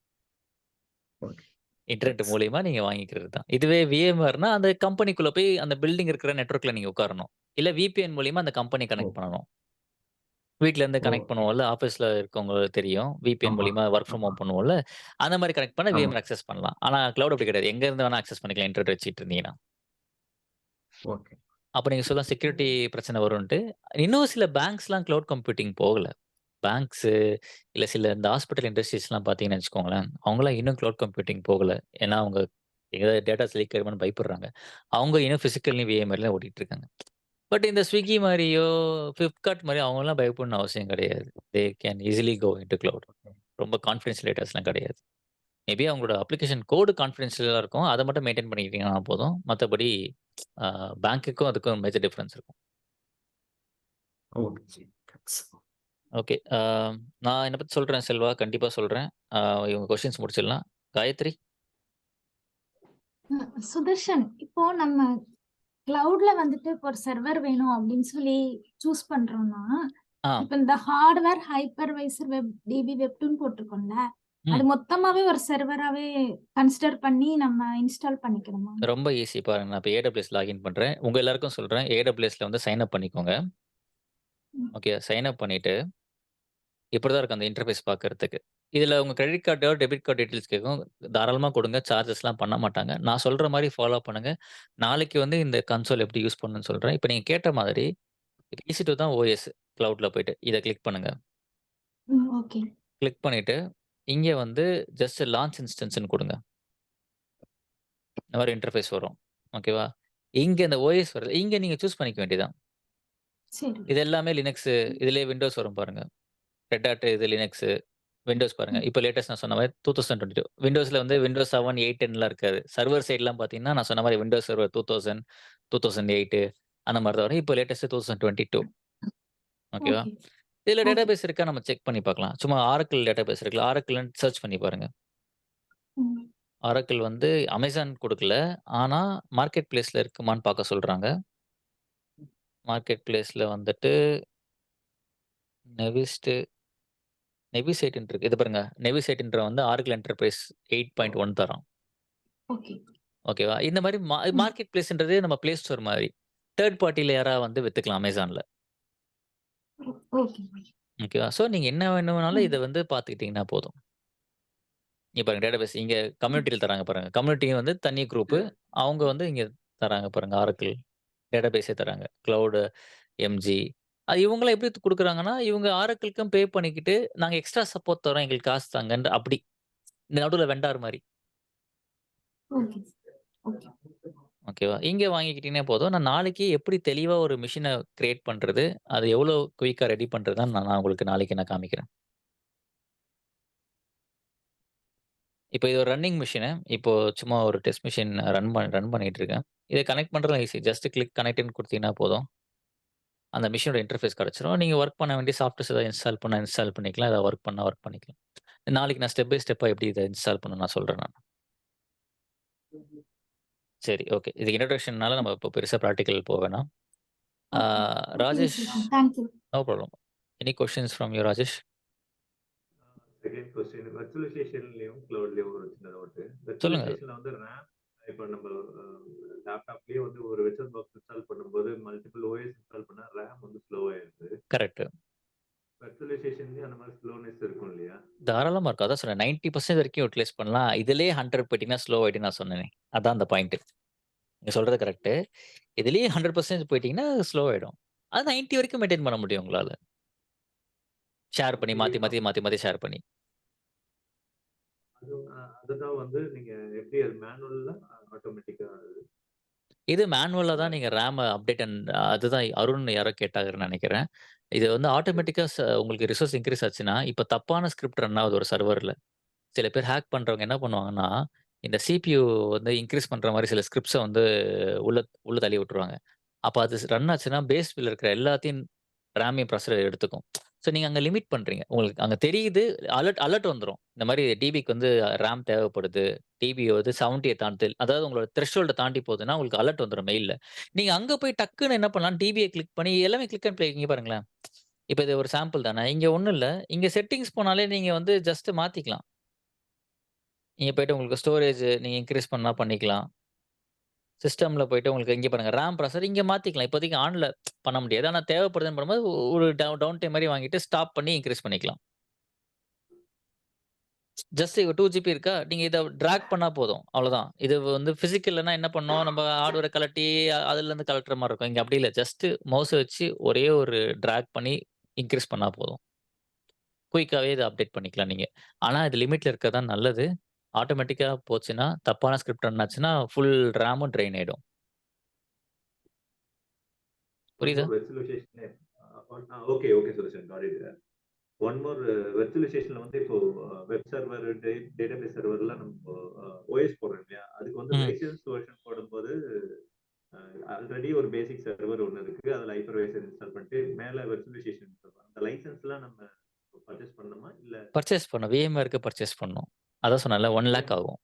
ஓகே. இன்டர்நெட் மூலியமா நீங்க வாங்கிக்கிறது தான். இதுவே VMwareனா அந்த கம்பெனிக்குள்ள போய் அந்த பில்டிங் இருக்கிற நெட்வொர்க்ல நீங்க உட்காரணும். இல்ல VPN மூலியமா அந்த கம்பெனி கனெக்ட் பண்ணணும். வீட்ல இருந்து கனெக்ட் பண்ணுவோம்ல, ஆஃபீஸ்ல இருக்கவங்களுக்கு தெரியும். VPN ஆமா, மூலியமா வொர்க் ஃப்ரம் ஆமா, ஹோம் பண்ணுவோம்ல. அந்த மாரி கனெக்ட் பண்ணா ஆமா. VMware அக்சஸ் பண்ணலாம். ஆனா கிளவுட் அப்படி கிடையாது. எங்க இருந்து வேணா அக்சஸ் பண்ணிக்கலாம் இன்டர்நெட் வச்சுட்டு இருந்தீங்கன்னா. ஓகே. அப்ப நீங்க சொல்லலாம் செக்யூரிட்டி பிரச்சனை வரும்ன்ட்டு. இன்னும் சில பேங்க்ஸ்லாம் கிளவுட் கம்ப்யூட்டிங் போகல. பேங்க்ஸு இல்ல சில இந்த ஹாஸ்பிட்டல் இண்டஸ்ட்ரீஸ்லாம் பார்த்தீங்கன்னு வச்சுக்கோங்களேன், அவங்கலாம் இன்னும் கிளவுட் கம்ப்யூட்டிங் போகல. ஏன்னா அவங்க ஏதாவது டேட்டாஸ் லீக் ஆயிருமோன்னு பயப்படுறாங்க. அவங்க இன்னும் பிசிக்கல்லயும் VMwareலயும் ஓட்டிட்டு இருக்காங்க. பட் இந்த Swiggy மாரியோ, Flipkart மாரியோ அவங்கலாம் பயப்படணும்னு அவசியம் கிடையாது. They can easily go into cloud. ரொம்ப கான்ஃபிடென்ஷியல் டேட்டாஸ்லாம் கிடையாது. மேபி அவங்களோட அப்ளிகேஷன் கோடு கான்ஃபிடென்ஷியலா இருக்கும். அத மட்டும் மெயின்டெயின் பண்ணிக்கிட்டீங்கன்னா போதும். மத்தபடி பேங்க்குக்கும் அதுக்கும் மேஜர் டிஃபரன்ஸ் இருக்கும். ஓகே. தேங்க்ஸ். ஓகே. நான் என்ன பத்தி சொல்றேன் செல்வா. கண்டிப்பா சொல்றேன். இவங்க கொஸ்டின்ஸ் முடிச்சிடலாம். காயத்ரி? சுதர்ஷன், இப்போ நம்ம கிளவுட்ல வந்துட்டு இப்போ ஒரு சர்வர் வேணும் அப்படின்னு சொல்லி சூஸ் பண்றோம்னா, ஆ. இப்ப இந்த ஹார்ட்வேர் ஹைப்பர்வைசர் வெப் டிபி வெப்2ன்னு போட்டிருக்கோம்ல, அது ம். மொத்தமாவே ஒரு சர்வராவே கன்சிடர் பண்ணி நம்ம இன்ஸ்டால் பண்ணிக்கணுமா? ரொம்ப ஈஸி பாருங்க. நான் இப்ப AWS லாகின் பண்றேன். உங்க எல்லாருக்கும் சொல்றேன். AWSல வந்து சைன் அப் பண்ணிக்கோங்க. ம். ஓகே. சைன் அப் பண்ணிட்டு, இப்படிதான் இருக்கும் அந்த இன்டர்ஃபேஸ் பார்க்கறதுக்கு. இதுல உங்க கிரெடிட் கார்டோ, டெபிட் கார்ட் டீட்டெயில்ஸ் கேட்கும். தாராளமா கொடுங்க. சார்ஜஸ்லாம் பண்ண மாட்டாங்க. நான் சொல்ற மாரி ஃபாலோ பண்ணுங்க. நாளைக்கு வந்து இந்த கன்சோல் எப்படி யூஸ் பண்ணணும்னு சொல்றேன். இப்ப நீங்க கேட்ட மாதிரி EC2 தான் OS கிளவுட்ல போயிட்டு இத கிளிக் பண்ணுங்க. ஓகே. கிளிக் பண்ணிட்டு, இங்க வந்து ஜஸ்ட் லான்ச் இன்ஸ்டன்ஸ்ன்னு குடுங்க. இந்த மாரி இன்டர்ஃபேஸ் வரும். ஓகேவா? இங்க இந்த OS வருது. இங்க நீங்க சூஸ் பண்ணிக்க வேண்டியதுதான். சரி. இது எல்லாமே லினக்ஸ் இதுலயே விண்டோஸ் வரும் பாருங்க. ரெட் ஹாட் இது லினக்ஸ், விண்டோஸ் பாருங்க. ம். இப்ப லேட்டஸ்ட் நான் சொன்ன மாரி 2022 விண்டோஸ்ல வந்து விண்டோஸ் 7, 8, 10லாம் இருக்காது. சர்வர் சைட்லாம் பார்த்தீங்கன்னா, நான் சொன்ன மாரி விண்டோஸ் சர்வர் 2000, 2008 அந்த மாரி தான் வரும். இப்ப லேட்டஸ்ட் 2022 ஓகேவா? ஓகே. இதுல ஓகே. டேட்டாபேஸ் இருக்கா நம்ம செக் பண்ணி பார்க்கலாம். சும்மா Oracle டேட்டாபேஸ் இருக்குல்ல. Oracleன்னு சர்ச் பண்ணி பாருங்க. ம். Oracle வந்து Amazon குடுக்கல. ஆனா மார்க்கெட் பிளேஸ்ல இருக்குமான்னு பார்க்க சொல்றாங்க. மார்க்கெட் பிளேஸ்ல வந்துட்டு நெவிஸ்ட் நெவிசைட்ன்னு இருக்கு. இது பாருங்க. நெவிசைட்ன்ற வந்து Oracle என்டர்பிரைஸ் 8.1 தரான். ஓகே. ஓகேவா? இந்த மாரி ம். மார்க்கெட் பிளேஸ்ன்றது நம்ம பிளே ஸ்டோர் மாரி. தேர்ட் பார்ட்டில யாராவது வந்து வித்துக்கலாம் Amazonல. ஓகே. ஓகேவா? ஸோ நீங்க என்ன வேணும்னாலும் இத ம். வந்து பார்த்துக்கிட்டீங்கன்னா போதும். இங்க பாருங்க டேட்டாபேஸ் இங்க கம்யூனிட்டில தராங்க பாருங்க. கம்யூனிட்டியும் வந்து தனி குரூப். அவங்க வந்து இங்க தராங்க பாருங்க. Oracle டேட்டாபேஸே தராங்க. Cloud MG. அது இவங்கலாம் எப்படி குடுக்குறாங்கன்னா, இவங்க Oracleக்கும் பே பண்ணிக்கிட்டு, நாங்க எக்ஸ்ட்ரா சப்போர்ட் தர்றோம். எங்களுக்கு காசு தாங்கன்னு அப்படி. நடுவுல வெண்டார் மாரி. ஓகே. ஓகே. ஓகேவா? இங்க வாங்கிக்கிட்டீங்கன்னா போதும். நான் நாளைக்கு எப்படி தெளிவா ஒரு மெஷின கிரியேட் பண்றது, அது எவ்வளோ குயிக்கா ரெடி பண்றதுன்னு நான் நான் உங்களுக்கு நாளைக்கு நான் காமிக்கிறேன். இப்போ இது ஒரு ரன்னிங் மெஷினு. இப்போ சும்மா ஒரு டெஸ்ட் மெஷின் ரன் பண்ணிட்டு இருக்கேன். இத கனெக்ட் பண்றதுலாம் ஈஸி. ஜஸ்ட் கிளிக் கனெக்ட்ன்னு குடுத்தீங்கன்னா போதும். அந்த மெஷினோட இன்டர்ஃபேஸ் கிடைச்சிரும். நீங்க வொர்க் பண்ண வேண்டிய சாஃப்ட்வேர்ஸ் ஏதாவது இன்ஸ்டால் பண்ணா இன்ஸ்டால் பண்ணிக்கலாம். ஏதாவது வொர்க் பண்ணா வொர்க் பண்ணிக்கலாம். நாளைக்கு நான் ஸ்டெப் பை ஸ்டெப்பா எப்படி இத இன்ஸ்டால் பண்ணணும்னு நான் சொல்றேன் நான். சரி, ஓகே. இது இன்ட்ரோடக்ஷன்னால நம்ம இப்போ பெருசா பிராக்டிகல் போ வேணாம். Okay. Okay Rajesh Sudharshan. Thank you. No problem. Any questions from you Rajesh? Second question வெர்ச்சுவலைசேஷன்லயும் கிளவுட்லயும் ஒரு சின்ன டவுட். சொல்லுங்க. வெர்ச்சுவலைசேஷன்ல வந்து ரேம் இப்போ நம்ம லேப்டாப்லயே வந்து ஒரு வெர்ச்சுவல் பாக்ஸ் இன்ஸ்டால் பண்ணும்போது மல்டிபிள் ஓஎஸ் இன்ஸ்டால் பண்ணா ரேம் வந்து ஸ்லோ ஆயிருது. கரெக்ட். வெர்ச்சுவலைசேஷன்லயும் அந்த மாதிரி ஸ்லோனஸ் இருக்கும் இல்லையா? தாராளமா இருக்கும். அதான் சொன்னேன். 90% வரைக்கும் யூட்டிலைஸ் பண்ணலாம். இதுலயே 100 போயிட்டீங்கன்னா ஸ்லோ ஆயிடும்னு நான் சொன்னேனே. அதான் அந்த பாயிண்ட். நீங்க சொல்றது கரெக்ட். இதுலயே 100% போயிட்டீங்கன்னா ஸ்லோ ஆயிடும். அது 90 வரைக்கும் மெயின்டெயின் பண்ண முடியும் உங்களால. ஷேர் பண்ணி மாத்தி ஷேர் பண்ணி. அதுதான் வந்து நீங்க எப்படி அது மேனுவல்ல ஆட்டோமேட்டிக்கா இது மேனுவலா தான் நீங்க ரேம் அப்டேட் அதுதான் அருண் யாரோ கேட்டாங்கன்னு நெனைக்கிறேன். இது வந்து ஆட்டோமேட்டிக்கா உங்களுக்கு ரிசோர்ஸ் இன்கிரீஸ் ஆச்சுன்னா, இப்ப தப்பான ஸ்கிரிப்ட் ரன் ஆகுது ஒரு சர்வர்ல. சில பேர் ஹேக் பண்றவங்க என்ன பண்ணுவாங்கன்னா, இந்த சிபியூ வந்து இன்கிரீஸ் பண்ற மாரி சில ஸ்கிரிப்ட்ஸ வந்து உள்ள உள்ள தள்ளி விட்டுருவாங்க. அப்ப அது ரன் ஆச்சுன்னா, பேஸ்ல இருக்கிற எல்லாத்தையும் ரேமையும் ப்ராசஸர் எடுத்துக்கும். ஸோ நீங்க அங்க லிமிட் பண்றீங்க. உங்களுக்கு அங்க தெரியுது அலர்ட் அலர்ட் வந்துரும். இந்த மாரி டிபிக்கு வந்து ரேம் தேவைப்படுது. டிபி வந்து 70 தாண்டுது. அதாவது உங்களோட த்ரெஷ்ஹோல்ட தாண்டி போகுதுன்னா, உங்களுக்கு அலர்ட் வந்துரும் மெயில்ல. நீங்க அங்க போய் டக்குன்னு என்ன பண்ணலாம், டிபிய கிளிக் பண்ணி எல்லாமே கிளிக் அண்ட் ப்ளே இங்க பாருங்களேன். இப்ப இது ஒரு சாம்பிள் தானே. இங்க ஒண்ணும் இல்ல. இங்க செட்டிங்ஸ் போனாலே நீங்க வந்து ஜஸ்ட் மாத்திக்கலாம். நீங்க போயிட்டு உங்களுக்கு ஸ்டோரேஜ் நீங்க இன்கிரீஸ் பண்ணா பண்ணிக்கலாம். சிஸ்டம்ல போயிட்டு உங்களுக்கு இங்க பாருங்க ரேம் ப்ராசஸர் இங்க மாத்திக்கலாம். இப்போதைக்கு ஆன்ல பண்ண முடியாது. ஆனா தேவைப்படுதுன்னு பண்ணும்போது ஒரு டவுன் டைம் மாரி வாங்கிட்டு ஸ்டாப் பண்ணி இன்கிரீஸ் பண்ணிக்கலாம். ஜஸ்ட் 2 ஜிபி இருக்கா? நீங்க இத டிராக் பண்ணா போதும். அவ்வளோதான். இது வந்து பிசிக்கல்னா என்ன பண்ணோம், நம்ம ஹார்ட்வேர கழட்டி அதுலருந்து கழட்டுற மாரி இருக்கும். இங்க அப்படி இல்ல. ஜஸ்ட் மவுஸ வச்சு ஒரே ஒரு டிராக் பண்ணி இன்கிரீஸ் பண்ணா போதும். குயிக்காவே இத அப்டேட் பண்ணிக்கலாம் நீங்க. ஆனா இது லிமிட்ல இருக்கிறது தான் நல்லது. ஆட்டோமேட்டிக்கா போச்சுன்னா, தப்பான ஸ்கிரிப்ட் ரன் ஆச்சுன்னா, ஃபுல் ரேமும் ட்ரெயின் ஆயிடும். One புரியுதா? more virtualization. Okay, okay, Sudarshan, got it. One more virtualizationல வந்து இப்போ வெப் சர்வர், டேட்டாபேஸ் சர்வர்லாம் நம்ம OS போடுறோம் இல்லையா? அதுக்கு வந்து ம். லைசன்ஸ் வெர்ஷன் போடும்போது ஆல்ரெடி ஒரு பேசிக் சர்வர் ஒன்று இருக்கு. அதில் ஹைப்பர்வைசர் இன்ஸ்டால் பண்ணிட்டு மேலே வெர்ச்சுவலைசேஷன் அந்த லைசன்ஸ்லாம் நம்ம பர்ச்சேஸ் பண்ணணுமா இல்ல பர்ச்சேஸ் பண்ணணும். VMwareக்கு பர்ச்சேஸ் பண்ணணும். அதான் சொன்னேன்ல 1 லேக் ஆகும்.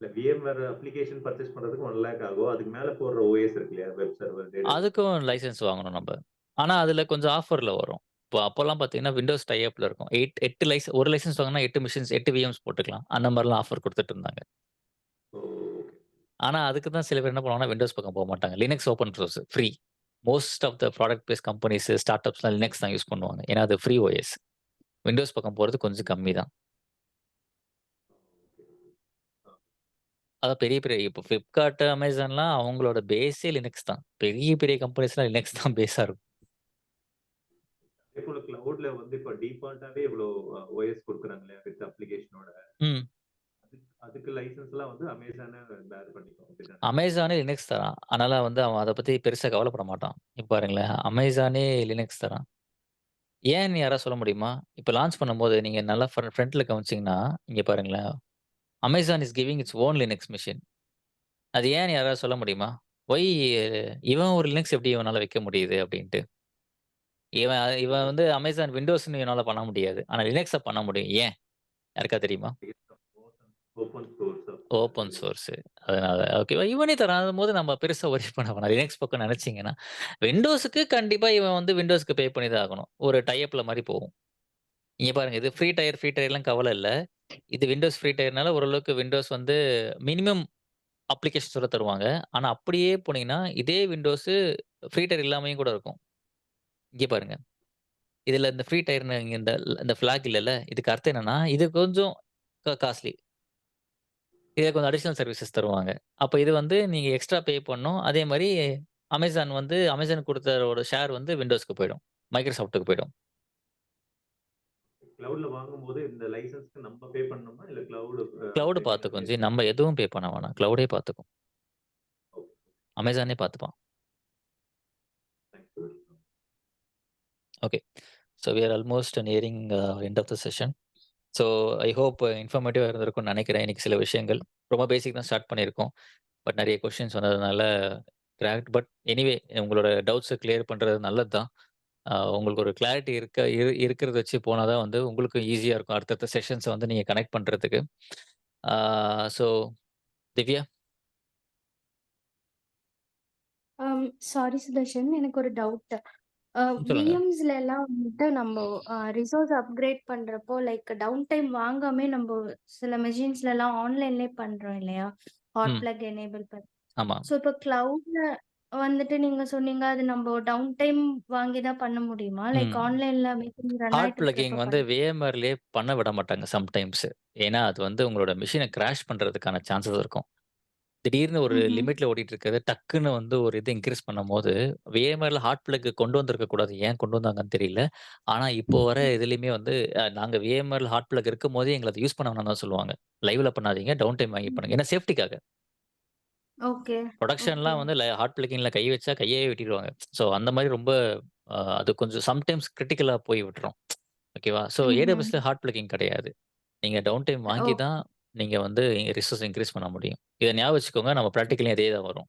இல்ல VMware அப்ளிகேஷன் பர்ச்சேஸ் பண்றதுக்கு 1 லேக் ஆகும். அதுக்கு மேல போடுற OS இருக்கு இல்லையா? வெப் சர்வர், டேட்டாபேஸ் அதுக்கும் லைசென்ஸ் வாங்கணும் நம்ப. ஆனா அதுல கொஞ்சம் ஆஃபர்ல வரும். இப்போ அப்போலாம் பார்த்தீங்கன்னா, விண்டோஸ் டை அப்ல இருக்கும். 8 ஒரு லைசென்ஸ் வாங்குனா 8 மிஷின்ஸ் 8 VMs போட்டுக்கலாம். அந்த மாரிலாம் ஆஃபர் குடுத்துட்டு இருந்தாங்க. ஆனா அதுக்கு தான் சில பேர் என்ன பண்ணுவாங்கன்னா, விண்டோஸ் பக்கம் போமாட்டாங்க. Linux open source free. Most of the product based companies, ஸ்டார்ட் அப்ஸ்லாம் லினக்ஸ் தான் யூஸ் பண்ணுவாங்க. ஏன்னா அது ஃப்ரீ OS. விண்டோஸ் பக்கம் போறது கொஞ்சம் கம்மி தான். அதான் பெரிய பெரிய இப்போ Flipkart, Amazonலாம் அவங்களோட பேஸே லினக்ஸ் தான். பெரிய பெரிய கம்பெனிஸ்லாம் லினக்ஸ் தான் பேஸா இருக்கும். அதே போல கிளவுட்ல வந்து இப்போ டிஃபால்ட்டாவே இவ்வளோ OS கொடுக்குறாங்க இல்லையா? வித் அப்ளிகேஷனோட ம். அதுக்கு லைசன்ஸ்லாம் வந்து அமேசானே பேர் பண்ணிக்கும் அப்படிதானே? அமேசானே லினக்ஸ் தரான். அதனால வந்து அவன் அத பத்தி பெருசா கவலைப்பட மாட்டான். இப்ப பாருங்களேன், அமேசானே லினக்ஸ் தரான். ஏன்னு யாராவது சொல்ல முடியுமா? இப்ப லான்ச் பண்ணும்போது நீங்க நல்லா ஃப்ரண்ட்ல கவனிச்சீங்கன்னா, இங்க பாருங்களேன். Amazon is giving its own Linux machine. அது ஏன்னு யாராவது சொல்ல முடியுமா? ஒய் இவன் ஒரு லினக்ஸ் எப்படி இவனால வைக்க முடியுது அப்படின்ட்டு. இவன் வந்து அமேசான் விண்டோஸ்ன்னு இவனால பண்ண முடியாது. ஆனா லினக்ஸ பண்ண முடியும். ஏன்? யாருக்கா தெரியுமா? Open source open source. அதனால ஓகேவா. இவனே தராதம்போது நம்ம பெருசா வொரி பண்ண வேணாம். லினக்ஸ் பக்கம் நெனச்சீங்கன்னா, விண்டோஸ்க்கு கண்டிப்பா இவன் வந்து விண்டோஸ்க்கு பே பண்ணி தான் ஆகணும். ஒரு டை அப்ல மாரி போகும். இங்க பாருங்க இது ஃப்ரீ டயர்லாம் கவல இல்ல. இது விண்டோஸ் ஃப்ரீ டயர்னால ஓரளவுக்கு விண்டோஸ் வந்து மினிமம் அப்ளிகேஷன்ஸோட தருவாங்க. ஆனா அப்படியே போனீங்கன்னா, இதே விண்டோஸ் ஃப்ரீ டயர் இல்லாமயும் கூட இருக்கும். இங்க பாருங்க. இதுல இந்த ஃப்ரீ டயர்ன்னு இந்த இந்த ஃபிளாக் இல்லல்ல. இதுக்கு அர்த்தம் என்னன்னா, இது கொஞ்சம் காஸ்ட்லி. இதுல கொஞ்சம் அடிஷனல் சர்வீசஸ் தருவாங்க. அப்ப இது வந்து நீங்க எக்ஸ்ட்ரா பே பண்ணணும். அதே மாரி அமேசான் குடுத்ததோட ஷேர் வந்து விண்டோஸ்க்கு போயிடும். மைக்ரோசாஃப்ட்க்கு போயிடும். கிளவுட்ல வாங்கும்போது இந்த லைசன்ஸ்க்கு நம்ம பே பண்ணணுமா இல்ல கிளவுட் கிளவுட் பாத்துக்கும் ஜி. நம்ம எதுவும் பே பண்ண வேணாம். கிளவுடே பாத்துக்கும். அமேசானே பாத்துப்பான். Okay. So we are almost nearing end of the session. So I hope இன்ஃபர்மேட்டிவா இருந்திருக்கும்னு நெனைக்கிறேன். இன்னைக்கு சில விஷயங்கள். ரொம்ப பேசிக் தான் ஸ்டார்ட் பண்ணியிருக்கோம். பட் நெறைய கொஸ்டின்ஸ் வந்ததுனால கிராக்ட் பட் எனிவே உங்களோட டவுட்ஸ கிளியர் பண்றது நல்லது தான். உங்களுக்கு ஒரு கிளாரிட்டி இருக்கிறத வச்சு போனா தான் வந்து உங்களுக்கும் ஈஸியா இருக்கும். அடுத்தடுத்த செஷன்ஸ வந்து நீங்க கனெக்ட் பண்றதுக்கு. ஸோ திவ்யா? சாரி சுதர்ஷன், எனக்கு ஒரு டவுட். சொல்லுங்க. விஎம்ஸ்ல எல்லாம் வந்துட்டு நம்ம ரிசோர்ஸ் அப்கிரேட் பண்றப்போ லைக் டவுன் டைம் வாங்காம நம்ம சில மெஷின்ஸ்ல எல்லாம் ஆன்லைன்லயே பண்றோம் இல்லையா? ஹாட் ம். பிளக் எனேபிள் பண்ணி. ஆமா. ஸோ இப்போ கிளவுட்ல வந்துட்டு நீங்க சொன்னீங்க அது நம்ம டவுன் டைம் வாங்கி தான் பண்ண முடியுமா? லைக் ம். ஆன்லைன்ல மெஷின் ரன் ஹார்ட் ஆயிட்டு பிளக்கிங் இருக்கிறப்ப வந்து VMwareலயே பண்ண விட மாட்டாங்க சம்டைம்ஸ். ஏன்னா, அது வந்து உங்களோட மெஷின கிராஷ் பண்றதுக்கான சான்சஸ் இருக்கும். திடீர்னு ஒரு ம்ஹ்ம். லிமிட்ல ஓடிட்டு இருக்கிறது டக்குன்னு வந்து ஒரு இது இன்கிரீஸ் பண்ணும்போது, VMwareல ஹார்ட் பிளக் கொண்டு வந்திருக்க கூடாது. ஏன் கொண்டு வந்தாங்கன்னு தெரியல. ஆனா, இப்போ வர இதுலயுமே வந்து நாங்க VMwareல ஹார்ட் பிளக் இருக்கும்போதே எங்கள அத யூஸ் பண்ண வேணாம்னு தான் சொல்லுவாங்க. லைவ்ல பண்ணாதீங்க. டவுன் டைம் வாங்கி பண்ணுங்க. ஏன்னா சேஃப்டிக்காக. Okay, okay. புரொடக்ஷன்லாம் வந்து ஹார்ட் பிளக்கிங்ல கை வச்சா கையவே வெட்டிருவாங்க. ஸோ அந்த மாரி ரொம்ப அது கொஞ்சம் சம்டைம்ஸ் கிரிட்டிக்கலா போய் விட்டுரும். ஓகேவா? ஸோ ம்ஹ்ம். AWSல ஹார்ட் பிளக்கிங் கிடையாது. நீங்க டவுன் டைம் வாங்கி ஓ தான் நீங்க வந்து ரிசோர்ஸ் இன்கிரீஸ் பண்ண முடியும். இத ஞாபகம் வச்சுக்கோங்க. நம்ம பிராக்டிகல்லயும் அதே தான் வரும்.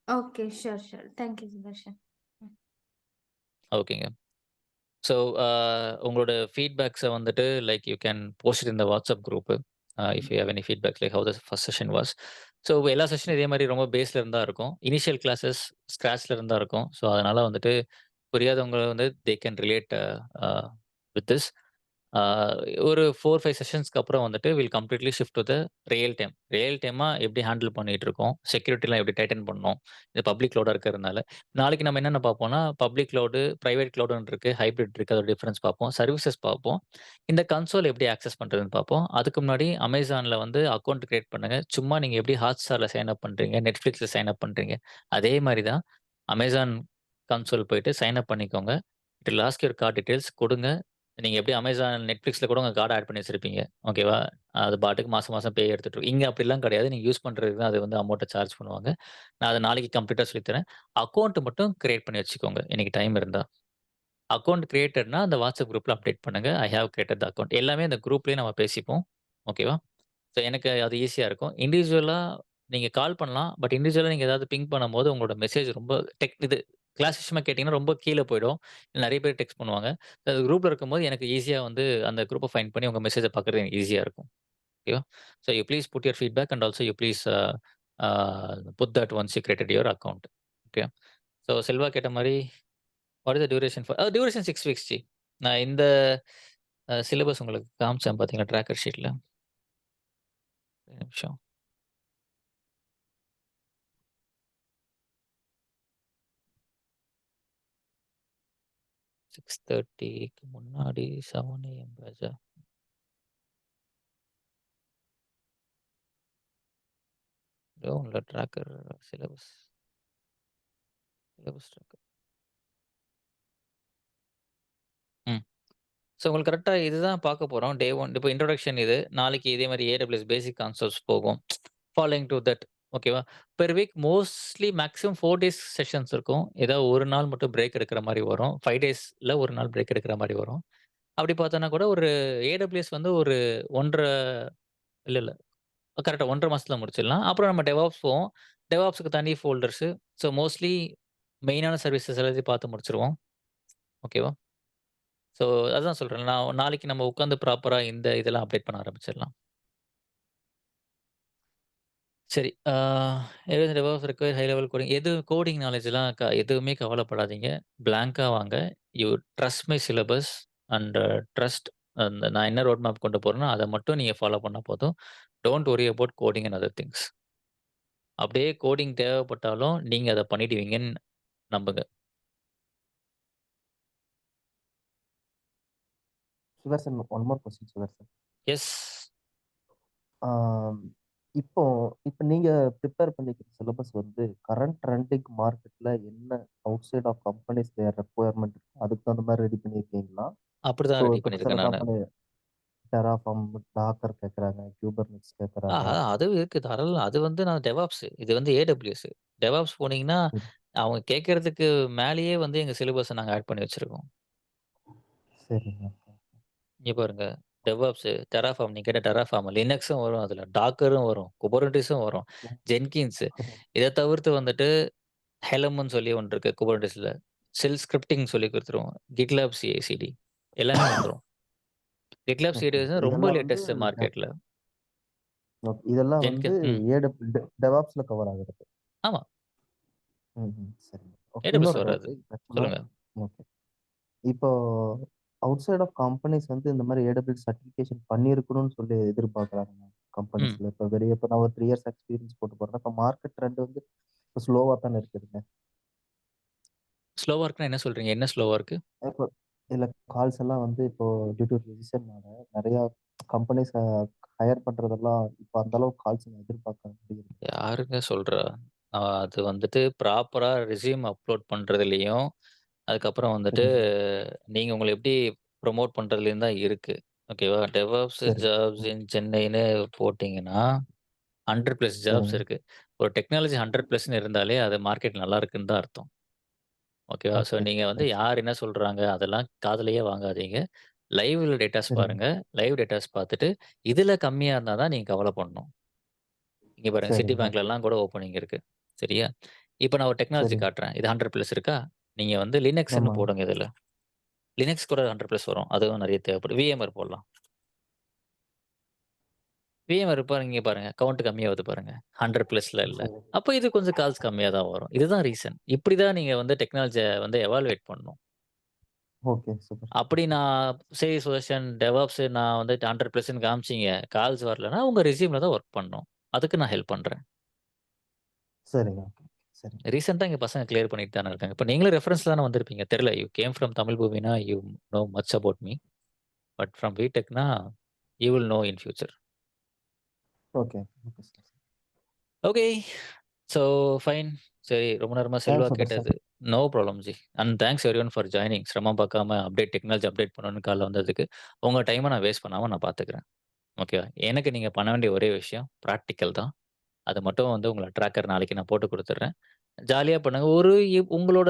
Okay. Sure, sure. Thank you Sudarshan. ஓகேங்க. ஸோ உங்களோட ஃபீட்பேக்ஸ வந்துட்டு like you can post it in the WhatsApp group. If you have any feedbacks like how the first session was. So எல்லா செஷனும் இதே மாரி ரொம்ப பேஸ்ல இருந்தா இருக்கும். இனிஷியல் கிளாஸஸ் ஸ்க்ராட்ச்ல இருந்தா இருக்கும். ஸோ அதனால வந்துட்டு புரியாதவங்க வந்து they can relate with this. ஆ ஒரு 4, 5 செஷன்ஸ்க்கு அப்புறம் வந்துட்டு will completely shift to the real time. Real டைமா எப்படி ஹேண்டில் பண்ணிட்டு இருக்கோம். செக்யூரிட்டிலாம் எப்படி டைட்டன் பண்ணணும். இது பப்ளிக் கிளவுடா இருக்கிறதுனால. நாளைக்கு நம்ம என்னென்ன பார்ப்போம்னா, பப்ளிக் கிளவுடு, பிரைவேட் கிளவுடுன்னு இருக்கு. ஹைபிரிட் இருக்கு. அதோட டிஃபரன்ஸ் பார்ப்போம். சர்வீசஸ் பார்ப்போம். இந்த கன்சோல் எப்படி ஆக்சஸ் பண்றதுன்னு பார்ப்போம். அதுக்கு முன்னாடி Amazonல வந்து அக்கவுண்ட் கிரியேட் பண்ணுங்க. சும்மா நீங்க எப்படி Hotstarல சைன் அப் பண்றீங்க, Netflixல சைன் அப் பண்றீங்க. அதே மாரி தான் Amazon கன்சோல் போயிட்டு சைன் அப் பண்ணிக்கோங்க. It will ask your card details குடுங்க. நீங்க எப்படி Amazon, Netflixல கூட உங்க கார்ட் ஆட் பண்ணி வச்சிருப்பீங்க. ஓகேவா? அது பாட்டுக்கு மாசம் மாசம் பே எடுத்துட்டு இருக்கும். இங்க அப்படிலாம் கிடையாது. நீங்க யூஸ் பண்றதுக்கு தான் அது வந்து அமௌண்ட்ட சார்ஜ் பண்ணுவாங்க. நான் அத நாளைக்கு கம்ப்ளீட்டா சொல்லித் தரேன். அக்கவுண்ட் மட்டும் கிரியேட் பண்ணி வச்சுக்கோங்க. இன்னைக்கு டைம் இருந்தா. அக்கவுண்ட் கிரியேட்டட்னா அந்த WhatsApp குரூப்ல அப்டேட் பண்ணுங்க. I have created the account. எல்லாமே அந்த குரூப்லயே நம்ம பேசிப்போம். ஓகேவா? ஸோ எனக்கு அது ஈஸியா இருக்கும். இண்டிவிஜுவலா நீங்க கால் பண்ணலாம். பட் இண்டிவிஜுவலா நீங்க ஏதாவது பிங் பண்ணும்போது உங்களோட மெசேஜ் ரொம்ப இது கிளாஸ் விஷயமா கேட்டீங்கன்னா ரொம்ப கீழ போயிடும். நெறைய பேர் டெக்ஸ்ட் பண்ணுவாங்க. அது குரூப்ல இருக்கும்போது எனக்கு ஈஸியா வந்து அந்த குரூப்ப ஃபைண்ட் பண்ணி உங்க மெசேஜ பார்க்கறது எனக்கு ஈஸியா இருக்கும். ஓகேவா? So you please put your feedback and also you please put that once you created your account. Okay. So Selva கேட்ட மாரி what is the duration for duration 6 weeks ji. நான் இந்த சிலபஸ் உங்களுக்கு காமிச்சேன் பார்த்தீங்களா ட்ராக்கர் ஷீட்ல. ஒரு நிமிஷம். சிக்ஸ் 30க்கு முன்னாடி 7 AM பேட்ச்சா? எதுவும் இல்ல ட்ராக்கர் சிலபஸ். Syllabus tracker. ம். ஸோ உங்களுக்கு கரெக்ட்டா இதுதான் பார்க்க போறோம். டே 1 இப்போ இன்ட்ரோடக்ஷன் இது. நாளைக்கு இதே மாரி AWS பேசிக் கான்செப்ட்ஸ் போகும். Following to that. ஓகேவா? Per week mostly maximum 4 days sessions இருக்கும். ஏதாவது ஒரு நாள் மட்டும் பிரேக் எடுக்கிற மாரி வரும். 5 டேஸ்ல ஒரு நாள் பிரேக் எடுக்கிற மாரி வரும். அப்படி பார்த்தோம்னா கூட ஒரு AWS வந்து ஒரு 1 1/2 இல்ல. கரெக்ட்டா 1 1/2 மாசத்துல முடிச்சிடலாம். அப்புறம் நம்ம DevOps போவோம். DevOpsக்கு தனி ஃபோல்டர்ஸ். ஸோ மோஸ்ட்லி மெயினான சர்வீசஸ் எல்லாத்தையும் பார்த்து முடிச்சுருவோம். ஓகேவா? ஸோ அதான் சொல்றேன். நாளைக்கு நம்ம உட்காந்து ப்ராப்பரா இந்த இதெல்லாம் அப்டேட் பண்ண ஆரம்பிச்சிடலாம். சரி. DevOps require high level coding coding நாலேட்ஜ்லாம் எதுவுமே கவலைப்படாதீங்க. பிளாங்க்கா வாங்க. You trust my syllabus and trust அந்த நான் என்ன ரோட் மேப் கொண்டு போறேனோ, அத மட்டும் நீங்க ஃபாலோ பண்ணா போதும். Don't worry about coding and other things. அப்படியே கோடிங் தேவைப்பட்டாலும் நீங்க அத பண்ணிடுவீங்கன்னு நம்புங்க. Sudarshan, one more question Sudarshan. Yes. ஆம், இப்போ இப்போ நீங்க ப்ரிப்பேர் பண்ணிக்கிற சிலபஸ் வந்து கரண்ட் ட்ரெண்டிங் மார்க்கெட்ல என்ன outside of companies their requirement அதுக்கு தகுந்த மாதிரி ரெடி பண்ணியிருக்கீங்களா? அப்படிதான் ஸோ ரெடி இப்போ சில பண்ணியிருக்கேன் நானு. கம்பெனி டெராஃபார்ம், டாக்கர் கேட்குறாங்க, கியூபர்நெட்ஸ் கேட்குறாங்க. அது இருக்கு தாராளம். அது வந்து நான் DevOps. இது வந்து AWS. DevOps போனீங்கன்னா, சரி அவங்க கேட்கறதுக்கு மேலேயே வந்து எங்க சிலபஸ நாங்க ஆட் பண்ணி வச்சிருக்கோம். சரிங்க. இங்க பாருங்க. DevOps, Terraform நீங்க கேட்ட Terraform, Linuxம் வரும் அதுல. Dockerம் வரும். Kubernetesம் வரும். Jenkins. இத தவிர்த்து வந்துட்டு Helmன்னு சொல்லி ஒண்ணு இருக்கு Kubernetesல. ஷெல் ஸ்கிரிப்டிங் சொல்லி குடுத்துருவோம். GitLab CI/CD எல்லாமே வந்துரும். GitLab ஓகே CI/CD ரொம்ப இதெல்லாம் வந்து லேட்டஸ்ட் மார்க்கெட்ல. இதெல்லாம் வந்து Jenkins டெவாப்ஸ்ல கவர் ஆகுறது. ஆமா. சரிங்க. ஓகே AWS இன்னொரு வராது. டவுட் ஆக்சுவலா சொல்லுங்க. ஓகே இப்போ அவுட் சைட் ஆஃப் கம்பெனிஸ் வந்து இந்த மாதிரி ஏடபிள்யூஎஸ் சர்டிஃபிகேஷன் பண்ணியிருக்கணும்னு சொல்லி எதிர்பார்க்குறாங்க ம். கம்பெனிஸ்ல. இப்போ வெளியே இப்போ நான் ஒரு 3 இயர்ஸ் எக்ஸ்பீரியன்ஸ் போட்டு போறேன். இப்போ மார்க்கெட் ட்ரெண்ட் வந்து இப்போ ஸ்லோவா தானே இருக்குதுங்க. ஸ்லோவா இருக்குன்னா என்ன சொல்றீங்க? என்ன ஸ்லோவா இருக்கு? இப்போ இல்ல கால்ஸ் எல்லாம் வந்து இப்போ டியூ டு ரிஜிஸ்டர்னால நிறைய கம்பெனிஸ் ஹையர் பண்றதெல்லாம் இப்போ அந்த அளவுக்கு கால்ஸ் எதிர்பார்க்க முடியுது. யாருங்க சொல்றா? அது வந்துட்டு ப்ராப்பரா ரெஸ்யூம் அப்லோட் பண்றதுலயும், அதுக்கப்புறம் வந்துட்டு சரிங்க. நீங்க உங்கள எப்படி ப்ரமோட் பண்றதுலயும் தான் இருக்கு. ஓகேவா? DevOps சரி ஜாப்ஸ் இன் சென்னைன்னு போட்டீங்கன்னா, 100+ ஜாப்ஸ் சரிங்க. இருக்கு. ஒரு டெக்னாலஜி 100+ன்னு இருந்தாலே அது மார்க்கெட் நல்லா இருக்குன்னு தான் அர்த்தம். ஓகேவா? ஸோ ஓகே நீங்க வந்து யார் என்ன சொல்றாங்க, அதெல்லாம் காதுலயே வாங்காதீங்க. லைவ்ல டேட்டாஸ் சரிங்க. பாருங்க. லைவ் டேட்டாஸ் பார்த்துட்டு, இதுல கம்மியா இருந்தா தான் நீங்க கவலைப்படணும். இங்க பாருங்க சிட்டி சரிங்க. ஓகே பேங்க்லலாம் கூட ஓப்பனிங் இருக்கு. சரியா? இப்ப நான் ஒரு டெக்னாலஜி சரிங்க. காட்டுறேன். இது 100+ இருக்கா? நீங்க வந்து லினக்ஸ்ன்னு ஆமாங்க. போடுங்க இதுல. லினக்ஸ் கூட 100+ வரும். அதுவும் நெறைய தேவைப்படும். VMware போடலாம். VMware பாருங்க இங்க பாருங்க. கவுண்ட் கம்மியாவுது பாருங்க. 100+ல இல்ல. சரி அப்ப இது கொஞ்சம் கால்ஸ் கம்மியா தான் வரும். இதுதான் ரீசன். இப்படி தான் நீங்க வந்து டெக்னாலஜிய வந்து எவாலுவேட் பண்ணணும். Okay super. அப்படி நான் சரி சுதர்ஷன், DevOps நான் வந்து 100+ன்னு காமிச்சீங்க. கால்ஸ் வரலன்னா, உங்க ரெஸ்யூம்ல தான் வொர்க் பண்ணணும். அதுக்கு நான் ஹெல்ப் பண்றேன். சரிங்க. ஓகே சரிங்க. ரீசென்ட்டா எங்க பசங்க கிளியர் பண்ணிட்டு தானே இருக்காங்க. இப்ப நீங்களும் ரெஃபரன்ஸ்ல தானே வந்திருப்பீங்க. தெரியல. யூ கேம் ஃப்ரம் தமிழ் பூமினா you know much about me. But from பிடெக்னா you will know in future. Okay okay sir. Okay. So fine. சரி ரொம்ப நேரமா செல்வா தேங்க்ஸ் சுதர்சன். கேட்டது. No problem ji. And thanks everyone for joining. சிரமம் பார்க்காம டெக்னாலஜி அப்டேட் பண்ணணும்னு காலைல வந்ததுக்கு. உங்க டைம நான் வேஸ்ட் பண்ணாம நான் பார்த்துக்கிறேன். ஓகேவா? எனக்கு நீங்க பண்ண வேண்டிய ஒரே விஷயம் பிராக்டிகல் தான். அது மட்டும் வந்து உங்கள ட்ராக்கர் நாளைக்கு நான் போட்டு குடுத்துடுறேன். ஜாலியா பண்ணுங்க. ஒரு உங்களோட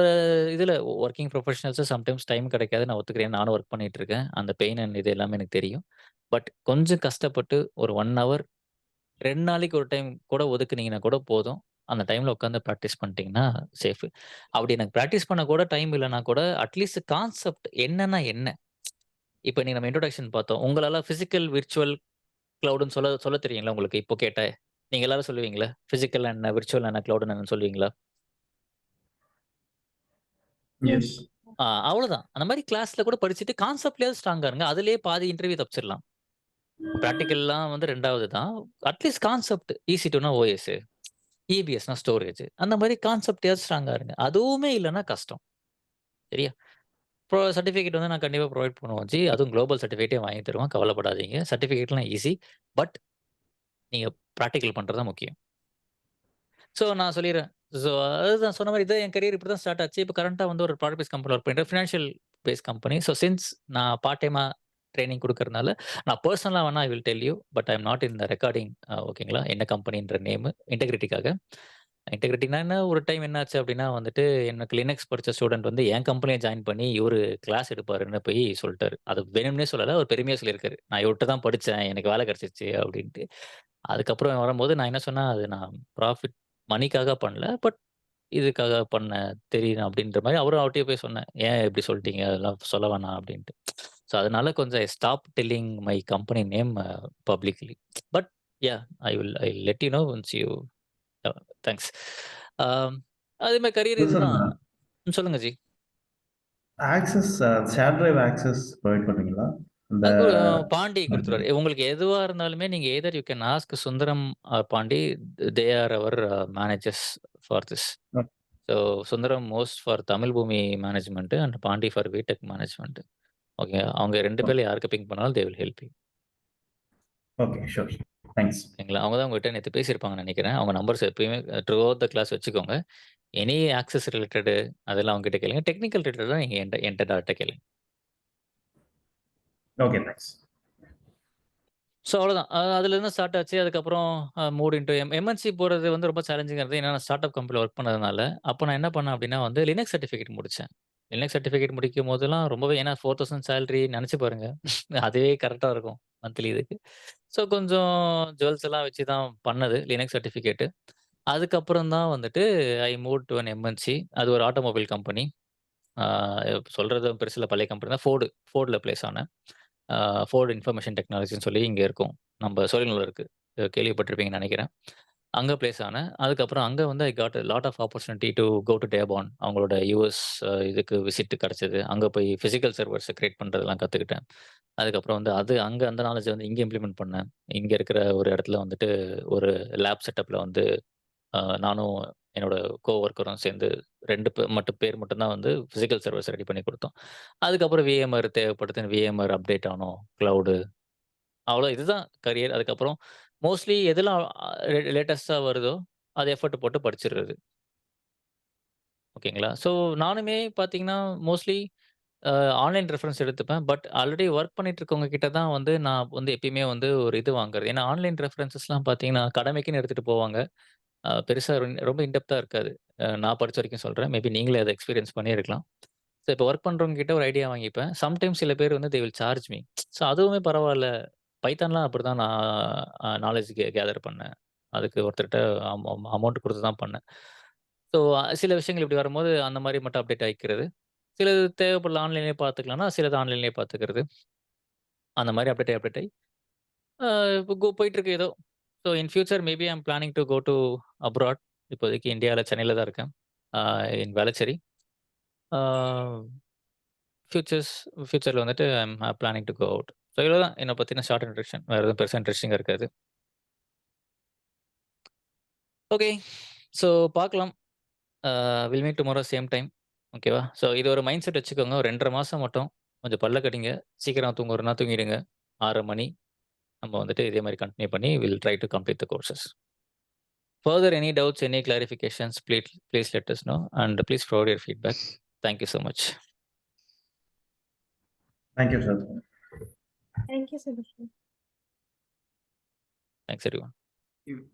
இதுல வொர்க்கிங் ப்ரொஃபஷனல்ஸ் சம்டைம்ஸ் டைம் கிடைக்காது. நான் ஒத்துக்கிறேன். நானும் வொர்க் பண்ணிட்டு இருக்கேன். அந்த பெயின் அண்ட் இது எல்லாமே எனக்கு தெரியும். பட் கொஞ்சம் கஷ்டப்பட்டு ஒரு 1 ஹவர் 2 நாளைக்கு ஒரு டைம் கூட ஒதுக்குனீங்கன்னா கூட போதும். அந்த டைம்ல உட்கார்ந்து பிராக்டிஸ் பண்ணிட்டீங்கன்னா சேஃப். அப்படி எனக்கு பிராக்டிஸ் பண்ண கூட டைம் இல்லன்னா கூட அட்லீஸ்ட் கான்செப்ட் என்னன்னா என்ன? இப்ப நீங்க நம்ம இன்ட்ரோடக்ஷன் பார்த்தோம். உங்களால பிசிக்கல், விர்ச்சுவல், கிளவுட்ன்னு சொல்ல சொல்ல தெரியுங்களா உங்களுக்கு? இப்போ கேட்டா. நீங்க எல்லாரும் சொல்லுவீங்களா? பிசிக்கல் என்ன? விர்ச்சுவல் என்ன? கிளவுட் என்னன்னு சொல்லுவீங்களா? எஸ். எஸ். அவ்வளோதான். அந்த மாரி கிளாஸ்ல கூட படிச்சுட்டு கான்செப்ட்லயாவது ஸ்ட்ராங்கா இருங்க. அதிலேயே பாதி இன்டர்வியூ தப்பிச்சிடலாம். பிராக்டிகல்லாம் வந்து 2வது தான். அட்லீஸ்ட் கான்செப்ட் EC2னா OS, EBSனா ஸ்டோரேஜ். அந்த மாரி கான்செப்ட்லயாவது ஸ்ட்ராங்கா இருங்க. அதுவுமே இல்லன்னா கஷ்டம். சரியா? சர்டிஃபிகேட் வந்து நான் கண்டிப்பா ப்ரொவைட் பண்ணுவோம் ஜி. அதுவும் குளோபல் சர்டிஃபிகேட்டே வாங்கி தருவோம். கவலைப்படாதீங்க. சர்டிஃபிகேட்லாம் ஈஸி. பட் நீங்க பிராக்டிகல் பண்றது தான் முக்கியம். ஸோ நான் சொல்லிர்றேன். ஸோ அதுதான் சொன்ன மாரி என் கரியர் இப்படி தான் ஸ்டார்ட் ஆச்சு. இப்போ கரண்ட்டா வந்து ஒரு ப்ராடக்ட் பேஸ் கம்பெனில ஒர்க் பண்ணிட்டு financial base company. So since நான் பார்ட் டைமா ட்ரெய்னிங் குடுக்கறனால, நான் பெர்சனலா வேணா I will tell you. But I am not in the recording ஓகேங்களா? என்ன கம்பெனின்ற நேமு இன்டெகிரிட்டிக்காக. இன்டெகிரிட்டினா என்ன ஒரு டைம் என்னாச்சு அப்படின்னா வந்துட்டு, எனக்கு லினக்ஸ் படிச்ச ஸ்டூடண்ட் வந்து என் கம்பெனிய ஜாயின் பண்ணி இவரு கிளாஸ் எடுப்பாருன்னு போய் சொல்ட்டாரு. அது வேணும்னே சொல்லல. அவர் பெருமையா சொல்லியிருக்காரு. நான் இவர்ட்ட தான் படிச்சேன். எனக்கு வேலை கிடைச்சிருச்சு அப்படின்ட்டு. அதுக்கப்புறம் வரும்போது நான் என்ன சொன்னேன், அது நான் ப்ராஃபிட் மனிக்காக பண்ணல. பட் இதுக்காக பண்ணேன் தெரியும் அப்படின்ற மாரி அவரும் அவர்ட்டயே போய் சொன்னேன். ஏன் இப்படி சொல்ட்டீங்க? அதெல்லாம் சொல்ல வேணாம் அப்படின்ட்டு. ஸோ அதனால கொஞ்சம் I stop telling my company name publicly. But yeah I let you know once you thanks. ஆம் அதே மாரி கரியர் சார் இதுதான். இந்த சொல்லுங்க ji. Access share drive access provide பண்ணுவீங்களா? அந்த பாண்டி குடுத்துருவாரு. உங்களுக்கு எதுவா இருந்தாலுமே நீங்க either you can ask Sundaram or Pandi. They are our managers for this. So Sundaram most for Tamil Bhoomi management and Pandi for விடெக் மேனேஜ்மென்ட். ஓகே. அவங்க 2 பேர்ல யாருக்கு பிங் பண்ணாலும் they will help you. Okay. Sure. Thanks. ஓகேங்களா? அவங்க தான் உங்ககிட்ட நேத்து பேசியிருப்பாங்கன்னு நெனைக்கிறேன். அவங்க நம்பர்ஸ் எப்பயுமே த்ரூ அவுட் த கிளாஸ் வச்சுக்கோங்க. எனி ஆக்சஸ் ரிலேட்டட் அதெல்லாம் அவங்ககிட்ட கேளுங்க. டெக்னிக்கல் ரிலேட்டடா நீங்க என்ட்ட டைரக்ட்டா கேளுங்க. ஓகே. தேங்க்ஸ். ஸோ அவ்வளோதான். அதுலேருந்து ஸ்டார்ட் ஆச்சு. அதுக்கப்புறம் மூவ் இன்டூ MNC போறது வந்து ரொம்ப சேலஞ்சிங்கா இருந்தது. ஏன்னா நான் ஸ்டார்ட் அப் கம்பெனில ஒர்க் பண்ணதுனால. அப்போ நான் என்ன பண்ணேன் அப்படின்னா வந்து லினக்ஸ் சர்டிஃபிகேட் முடிச்சேன். லினக்ஸ் சர்டிஃபிகேட் முடிக்கும்போதெல்லாம் ரொம்பவே ஏன்னா 4000 சேலரி நெனச்சு பாருங்க. அதுவே கரெக்ட்டா இருக்கும் மந்த்லி இதுக்கு. ஸோ கொஞ்சம் ஜுவல்ஸ் எல்லாம் வச்சு தான் பண்ணது லினக்ஸ் சர்டிஃபிகேட். அதுக்கப்புறம் தான் வந்துட்டு ஐ மூவ் டூ அன் MNC. அது ஒரு ஆட்டோமொபைல் கம்பெனி. ஆ சொல்றது பெருசு இல்ல பழைய கம்பெனி தான். ஃபோர்ட்ல பிளேஸ் ஆனேன். ஃபோர்ட் இன்ஃபர்மேஷன் டெக்னாலஜின்னு சொல்லி இங்க இருக்கும். நம்ம சோழிங்கநல்லூர்ல இருக்கு. கேள்விப்பட்டிருப்பீங்கன்னு நெனைக்கிறேன். அங்க பிளேஸ் ஆனேன். அதுக்கப்புறம் அங்க வந்து I got a lot of opportunity to go to டேபான். அவங்களோட யுஎஸ் இதுக்கு விசிட் கிடைச்சது. அங்க போய் பிசிக்கல் சர்வர்ஸ் கிரியேட் பண்றதெல்லாம் கத்துக்கிட்டேன். அதுக்கப்புறம் வந்து அங்க அந்த நாலேட்ஜ வந்து இங்க இம்ப்ளிமெண்ட் பண்ணேன். இங்க இருக்கிற ஒரு இடத்துல வந்துட்டு ஒரு லேப் செட்டப்ல வந்து நானும் என்னோட கோவொர்க்கரும் சேர்ந்து 2 பேர் மட்டும் தான் வந்து பிசிக்கல் சர்வர்ஸ் ரெடி பண்ணி குடுத்தோம். அதுக்கப்புறம் VMware தேவைப்படுதுன்னு VMware அப்டேட் ஆனோம். கிளவுடு அவ்வளோ இதுதான் கரியர். அதுக்கப்புறம் மோஸ்ட்லி எதெல்லாம் லேட்டஸ்ட்டா வருதோ, அது எஃபோர்ட் போட்டு படிச்சிடுறது. ஓகேங்களா? ஸோ நானுமே பார்த்தீங்கன்னா, மோஸ்ட்லி அ ஆன்லைன் ரெஃபரன்ஸ் எடுத்துப்பேன். பட் ஆல்ரெடி ஒர்க் பண்ணிட்டு இருக்கவங்க கிட்ட தான் வந்து நான் வந்து எப்பயுமே வந்து ஒரு இது வாங்குறது. ஏன்னா ஆன்லைன் ரெஃபரன்ஸஸ்லாம் பார்த்தீங்கன்னா, கடமைக்குன்னு எடுத்துட்டு போவாங்க. பெருசா ரொம்ப இன்டெப்த்தா இருக்காது. நான் படிச்ச வரைக்கும் சொல்றேன். மேபி நீங்களே அத எக்ஸ்பீரியன்ஸ் பண்ணியிருக்கலாம். ஸோ இப்போ ஒர்க் பண்றவங்க கிட்ட ஒரு ஐடியா வாங்கிப்பேன். சம்டைம்ஸ் சில பேர் வந்து they will charge me. So அதுவுமே பரவால்ல. பைத்தான்லாம் அப்படிதான் நான் நாலேட்ஜ் கேதர் பண்ணேன். அதுக்கு ஒருத்தர்ட்ட அமௌண்ட் குடுத்து தான் பண்ணேன். ஸோ சில விஷயங்கள் இப்படி வரும்போது அந்த மாரி மட்டும் அப்டேட் ஆயிக்கிறது. சிலது தேவைப்படல ஆன்லைன்லயே பார்த்துக்கலாம்னா, சிலது ஆன்லைன்லயே பார்த்துக்கிறது. அந்த மாரி அப்டேட் ஆயி இப்போ போயிட்டுருக்கு ஏதோ. So in future maybe I am planning to go to abroad. இப்போதைக்கு இந்தியால சென்னையில தான் இருக்கேன். இன் வேளச்சேரி. ஆ ஃபியூச்சர்ல வந்துட்டு I am planning to go out. So இவ்வளோதான் என்ன பத்தின ஷார்ட் இன்ட்ரோடக்ஷன். வேற எதுவும் பெருசா இன்ட்ரஸ்டிங்கா இருக்காது. ஓகே. ஸோ பார்க்கலாம். Will meet tomorrow same time. ஓகேவா? ஸோ இது ஒரு மைண்ட் செட் வச்சுக்கோங்க. ஒரு 2 1/2 மாசம் மட்டும் கொஞ்சம் பல்ல கடிங்க. சீக்கிரம் தூங்குறதுனா தூங்கிடுங்க. 6:30 மணி. நம்ம வந்துட்டு இதே மாரி கன்டின்யூ பண்ணி will try to complete the courses. further any doubts, any clarifications, please let us know, and please provide your feedback. Thank you so much. Thank you, sir. Thank you, Subhashri. Thanks everyone. You-